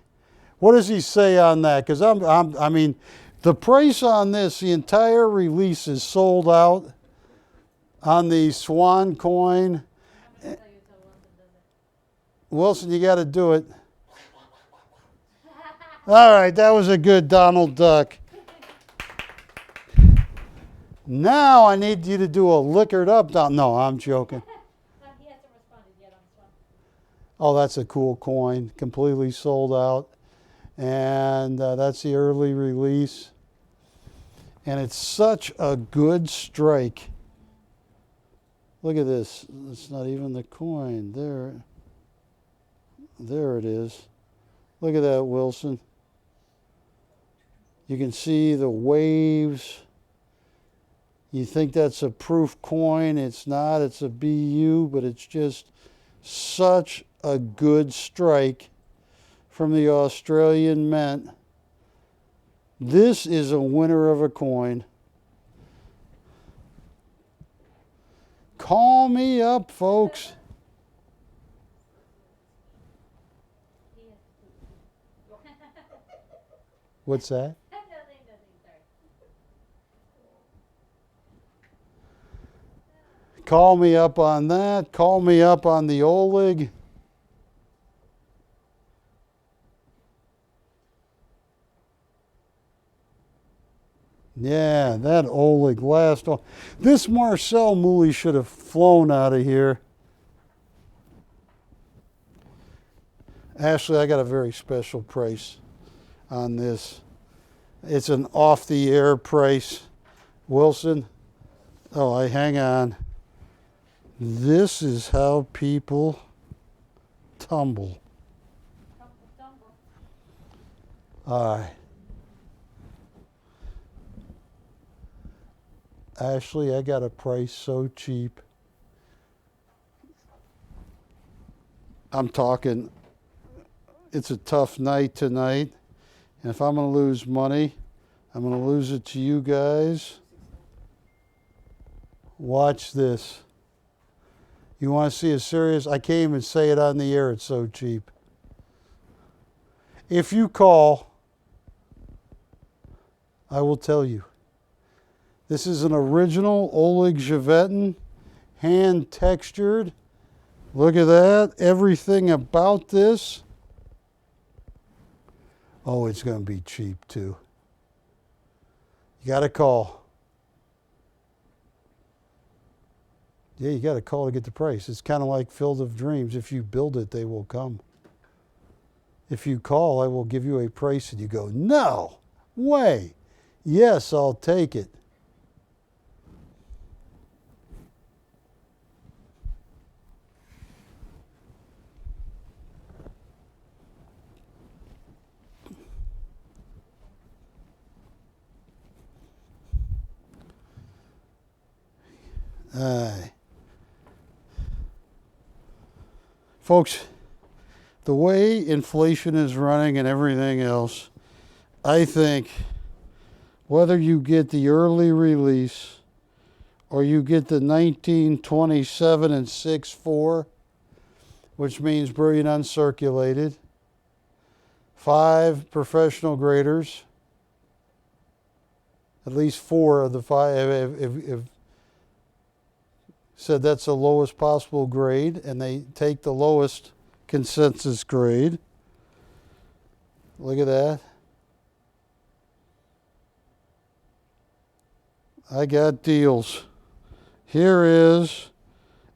What does he say on that? Because I mean, the price on this, the entire release is sold out on the Swan coin. I'm going to tell you until Wilson does it. Wilson, you got to do it. All right, that was a good Donald Duck. Now I need you to do a liquored up Donald. No, I'm joking. He hasn't responded yet on this one. Oh, that's a cool coin. Completely sold out. And that's the early release. And it's such a good strike. Look at this. It's not even the coin. There it is. Look at that, Wilson. You can see the waves. You think that's a proof coin. It's not. It's a BU, but it's just such a good strike from the Australian Mint. This is a winner of a coin. Call me up, folks. He has to What's that? Nothing, sorry. Call me up on that. Call me up on the Oleg. Yeah, that Oleg last. This Marcel Mouly should have flown out of here. Ashley, I got a very special price on this. It's an off-the-air price. Wilson, hang on. This is how people tumble. Tumble. All right. Ashley, I got a price so cheap. I'm talking it's a tough night tonight. And if I'm going to lose money, I'm going to lose it to you guys. Watch this. You want to see a serious? I can't even say it on the air. It's so cheap. If you call, I will tell you. This is an original Oleg Glover, hand textured. Look at that. Everything about this. Oh, it's going to be cheap too. You got to call. Yeah, you got to call to get the price. It's kind of like Field of Dreams. If you build it, they will come. If you call, I will give you a price and you go, no way. Yes, I'll take it. Folks, the way inflation is running and everything else, I think whether you get the early release or you get the 1927 and 6.4, which means brilliant uncirculated, 5 professional graders, at least 4 of the 5 if said that's the lowest possible grade, and they take the lowest consensus grade. Look at that. I got deals. Here is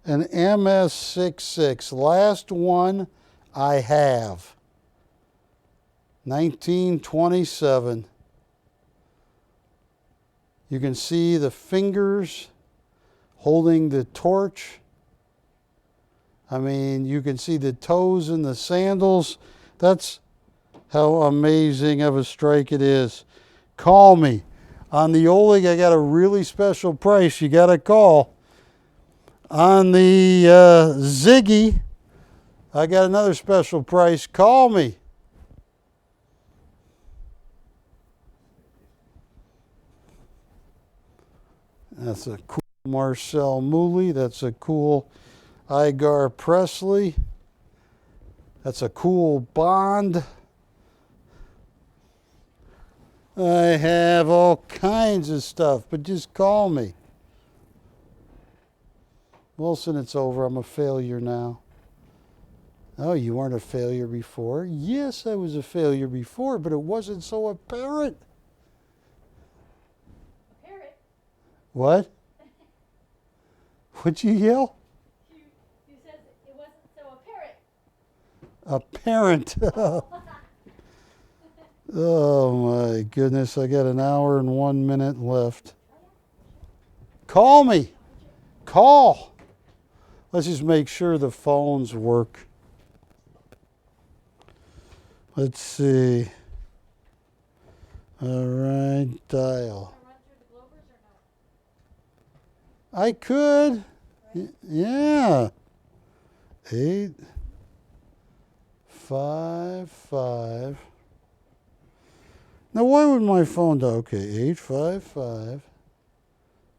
an MS66, last one I have. 1927. You can see the fingers holding the torch. I mean, you can see the toes in the sandals. That's how amazing of a strike it is. Call me. On the Oleg, I got a really special price. You got to call. On the Ziggy, I got another special price. Call me. That's a cool Marcel Mooley. That's a cool Igar Presley. That's a cool Bond. I have all kinds of stuff, but just call me. Wilson, it's over. I'm a failure now. Oh, you weren't a failure before? Yes, I was a failure before, but it wasn't so apparent. A parrot? What? What'd you yell? You said it wasn't so apparent. Apparent. Oh my goodness, I got an hour and 1 minute left. Call me. Call. Let's just make sure the phones work. Let's see. All right, dial. Run through the Glovers or no? I could. Yeah. 855. Now, why would my phone die? Okay, 855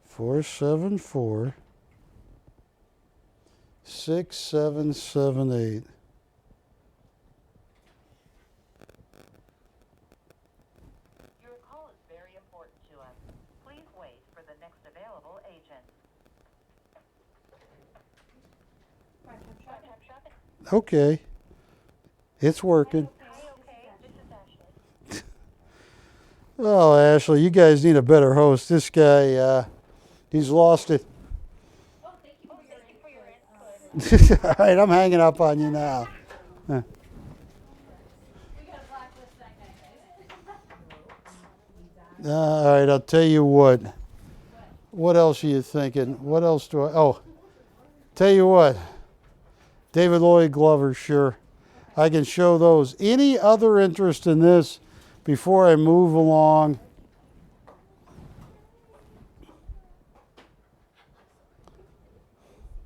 474 6778. Your call is very important to us. Please wait for the next available agent. PrimeTime shopping. Okay. It's working. Okay, this is Ashley. Oh, Ashley, you guys need a better host. This guy, he's lost it. Oh, thank you for your input. All right, I'm hanging up on you now. We got a blacklist that guy, guys. All right, I'll tell you what. What else are you thinking? What else do I? Oh, tell you what. David Lloyd Glover, sure. I can show those. Any other interest in this before I move along?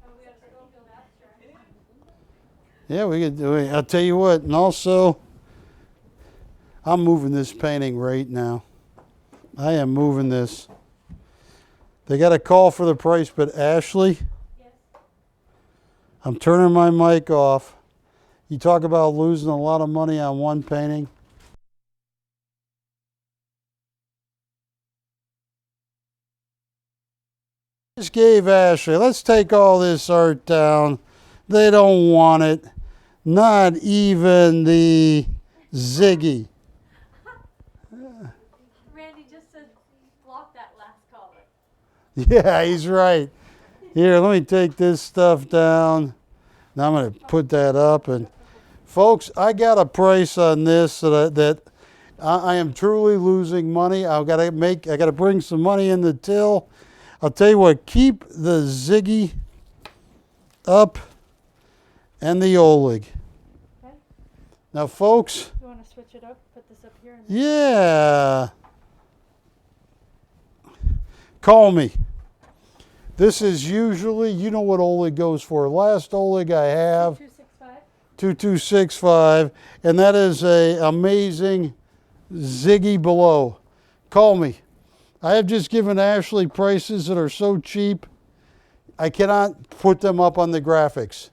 Oh, we got a Schofield abstract. Yeah, we could do it. I'll tell you what, and also, I'm moving this painting right now. I am moving this. They got a call for the price, but Ashley, Yes. I'm turning my mic off. You talk about losing a lot of money on one painting. Just gave Ashley, let's take all this art down. They don't want it. Not even the Ziggy. Randy just said block that last caller. Yeah, he's right. Here, let me take this stuff down. Now I'm going to put that up. And folks, I got a price on this that I am truly losing money. I got to bring some money in the till. I'll tell you what, keep the Ziggy up and the Oleg. Okay. Now, folks, You want to switch it up? Put this up here. And yeah. Call me. This is usually, you know what Oleg goes for. Last Oleg I have, 2265. 2265, and that is a amazing Ziggy below. Call me. I have just given Ashley prices that are so cheap, I cannot put them up on the graphics.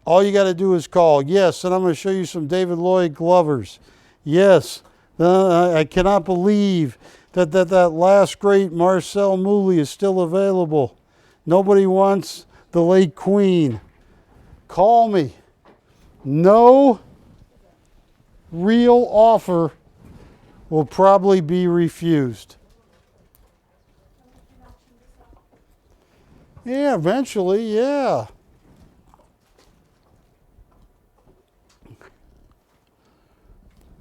All you got to do is call. Yes, and I'm going to show you some David Lloyd Glovers. Yes, I cannot believe that last great Marcel Mouly is still available. Nobody wants the late Queen. Call me. No real offer will probably be refused. Yeah, eventually, yeah.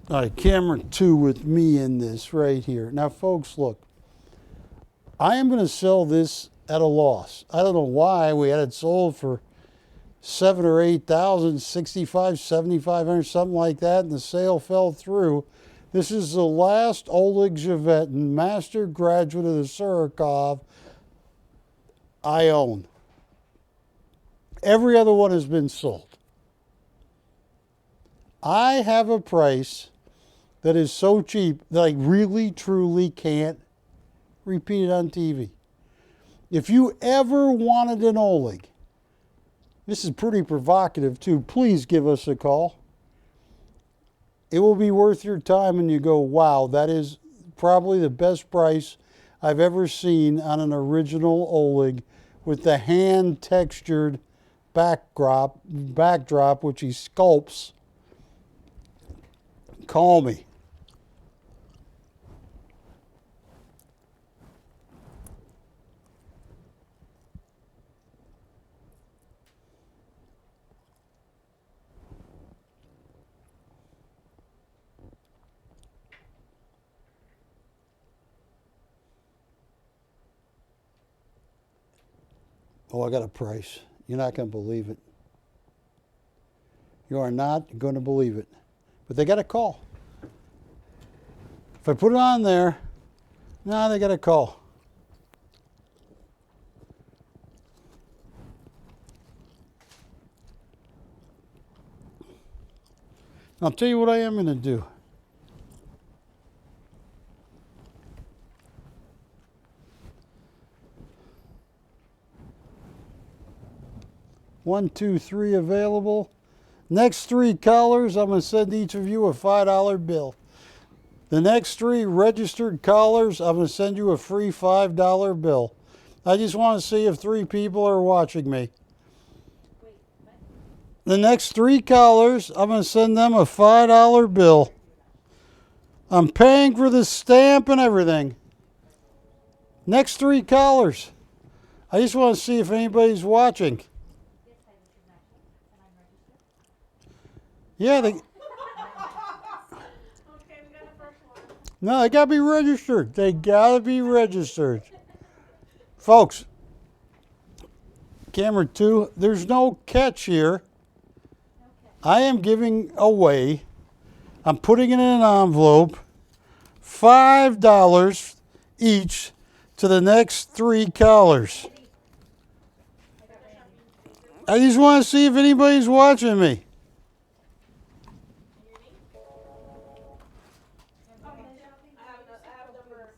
All right, camera 2 with me in this right here. Now, folks, look. I am going to sell this at a loss. I don't know why we had it sold for 7,000 or 8,000, 65, 7,500, something like that, and the sale fell through. This is the last Oleg Zhevetin, master graduate of the Surikov, I own. Every other one has been sold. I have a price that is so cheap that I really, truly can't repeat it on TV. If you ever wanted an Oleg, this is pretty provocative too, please give us a call. It will be worth your time and you go, wow, that is probably the best price I've ever seen on an original Oleg with the hand textured backdrop which he sculpts. Call me. Oh, I got a price. You're not going to believe it. You are not going to believe it. But they got a call. If I put it on there, no, they got a call. I'll tell you what I am going to do. One, two, three available. Next 3 callers, I'm going to send each of you a $5 bill. The next 3 registered callers, I'm going to send you a free $5 bill. I just want to see if 3 people are watching me. The next 3 callers, I'm going to send them a $5 bill. I'm paying for the stamp and everything. Next 3 callers. I just want to see if anybody's watching. Yeah, Okay, we got the first one. no, they got to be registered. They got to be registered. Folks, camera 2, there's no catch here. I am giving away, I'm putting it in an envelope, $5 each to the next 3 callers. I just want to see if anybody's watching me. I have number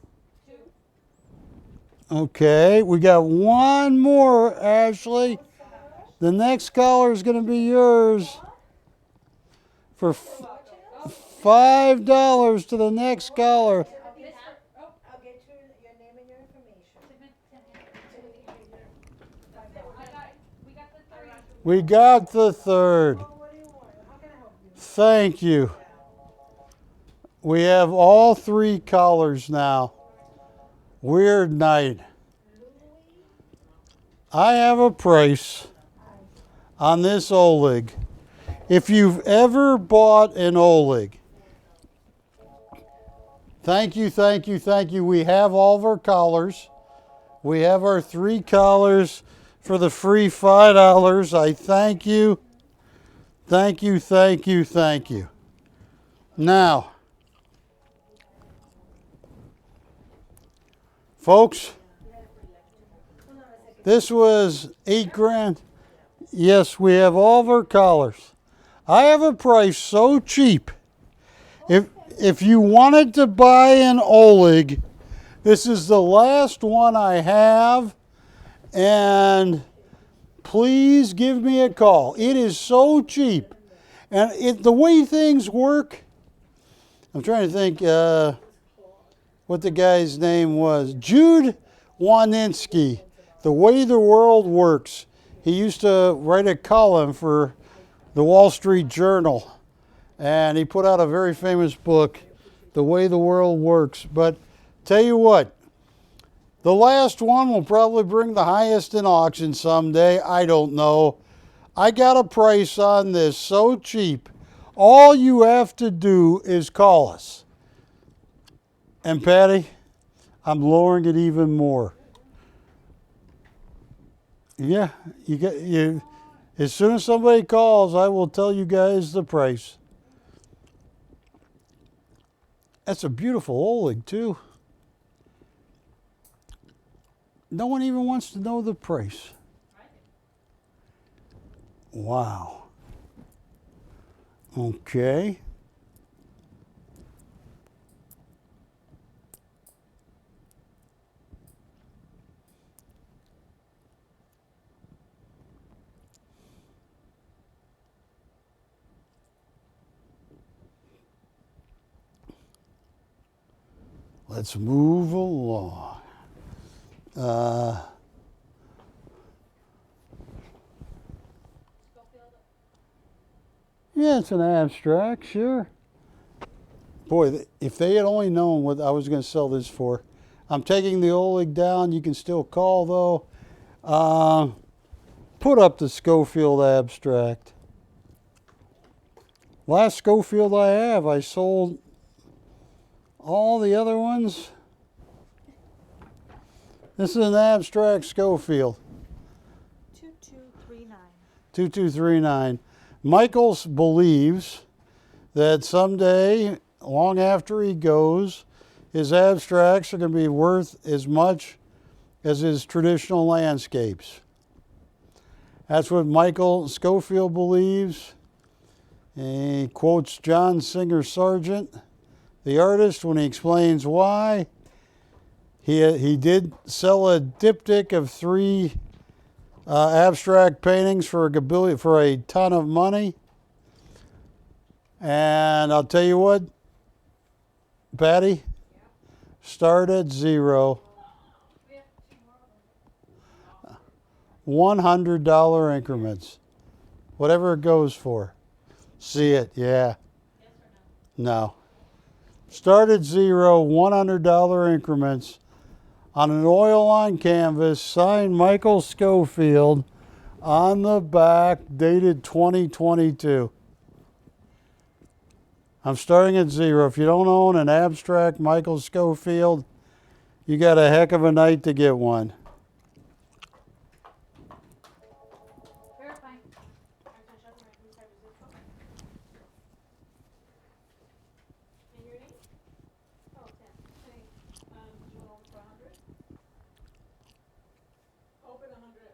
2. Okay, we got one more, Ashley. The next caller is going to be yours for $5 to the next caller. I'll get your name and your information. We got the third. What do you want? How can I help you? Thank you. We have all 3 callers now. Weird night. I have a price on this Oleg. If you've ever bought an Oleg, thank you, thank you, thank you. We have all of our callers. We have our 3 callers for the free $5. I thank you. Thank you, thank you, thank you. Now, folks, this was $8,000. Yes, we have all of our callers. I have a price so cheap. If you wanted to buy an Oleg, this is the last one I have, and please give me a call. It is so cheap. And the way things work, I'm trying to think what the guy's name was. Jude Waninsky, The Way the World Works. He used to write a column for the Wall Street Journal, and he put out a very famous book, The Way the World Works. But tell you what, the last one will probably bring the highest in auction someday. I don't know. I got a price on this so cheap. All you have to do is call us. And Patty, I'm lowering it even more. Yeah, you. As soon as somebody calls, I will tell you guys the price. That's a beautiful Oleg too. No one even wants to know the price. Wow. Okay. Let's move along. Yeah, it's an abstract, sure. Boy, if they had only known what I was going to sell this for. I'm taking the Oleg down. You can still call, though. Put up the Schofield abstract. Last Schofield I have, I sold all the other ones. This is an abstract Schofield. 2239. 2239. Michaels believes that someday, long after he goes, his abstracts are going to be worth as much as his traditional landscapes. That's what Michael Schofield believes. And he quotes John Singer Sargent, the artist, when he explains why. He did sell a diptych of 3 abstract paintings for a ton of money. And I'll tell you what, Patty, start at 0. $100 increments, whatever it goes for. See it, yeah. No. Start at 0, $100 increments on an oil on canvas, signed Michael Schofield, on the back, dated 2022. I'm starting at 0. If you don't own an abstract Michael Schofield, you got a heck of a night to get one. Verifying. And your name? Oh, 10. Hey, do you want to open for 100? Open 100.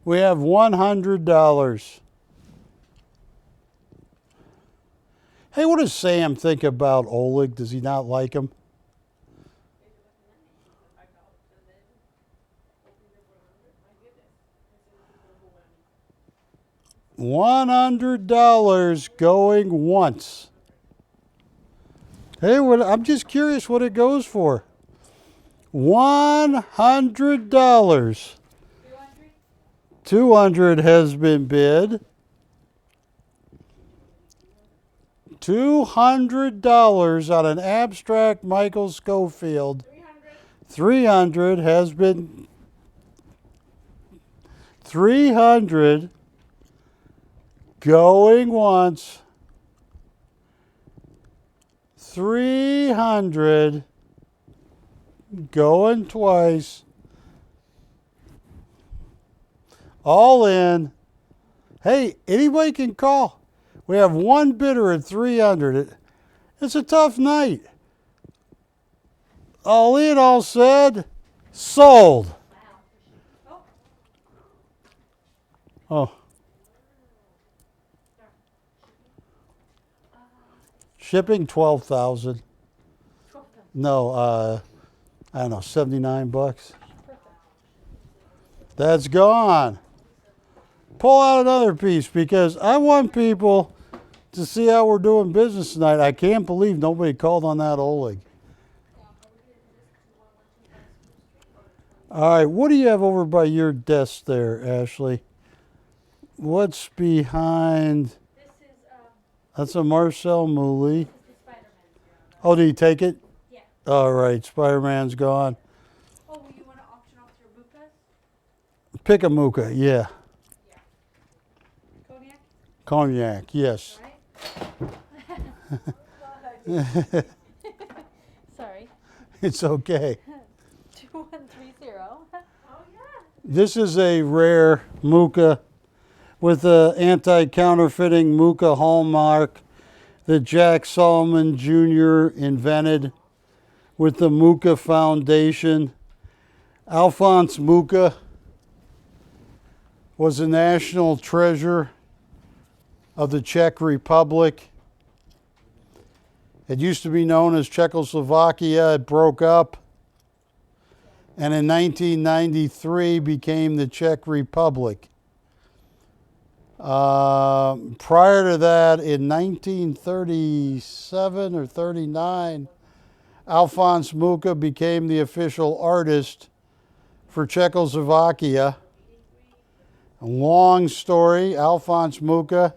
We have $100. Hey, what does Sam think about Oleg? Does he not like him? $100 going once. Hey, I'm just curious what it goes for. $100. 200 has been bid. $200 on an abstract Michael Schofield. 300 has been 300 going once. 300 going twice. All in. Hey, anybody can call. We have one bidder at 300. It's a tough night. All in, all said, sold. Oh. Shipping, 12,000. No, I don't know, 79 bucks. That's gone. Pull out another piece because I want people to see how we're doing business tonight. I can't believe nobody called on that Oleg. All right, what do you have over by your desk there, Ashley? What's behind? This is, That's a Marcel Mooley. this is the Spider-Man. Oh, did he take it? Yeah. All right, Spider-Man's gone. Oh, you want to auction off your bukas? Pick a Mooka, yeah. Cognac? Cognac, yes. Right? Sorry. It's okay. 2130. Oh, yeah. This is a rare Mooka with the anti-counterfeiting Mooka hallmark that Jack Solomon Jr. invented with the Mooka Foundation. Alphonse Mooka was a national treasure of the Czech Republic. It used to be known as Czechoslovakia. It broke up and in 1993 became the Czech Republic. Prior to that, in 1937 or 39, Alphonse Mucha became the official artist for Czechoslovakia. A long story. Alphonse Mucha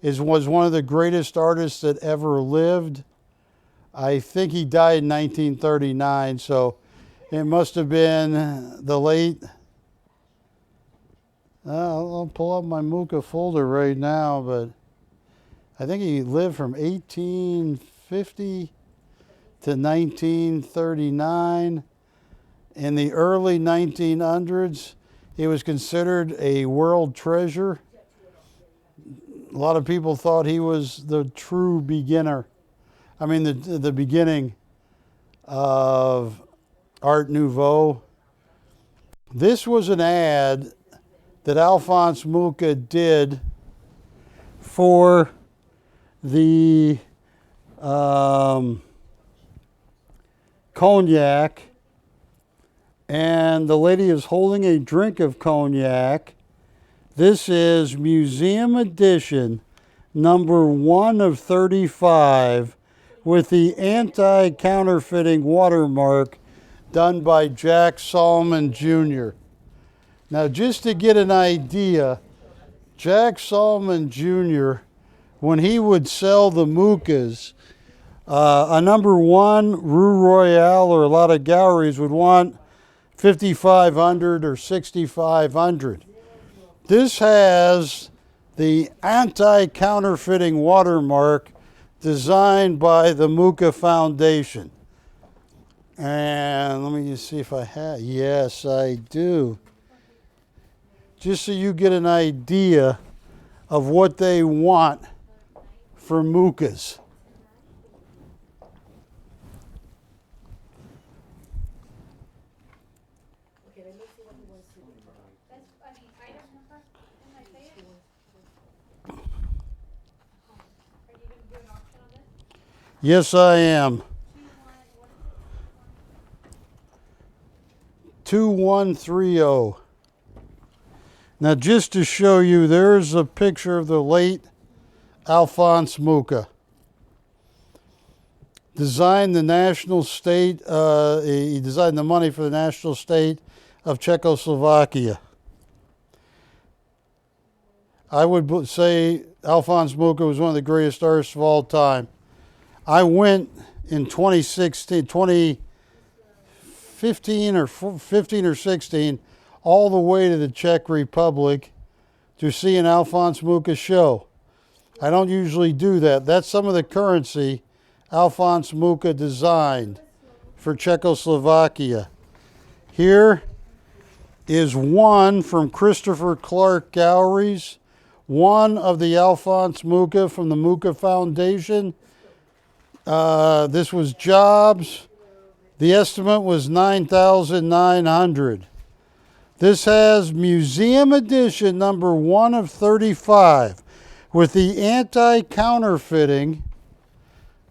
was one of the greatest artists that ever lived. I think he died in 1939, so it must have been the late. I'll pull up my Mucha folder right now, but I think he lived from 1850 to 1939. In the early 1900s, he was considered a world treasure. A lot of people thought he was the true beginner. I mean, the beginning of Art Nouveau. This was an ad that Alphonse Mucha did for the cognac, and the lady is holding a drink of cognac. This is Museum Edition, number 1 of 35, with the anti-counterfeiting watermark done by Jack Solomon Jr. Now, just to get an idea, Jack Solomon Jr., when he would sell the Muchas, a number 1 Rue Royale or a lot of galleries would want 5,500 or 6,500. This has the anti-counterfeiting watermark designed by the Mucha Foundation. And let me just see if I have. Yes, I do. Just so you get an idea of what they want for Muchas. Okay, let me see what he wants to do. That's, I mean, I don't Yes, I am. 2130. Now, just to show you, there's a picture of the late Alphonse Mucha. Designed the national state, he designed the money for the national state of Czechoslovakia. I would say Alphonse Mucha was one of the greatest artists of all time. I went in 2015 or 16, all the way to the Czech Republic to see an Alphonse Mucha show. I don't usually do that. That's some of the currency Alphonse Mucha designed for Czechoslovakia. Here is one from Christopher Clark Galleries, one of the Alphonse Mucha from the Mucha Foundation. This was Jobs. The estimate was $9,900. This has museum edition number 1 of 35 with the anti-counterfeiting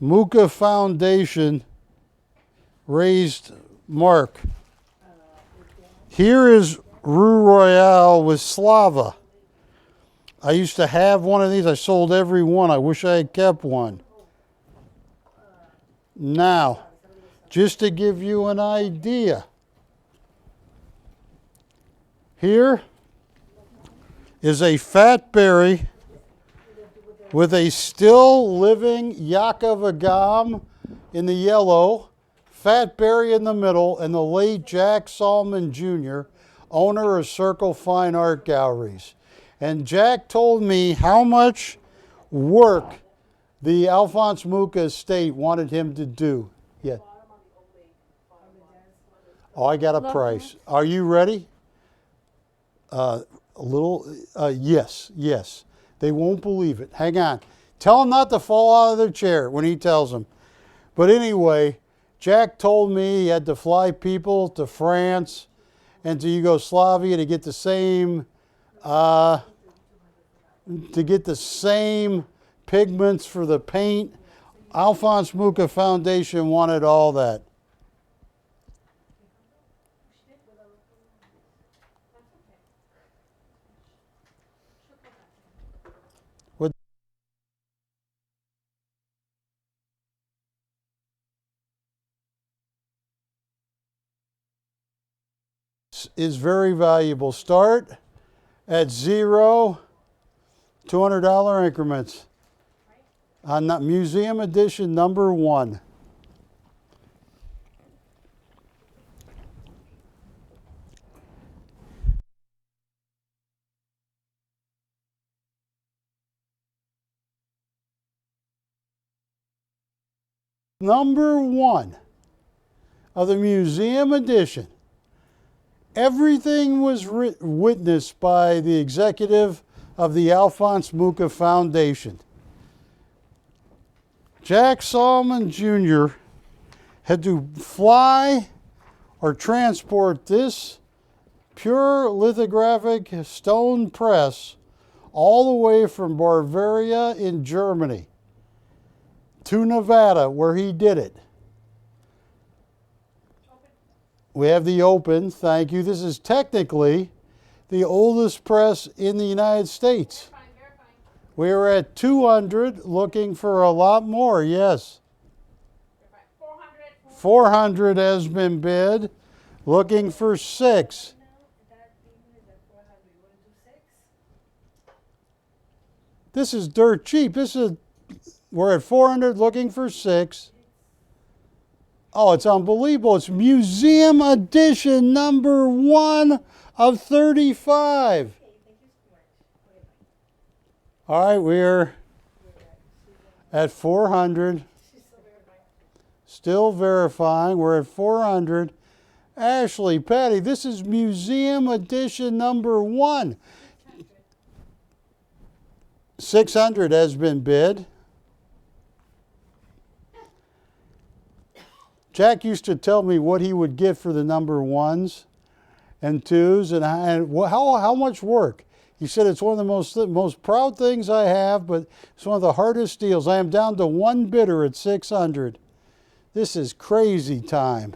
Mucha Foundation raised mark. Here is Rue Royale with Slava. I used to have one of these. I sold every one. I wish I had kept one. Now, just to give you an idea, here is a fat berry with a still living Yakov Agam in the yellow, fat berry in the middle, and the late Jack Salmon Jr., owner of Circle Fine Art Galleries. And Jack told me how much work the Alphonse Mucha estate wanted him to do. Yeah. Oh, I got a price. Are you ready? Yes. They won't believe it. Hang on. Tell them not to fall out of their chair when he tells them. But anyway, Jack told me he had to fly people to France and to Yugoslavia to get the same pigments for the paint. Alphonse Mucha Foundation wanted all that. Is very valuable. Start at 0, $200 increments. On museum edition number 1. Number 1 of the museum edition. Everything was witnessed by the executive of the Alphonse Mucha Foundation. Jack Salmon Jr. had to fly or transport this pure lithographic stone press all the way from Bavaria in Germany to Nevada, where he did it. We have the open, thank you. This is technically the oldest press in the United States. We are at 200, looking for a lot more, yes. 400 has been bid, looking for 6. This is dirt cheap. We're at 400, looking for 6. Oh, it's unbelievable. It's museum edition number 1 of 35. All right, we're at 400. Still verifying. We're at 400. Ashley, Patty, this is museum edition number 1. 600 has been bid. Jack used to tell me what he would get for the number 1s and 2s and how much work. He said it's one of the most proud things I have, but it's one of the hardest deals. I am down to one bidder at $600. This is crazy time.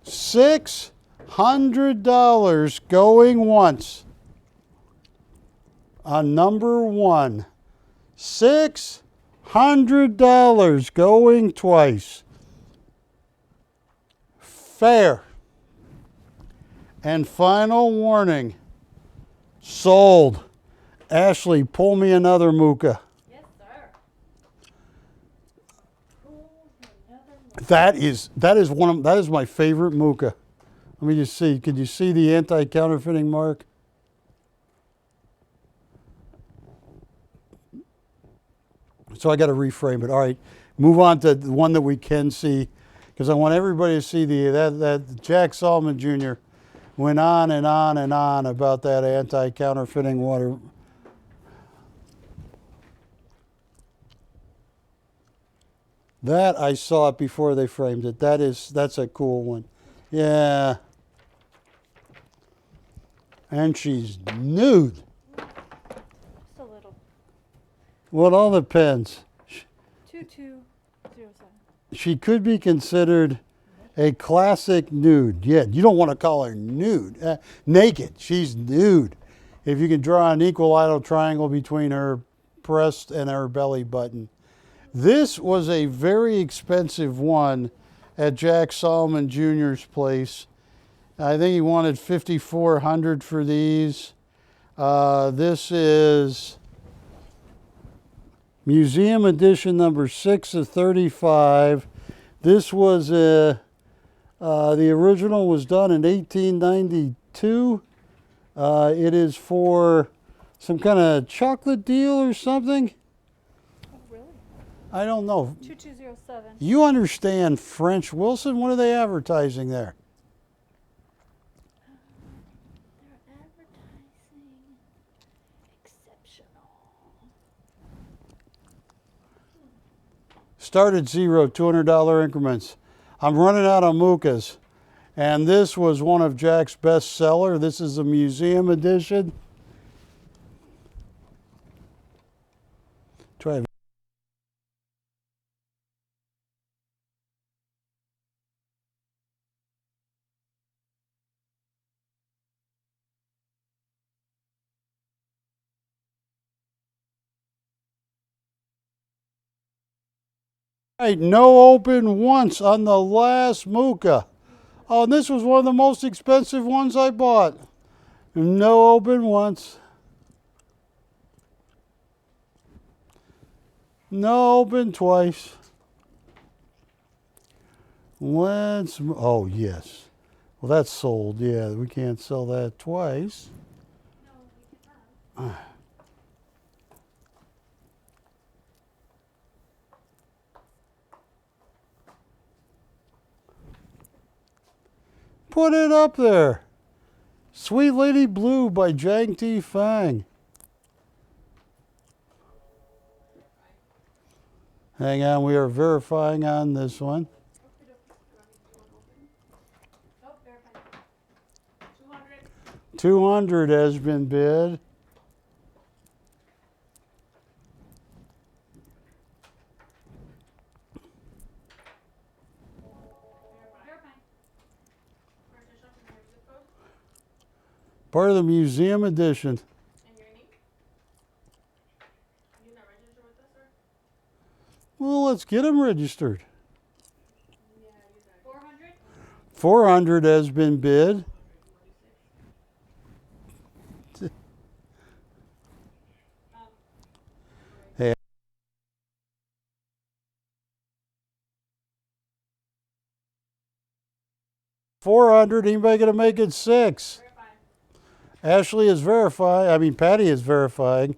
$600 going once on number one. $600 going twice. Fair. And final warning. Sold. Ashley, pull me another Mooka. Yes, sir. That is my favorite Mooka. Let me just see. Could you see the anti-counterfeiting mark? So I got to reframe it. All right, move on to the one that we can see, because I want everybody to see that Jack Solomon Jr. went on and on and on about that anti-counterfeiting water. That I saw it before they framed it. That's a cool one. Yeah. And she's nude. Just a little. Well, it all depends. 2207. She could be considered a classic nude. Yeah, you don't want to call her nude. Naked. She's nude. If you can draw an equilateral triangle between her breast and her belly button. This was a very expensive one at Jack Solomon Jr.'s place. I think he wanted $5,400 for these. This is Museum Edition number 6 of 35. This was the original was done in 1892. It is for some kind of chocolate deal or something. Oh, really? I don't know. 2207. You understand French, Wilson? What are they advertising there? They're advertising exceptional. Start at zero, $200 increments. I'm running out of Mookas. And this was one of Jack's best seller. This is a museum edition. Try. Right, no open once on the last Mooka. Oh, and this was one of the most expensive ones I bought. No open once. No open twice. Oh, yes. Well, that's sold. Yeah, we can't sell that twice. Put it up there. Sweet Lady Blue by Jiang T. Fang. Hang on, we are verifying on this one. Oh, verify. 200. 200 has been bid. Verify. Purchase shop and your zip code Part of the museum edition. and your name. You not registered with us, sir? Well, let's get them registered. Yeah, you got 400. 400 has been bid. Hey. $400. Anybody gonna make it 6? Verify. Ashley is verifying. I mean, Patty is verifying.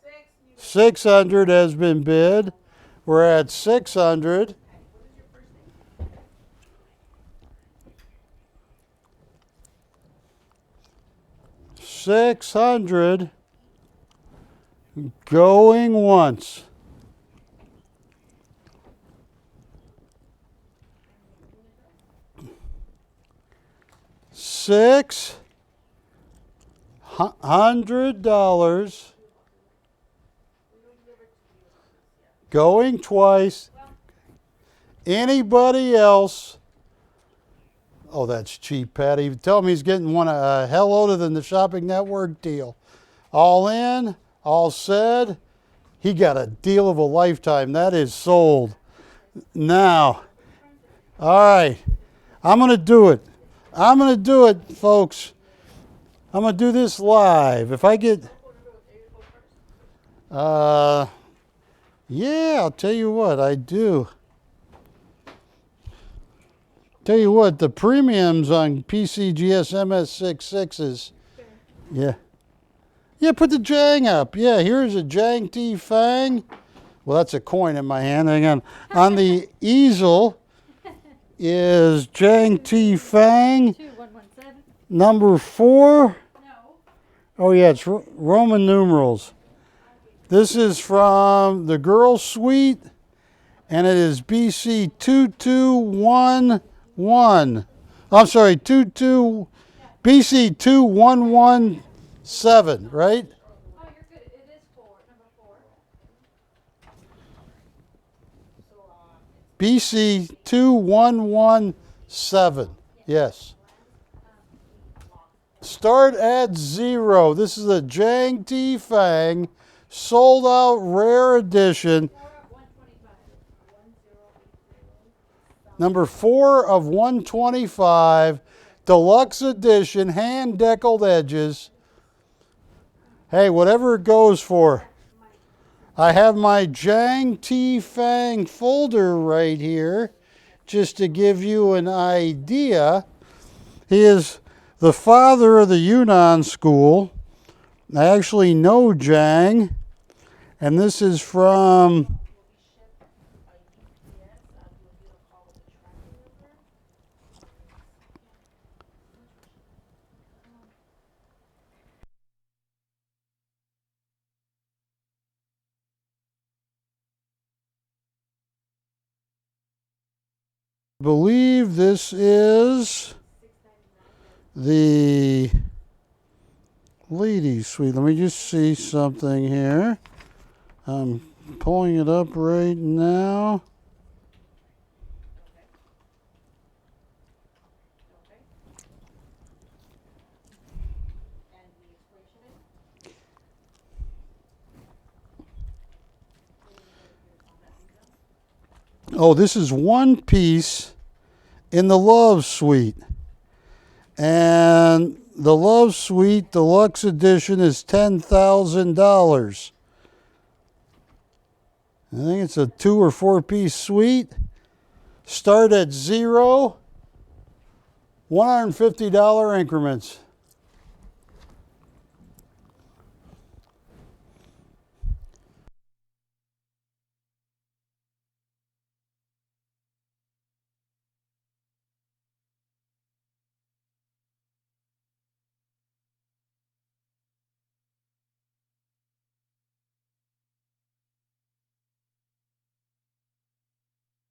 6. You 600 has been bid. We're at 600. what is your first name? 600 going once. $100. Going twice. Anybody else? Oh, that's cheap, Patty. Tell him he's getting one a hell older than the Shopping Network deal. All in, all said. He got a deal of a lifetime. That is sold. Now, all right. I'm going to do it. I'm going to do it, folks. I'm going to do this live. If I get... yeah, I'll tell you what, I do. Tell you what, the premiums on PCGS MS66s. Yeah. Yeah, put the Jiang up. Yeah, here's a Jiang T Fang. Well, that's a coin in my hand. Hang on. On the easel is Jiang T Fang. 2117. Number 4. No. Oh, yeah, it's Roman numerals. This is from the Girl Suite, and it is BC 2211. I'm sorry, BC 2117, right? Oh, you're good. It is 4, number 4. BC 2117. Yes. Start at 0. This is a Jiang T Fang, sold out rare edition. 4 of 125. Number 4 of 125. Deluxe edition, hand deckled edges. Hey, whatever it goes for. I have my Jiang T Fang folder right here, just to give you an idea. He is the father of the Yunnan school. I actually know Jiang, and this is from... I believe this is the ladies' suite. Let me just see something here. I'm pulling it up right now. Oh, this is one piece in the Love Suite. And the Love Suite Deluxe Edition is $10,000. I think it's a 2 or 4 piece suite. Start at 0. $150 increments.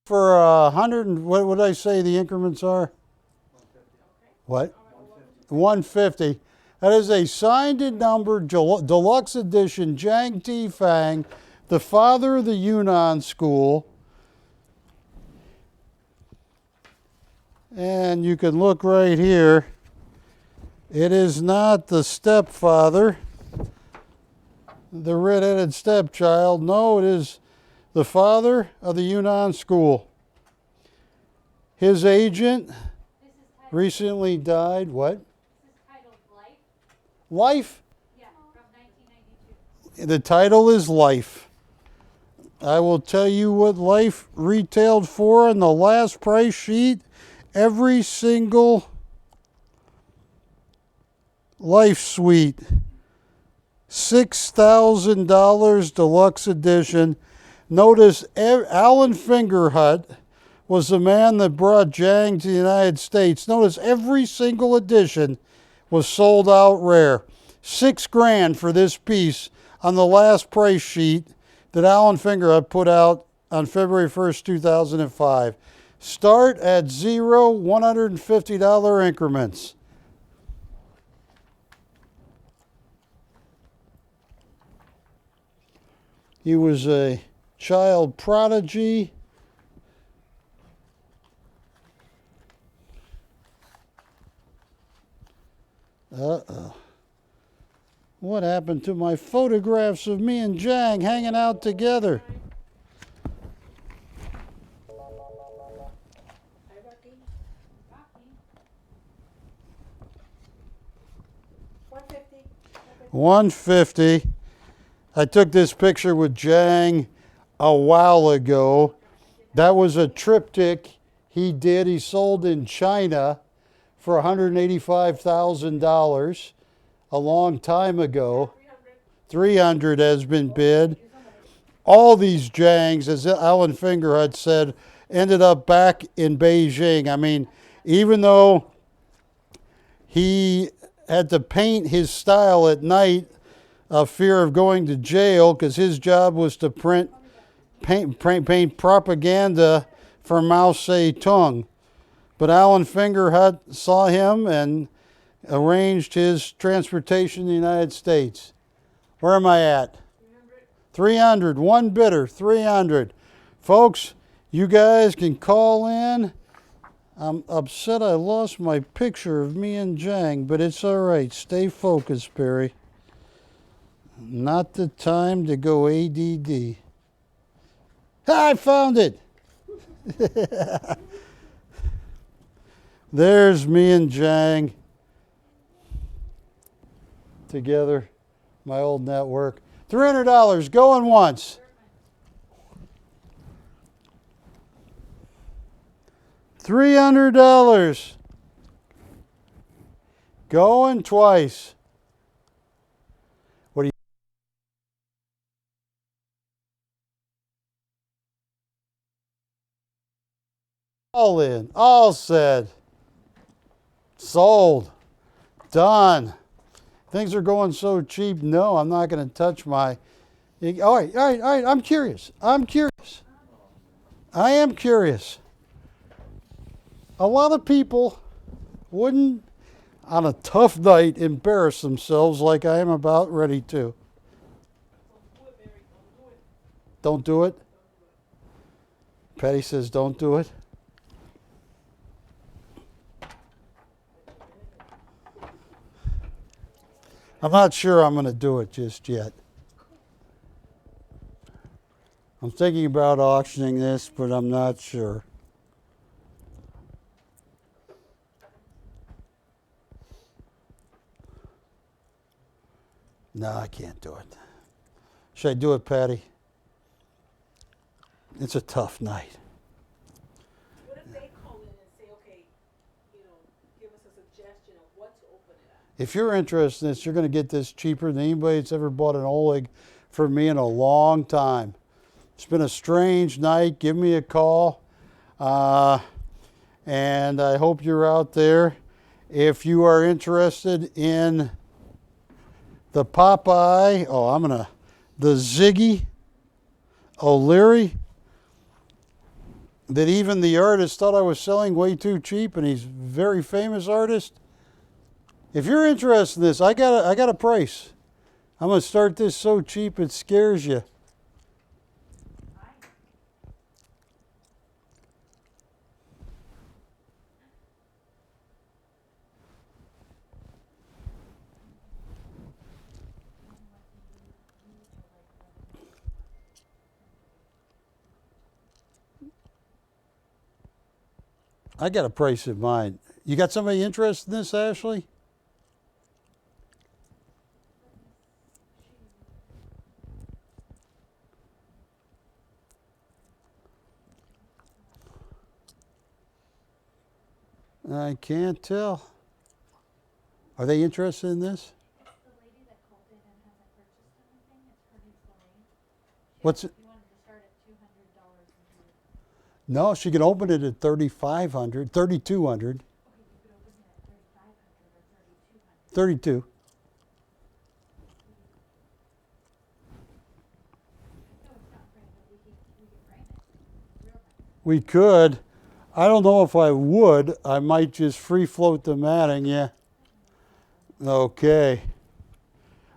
For 100, what would I say the increments are? What? 150. That is a signed and numbered deluxe edition Jiang T Fang, the father of the Yunnan school. And you can look right here. It is not the stepfather, the red-headed stepchild. No, it is the father of the Yunnan school. His agent recently died. What? This is titled Life. Life? Yeah, from 1992. The title is Life. I will tell you what Life retailed for on the last price sheet. Every single Life suite. $6,000 deluxe edition. Notice Alan Fingerhut was the man that brought Jiang to the United States. Notice every single edition was sold out rare. $6,000 for this piece on the last price sheet that Alan Fingerhut put out on February 1st, 2005. Start at 0, $150 increments. He was a child prodigy. Uh-oh. What happened to my photographs of me and Jiang hanging out together? Hi, Rocky. 150. 150. I took this picture with Jiang a while ago. That was a triptych he did. He sold in China for $185,000 a long time ago. 300 has been bid. All these Jiangs, as Alan Fingerhut said, ended up back in Beijing. I mean, even though he had to paint his style at night, a fear of going to jail, because his job was to paint propaganda for Mao Zedong. But Alan Fingerhut saw him and arranged his transportation in the United States. Where am I at? 300. One bidder, 300. Folks, you guys can call in. I'm upset I lost my picture of me and Jiang, but it's all right. Stay focused, Perry. Not the time to go ADD. I found it. There's me and Jiang together, my old network. $300 going once. $300 going twice. What do you? All in, all said, sold, done. Things are going so cheap. No, I'm not going to touch my. All right. I'm curious. I am curious. A lot of people wouldn't, on a tough night, embarrass themselves like I am about ready to. Don't do it. Patty says, don't do it. I'm not sure I'm going to do it just yet. I'm thinking about auctioning this, but I'm not sure. No, I can't do it. Should I do it, Patty? It's a tough night. What if they call in and say, okay, give us a suggestion of what to open it at? If you're interested in this, you're going to get this cheaper than anybody that's ever bought an Oleg for me in a long time. It's been a strange night. Give me a call. And I hope you're out there. If you are interested in the Popeye, the Ziggy O'Leary, that even the artist thought I was selling way too cheap, and he's a very famous artist. If you're interested in this, I got a price. I'm going to start this so cheap it scares you. I got a price in mind. You got somebody interested in this, Ashley? I can't tell. Are they interested in this? It's the lady that called in and hasn't purchased anything. It's her name's Lorraine. What's it? You wanted to start at $200 and do it. No, she can open it at $3,500, $3,200, Okay, you could open it at $3,500 or $3,200. $32. No, it's not framed, but we could frame it. Real nice. We could. I don't know if I would. I might just free float the matting, yeah. Okay.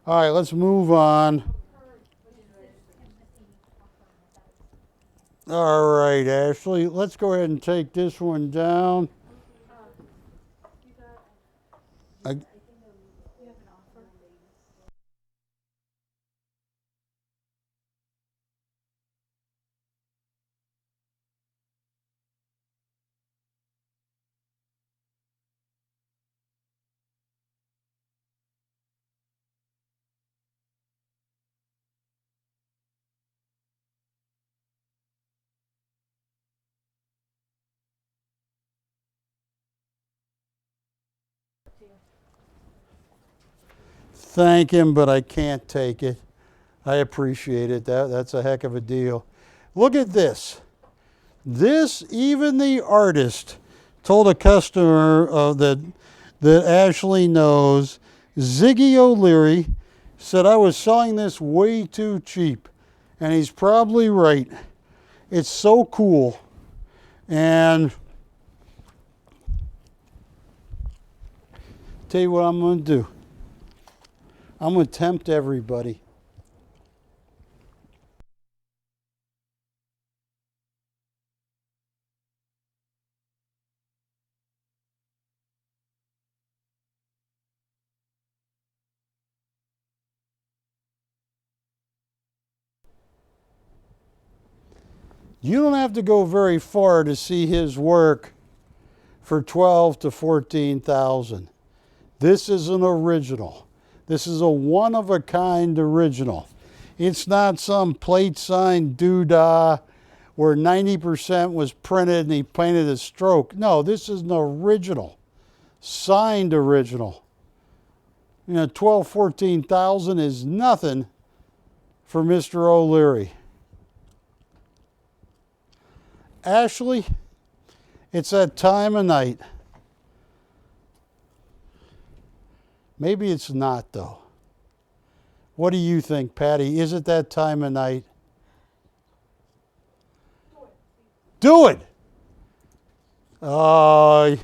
All right, let's move on. All right, Ashley, let's go ahead and take this one down. I, You have an offer? thank him, but I can't take it. I appreciate it. That's a heck of a deal. Look at this. This, even the artist told a customer that Ashley knows, Ziggy O'Leary, said I was selling this way too cheap. And he's probably right. It's so cool. And tell you what I'm going to do. I'm going to tempt everybody. You don't have to go very far to see his work for 12 to 14,000. This is an original. This is a one-of-a-kind original. It's not some plate sign doodah where 90% was printed and he painted a stroke. No, this is an original, signed original. 12, 14,000 is nothing for Mr. O'Leary. Ashley, it's that time of night. Maybe it's not, though. What do you think, Patty? Is it that time of night? Do it! All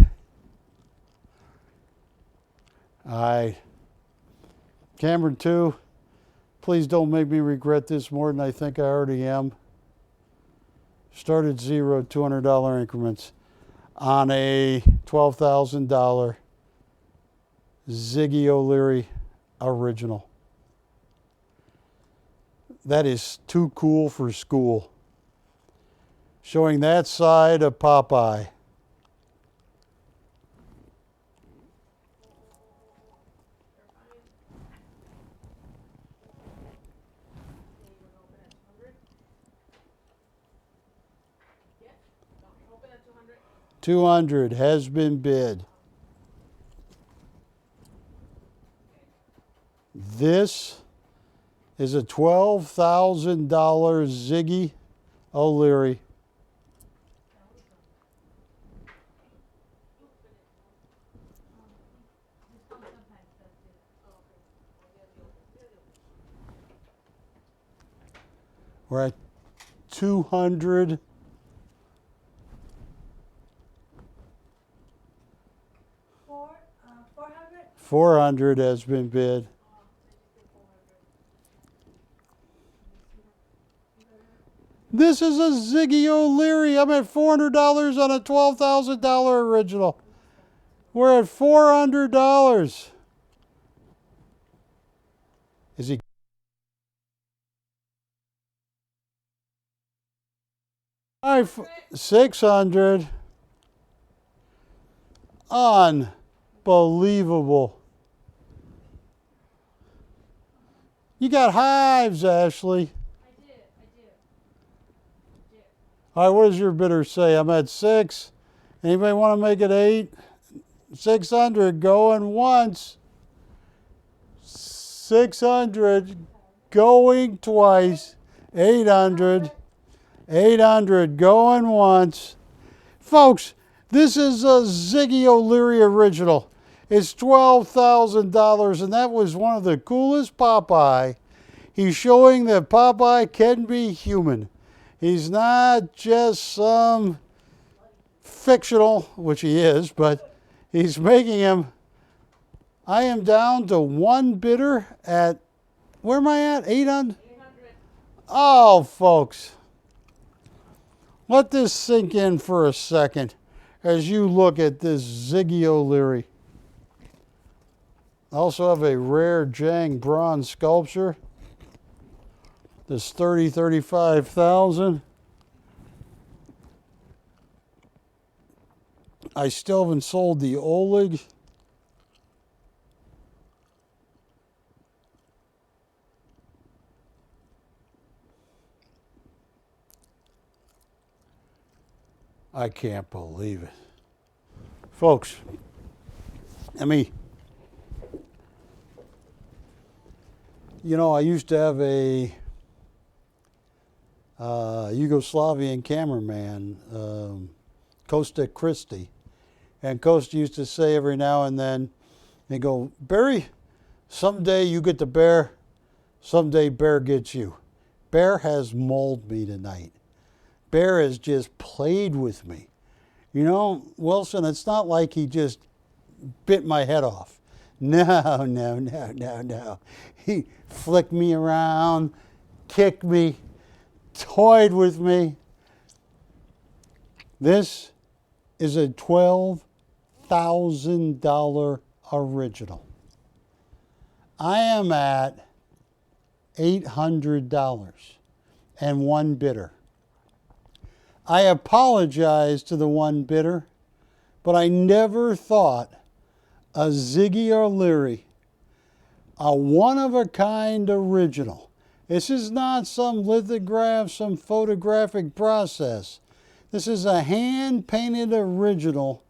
right. Cameron 2, please don't make me regret this more than I think I already am. Start at $0, $200 increments on a $12,000 Ziggy O'Leary original. That is too cool for school. Showing that side of Popeye. $200 has been bid. This is a $12,000 Ziggy O'Leary. We're at 200. $400 has been bid. This is a Ziggy O'Leary. I'm at $400 on a $12,000 original. We're at $400. Is he? All right, 600. Unbelievable. You got hives, Ashley. All right, what does your bidder say? I'm at 6. Anybody want to make it 8? 600 going once. 600 going twice. 800. 800 going once. Folks, this is a Ziggy O'Leary original. It's $12,000, and that was one of the coolest Popeye. He's showing that Popeye can be human. He's not just some fictional, which he is, but he's making him. I am down to one bidder at, where am I at? 800? Oh, folks. Let this sink in for a second as you look at this Ziggy O'Leary. I also have a rare Jiang bronze sculpture. This 35,000. I still haven't sold the Oleg. I can't believe it. Folks, I mean, you know, I used to have a Yugoslavian cameraman, Kosta Christie. And Kosta used to say every now and then, he'd go, Barry, someday you get the bear, someday bear gets you. Bear has mauled me tonight. Bear has just played with me. You know, Wilson, it's not like he just bit my head off. No, no, no, no, no. He flicked me around, kicked me, toyed with me. This is a $12,000 original. I am at $800 and one bidder. I apologize to the one bidder, but I never thought a Ziggy O'Leary, a one-of-a-kind original. This is not some lithograph, some photographic process. This is a hand-painted original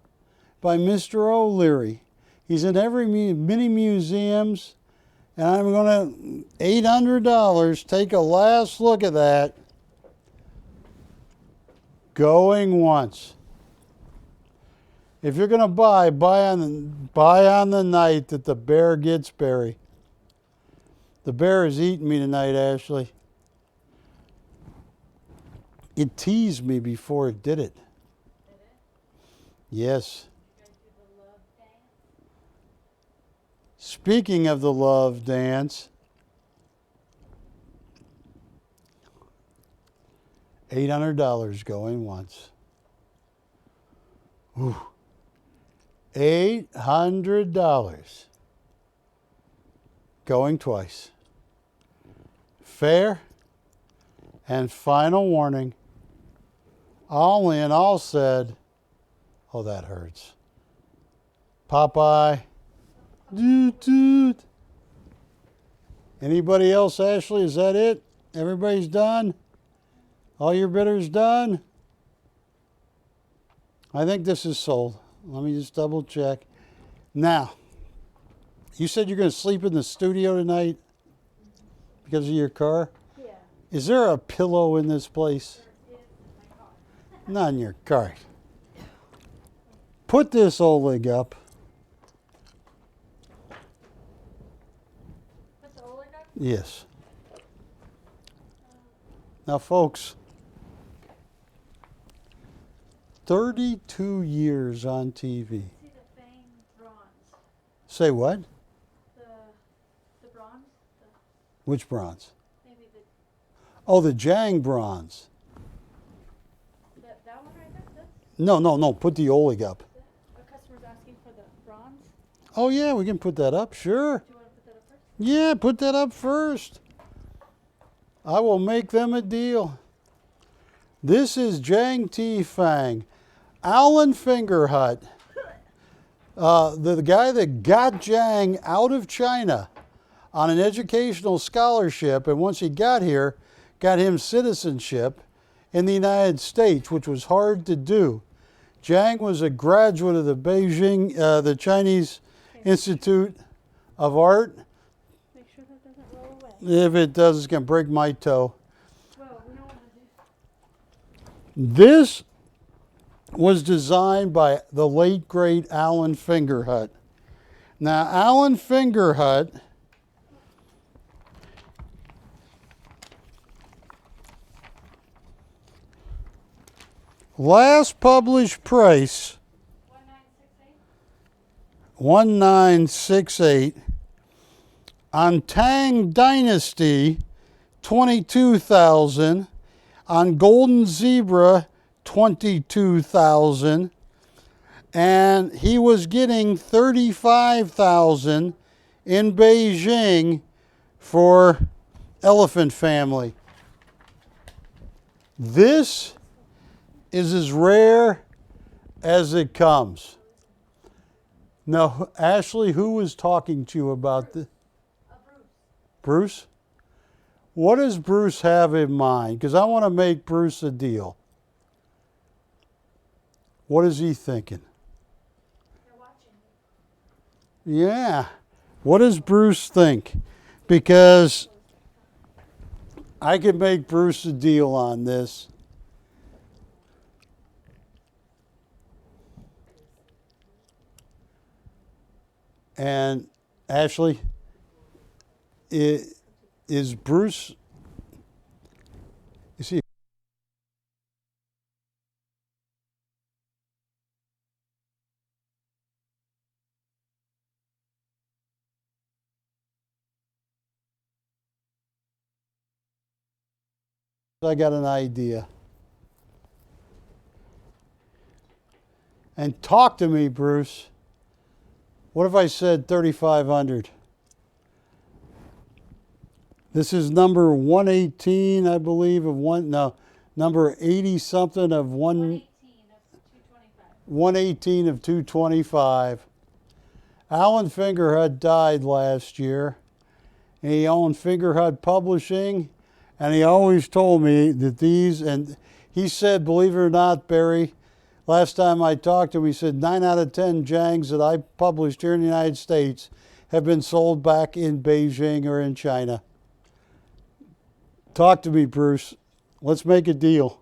by Mr. O'Leary. He's in every many museums, and I'm going to, $800, take a last look at that. Going once. If you're going to buy on the night that the bear gets Barry. The bear is eating me tonight, Ashley. It teased me before it did it. Yes. Speaking of the love dance, $800 going once. Ooh. $800 going twice. Fair and final warning. Only and all said, oh, that hurts. Popeye. Doot, doot. Anybody else, Ashley? Is that it? Everybody's done? All your bidders done? I think this is sold. Let me just double check. Now, you said you're going to sleep in the studio tonight because of your car? Yeah. Is there a pillow in this place? There is in my car. Not in your car. Put this Oleg up. Put the Oleg up? Yes. Now, folks, 32 years on TV. See the famed bronze. Say what? The bronze? Which bronze? Maybe Oh, the Jiang bronze. that one right there? No. Put the Oleg up. A customer's asking for the bronze. Oh, yeah, we can put that up. Sure. Do you want to put that up first? Yeah, put that up first. I will make them a deal. This is Jiang Ti Fang. Alan Fingerhut, the guy that got Jiang out of China on an educational scholarship, and once he got here, got him citizenship in the United States, which was hard to do. Jiang was a graduate of the Beijing, the Chinese Institute of Art. Make sure that doesn't roll away. If it does, it's going to break my toe. Well, we don't want to do. This was designed by the late, great Alan Fingerhut. Now, Alan Fingerhut last published price 1968 on Tang Dynasty 22,000, on Golden Zebra $22,000, and he was getting $35,000 in Beijing for Elephant Family. This is as rare as it comes. Now, Ashley, who was talking to you about this? Bruce? What does Bruce have in mind? Because I want to make Bruce a deal. What is he thinking? They're watching me. Yeah. What does Bruce think? Because I can make Bruce a deal on this. And Ashley, is Bruce, is he? I got an idea. And talk to me, Bruce. What if I said 3,500? This is number 118, I believe, of one, no, number 80 something of 118 of 225. Alan Fingerhut died last year. He owned Fingerhut Publishing, and he always told me that these, and he said, believe it or not, Barry, last time I talked to him, he said 9 out of 10 Jiangs that I published here in the United States have been sold back in Beijing or in China. Talk to me, Bruce. Let's make a deal.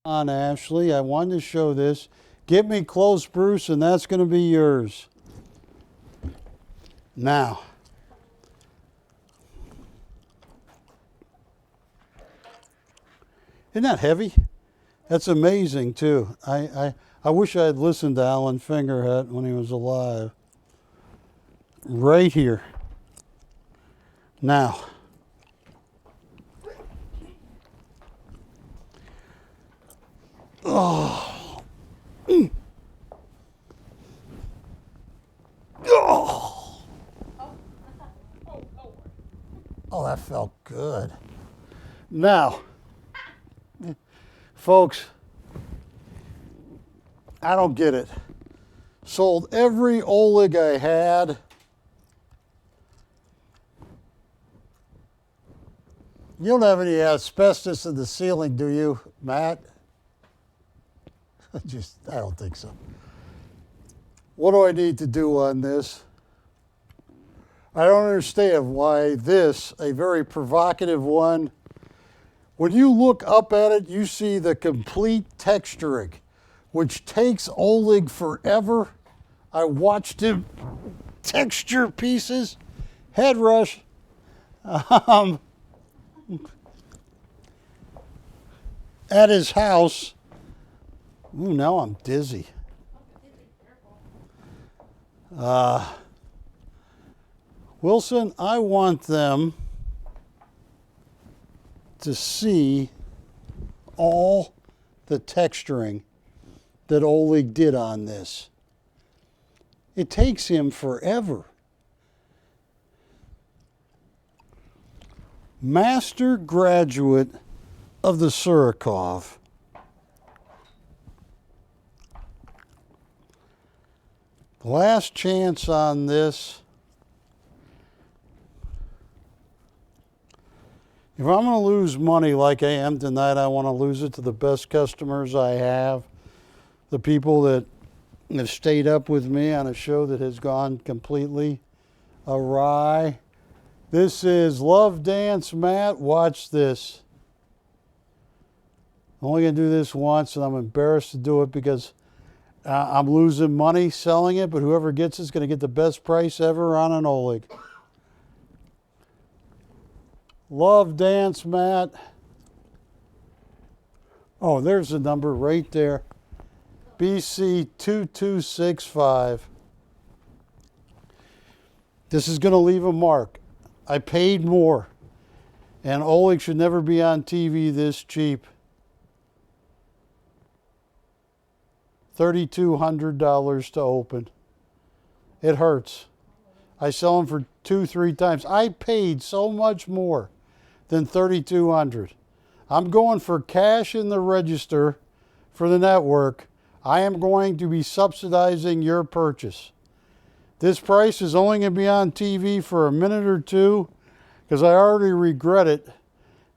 On Ashley, I wanted to show this. Get me close, Bruce, and that's going to be yours. Now, isn't that heavy? That's amazing too. I wish I had listened to Alan Fingerhut when he was alive. Right here. Now, oh. Oh. Oh, that felt good. Now, folks, I don't get it. Sold every Oleg I had. You don't have any asbestos in the ceiling, do you, Matt? I don't think so. What do I need to do on this? I don't understand why this, a very provocative one, when you look up at it, you see the complete texturing, which takes Oleg forever. I watched him texture pieces, head rush. At his house. Ooh, now I'm dizzy. Wilson, I want them to see all the texturing that Oleg did on this. It takes him forever. Master graduate of the Surikov. Last chance on this. If I'm going to lose money like I am tonight, I want to lose it to the best customers I have, the people that have stayed up with me on a show that has gone completely awry. This is Love Dance, Matt. Watch this. I'm only going to do this once, and I'm embarrassed to do it because I'm losing money selling it, but whoever gets it's going to get the best price ever on an Oleg. Love Dance, Matt. Oh, there's the number right there. BC 2265. This is going to leave a mark. I paid more. And Oleg should never be on TV this cheap. $3,200 to open. It hurts. I sell them for 2-3 times. I paid so much more than $3,200. I'm going for cash in the register for the network. I am going to be subsidizing your purchase. This price is only going to be on TV for a minute or two because I already regret it.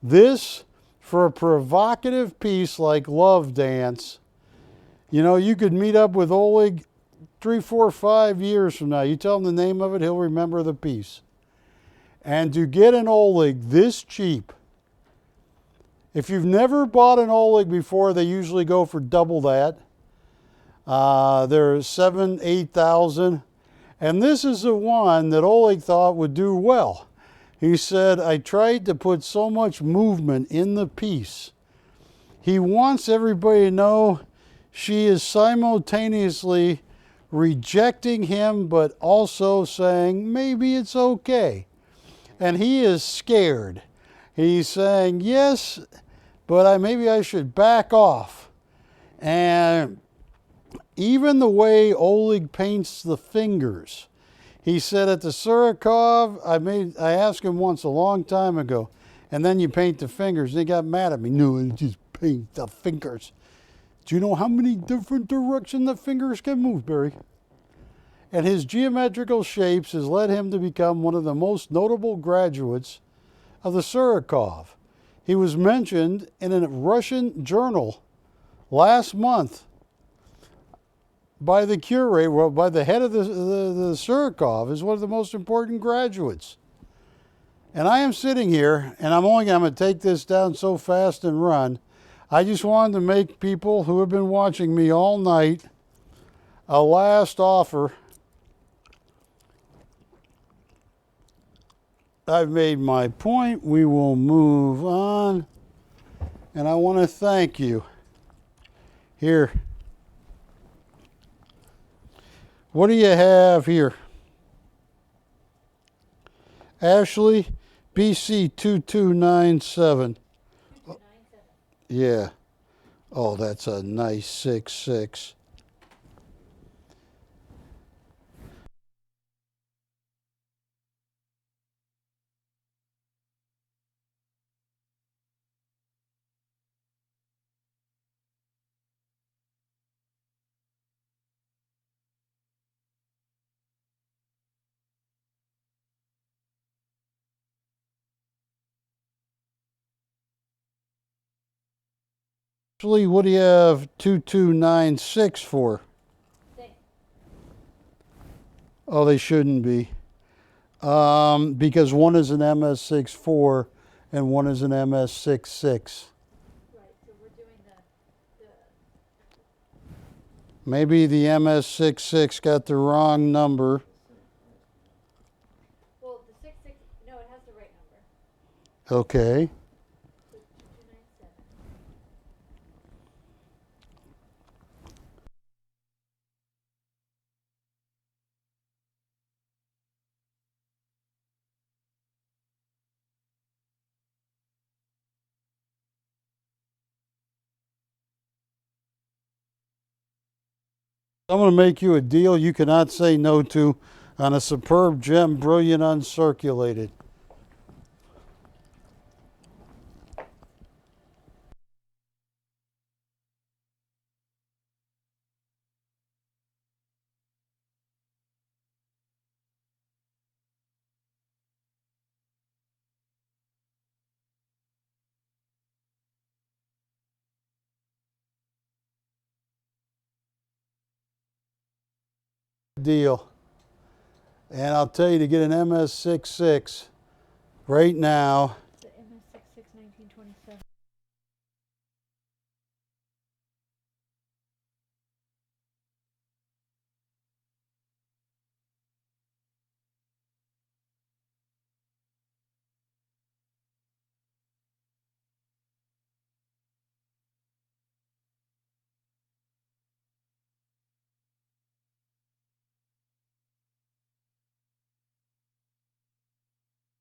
This, for a provocative piece like Love Dance, you know, you could meet up with Oleg 3, 4, 5 years from now. You tell him the name of it, he'll remember the piece. And to get an Oleg this cheap, if you've never bought an Oleg before, they usually go for double that. They're 7,000, 8,000. And this is the one that Oleg thought would do well. He said, I tried to put so much movement in the piece. He wants everybody to know she is simultaneously rejecting him, but also saying, maybe it's okay. And he is scared. He's saying, yes, but maybe I should back off. And even the way Oleg paints the fingers. He said at the Surikov, I asked him once a long time ago, and then you paint the fingers. And he got mad at me. No, I just paint the fingers. Do you know how many different directions the fingers can move, Barry? And his geometrical shapes has led him to become one of the most notable graduates of the Surikov. He was mentioned in a Russian journal last month by the curator, well, by the head of the Surikov, as one of the most important graduates. And I am sitting here, and I'm going to take this down so fast and run. I just wanted to make people who have been watching me all night a last offer. I've made my point. We will move on. And I want to thank you. Here. What do you have here? Ashley, BC 2297. 2297. Yeah. Oh, that's a nice 6.6. Ashley, what do you have 2296 for? Same. Oh, they shouldn't be. Because one is an MS64 and one is an MS66. Right, so we're doing the Maybe the MS66 got the wrong number. well, the 66, no, it has the right number. Okay. So 2297. I'm going to make you a deal you cannot say no to on a superb gem, brilliant uncirculated. Deal. And I'll tell you, to get an MS66 right now, The MS66 1927.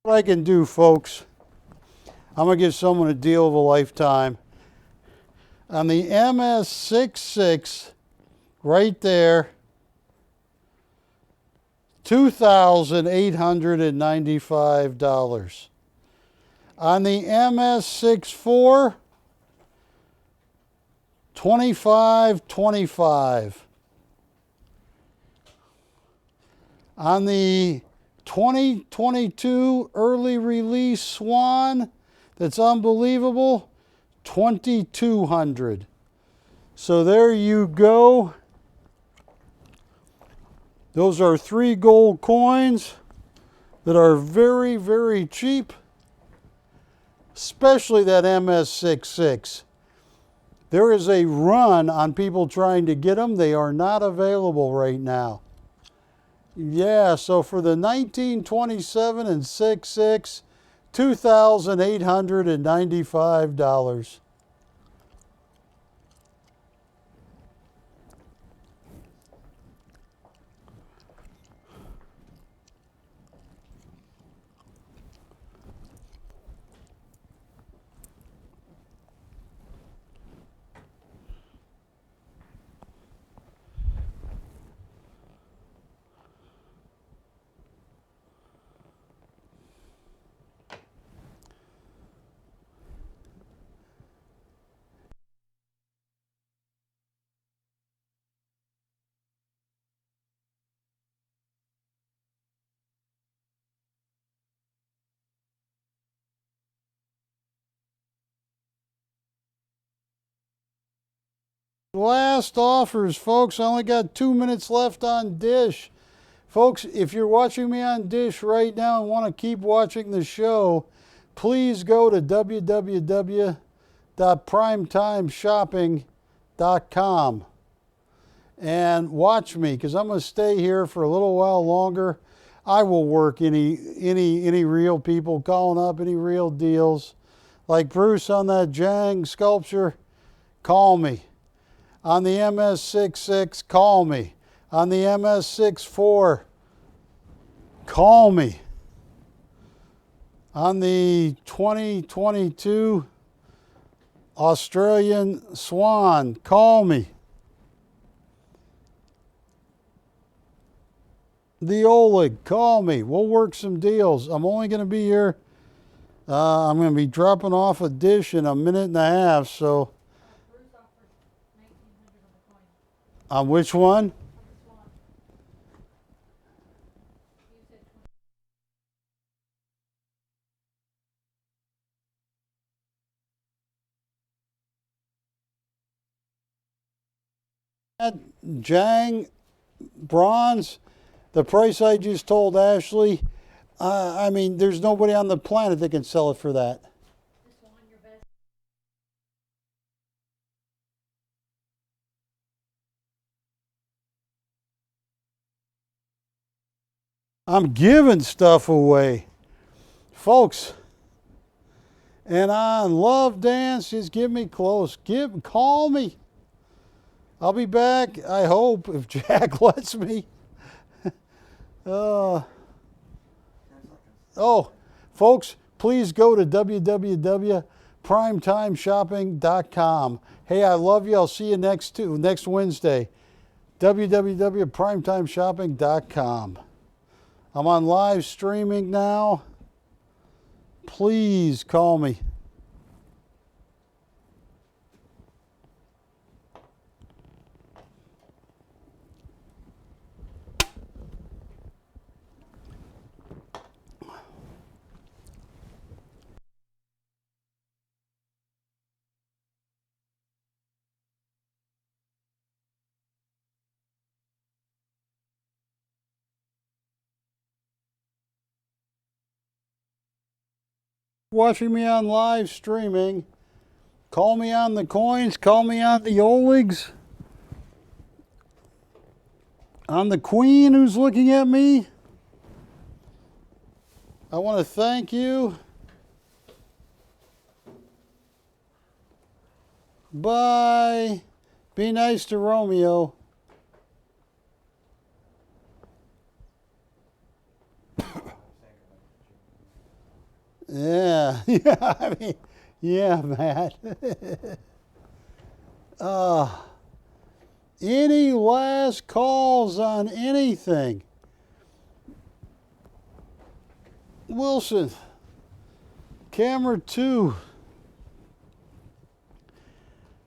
What I can do, folks, I'm going to give someone a deal of a lifetime. On the MS66, right there, $2,895. On the MS64, $2,525. On the 2022 early release Swan, that's unbelievable, $2,200. So there you go. Those are 3 gold coins that are very, very cheap, especially that MS66. There is a run on people trying to get them. They are not available right now. Yeah, so for the 1927 and 66, $2,895. Last offers, folks. I only got 2 minutes left on Dish. Folks, if you're watching me on Dish right now and want to keep watching the show, please go to www.primetimeshopping.com and watch me, because I'm going to stay here for a little while longer. I will work any real people calling up, any real deals. Like Bruce on that Jiang sculpture, call me. On the MS66, call me. On the MS64, call me. On the 2022 Australian Swan, call me. The Oleg, call me. We'll work some deals. I'm only going to be here. I'm going to be dropping off a Dish in a minute and a half, so. Bruce offered 1,900 on the coin. On which one? On the swan. You said 20. That Jiang bronze, the price I just told Ashley, I mean, there's nobody on the planet that can sell it for that. The swan, your best. I'm giving stuff away, folks. And on Love Dance, just give me close. Call me. I'll be back, I hope, if Jack lets me. Oh, folks, please go to www.primetimeshopping.com. Hey, I love you. I'll see you next Wednesday. www.primetimeshopping.com. I'm on live streaming now. Please call me. Watching me on live streaming, call me on the coins, call me on the Olegs, on the Queen who's looking at me. I want to thank you. Bye. Be nice to Romeo. Yeah, yeah, I mean, yeah, Matt. Any last calls on anything? Wilson, camera 2.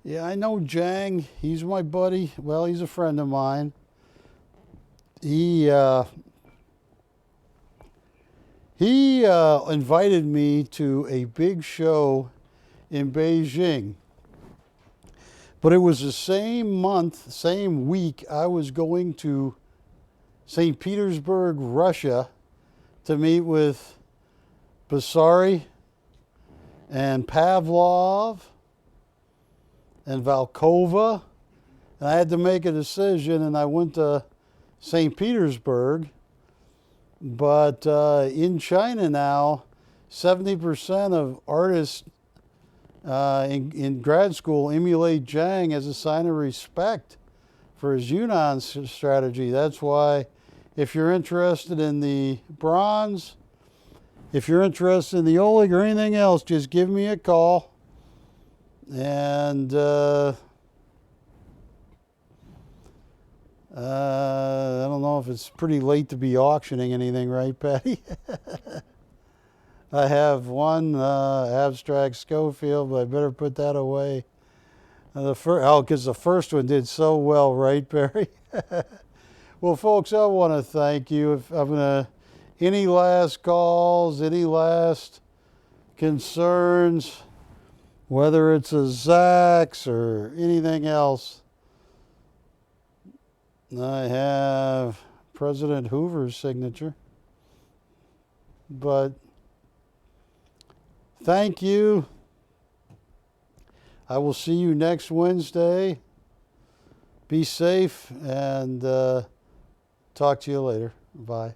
Yeah, I know Jiang. He's my buddy. Well, he's a friend of mine. He invited me to a big show in Beijing. But it was the same month, same week, I was going to St. Petersburg, Russia, to meet with Basari and Pavlov and Valkova. And I had to make a decision, and I went to St. Petersburg. But in China now, 70% of artists in grad school emulate Jiang as a sign of respect for his Yunnan strategy. That's why if you're interested in the bronze, if you're interested in the Oleg or anything else, just give me a call. And I don't know if it's pretty late to be auctioning anything, right, Patty? I have one abstract Schofield, but I better put that away. Because the first one did so well, right, Barry? Well, folks, I want to thank you. If I'm gonna, any last calls, any last concerns, whether it's a Zax or anything else, I have President Hoover's signature. But thank you. I will see you next Wednesday. Be safe and talk to you later. Bye.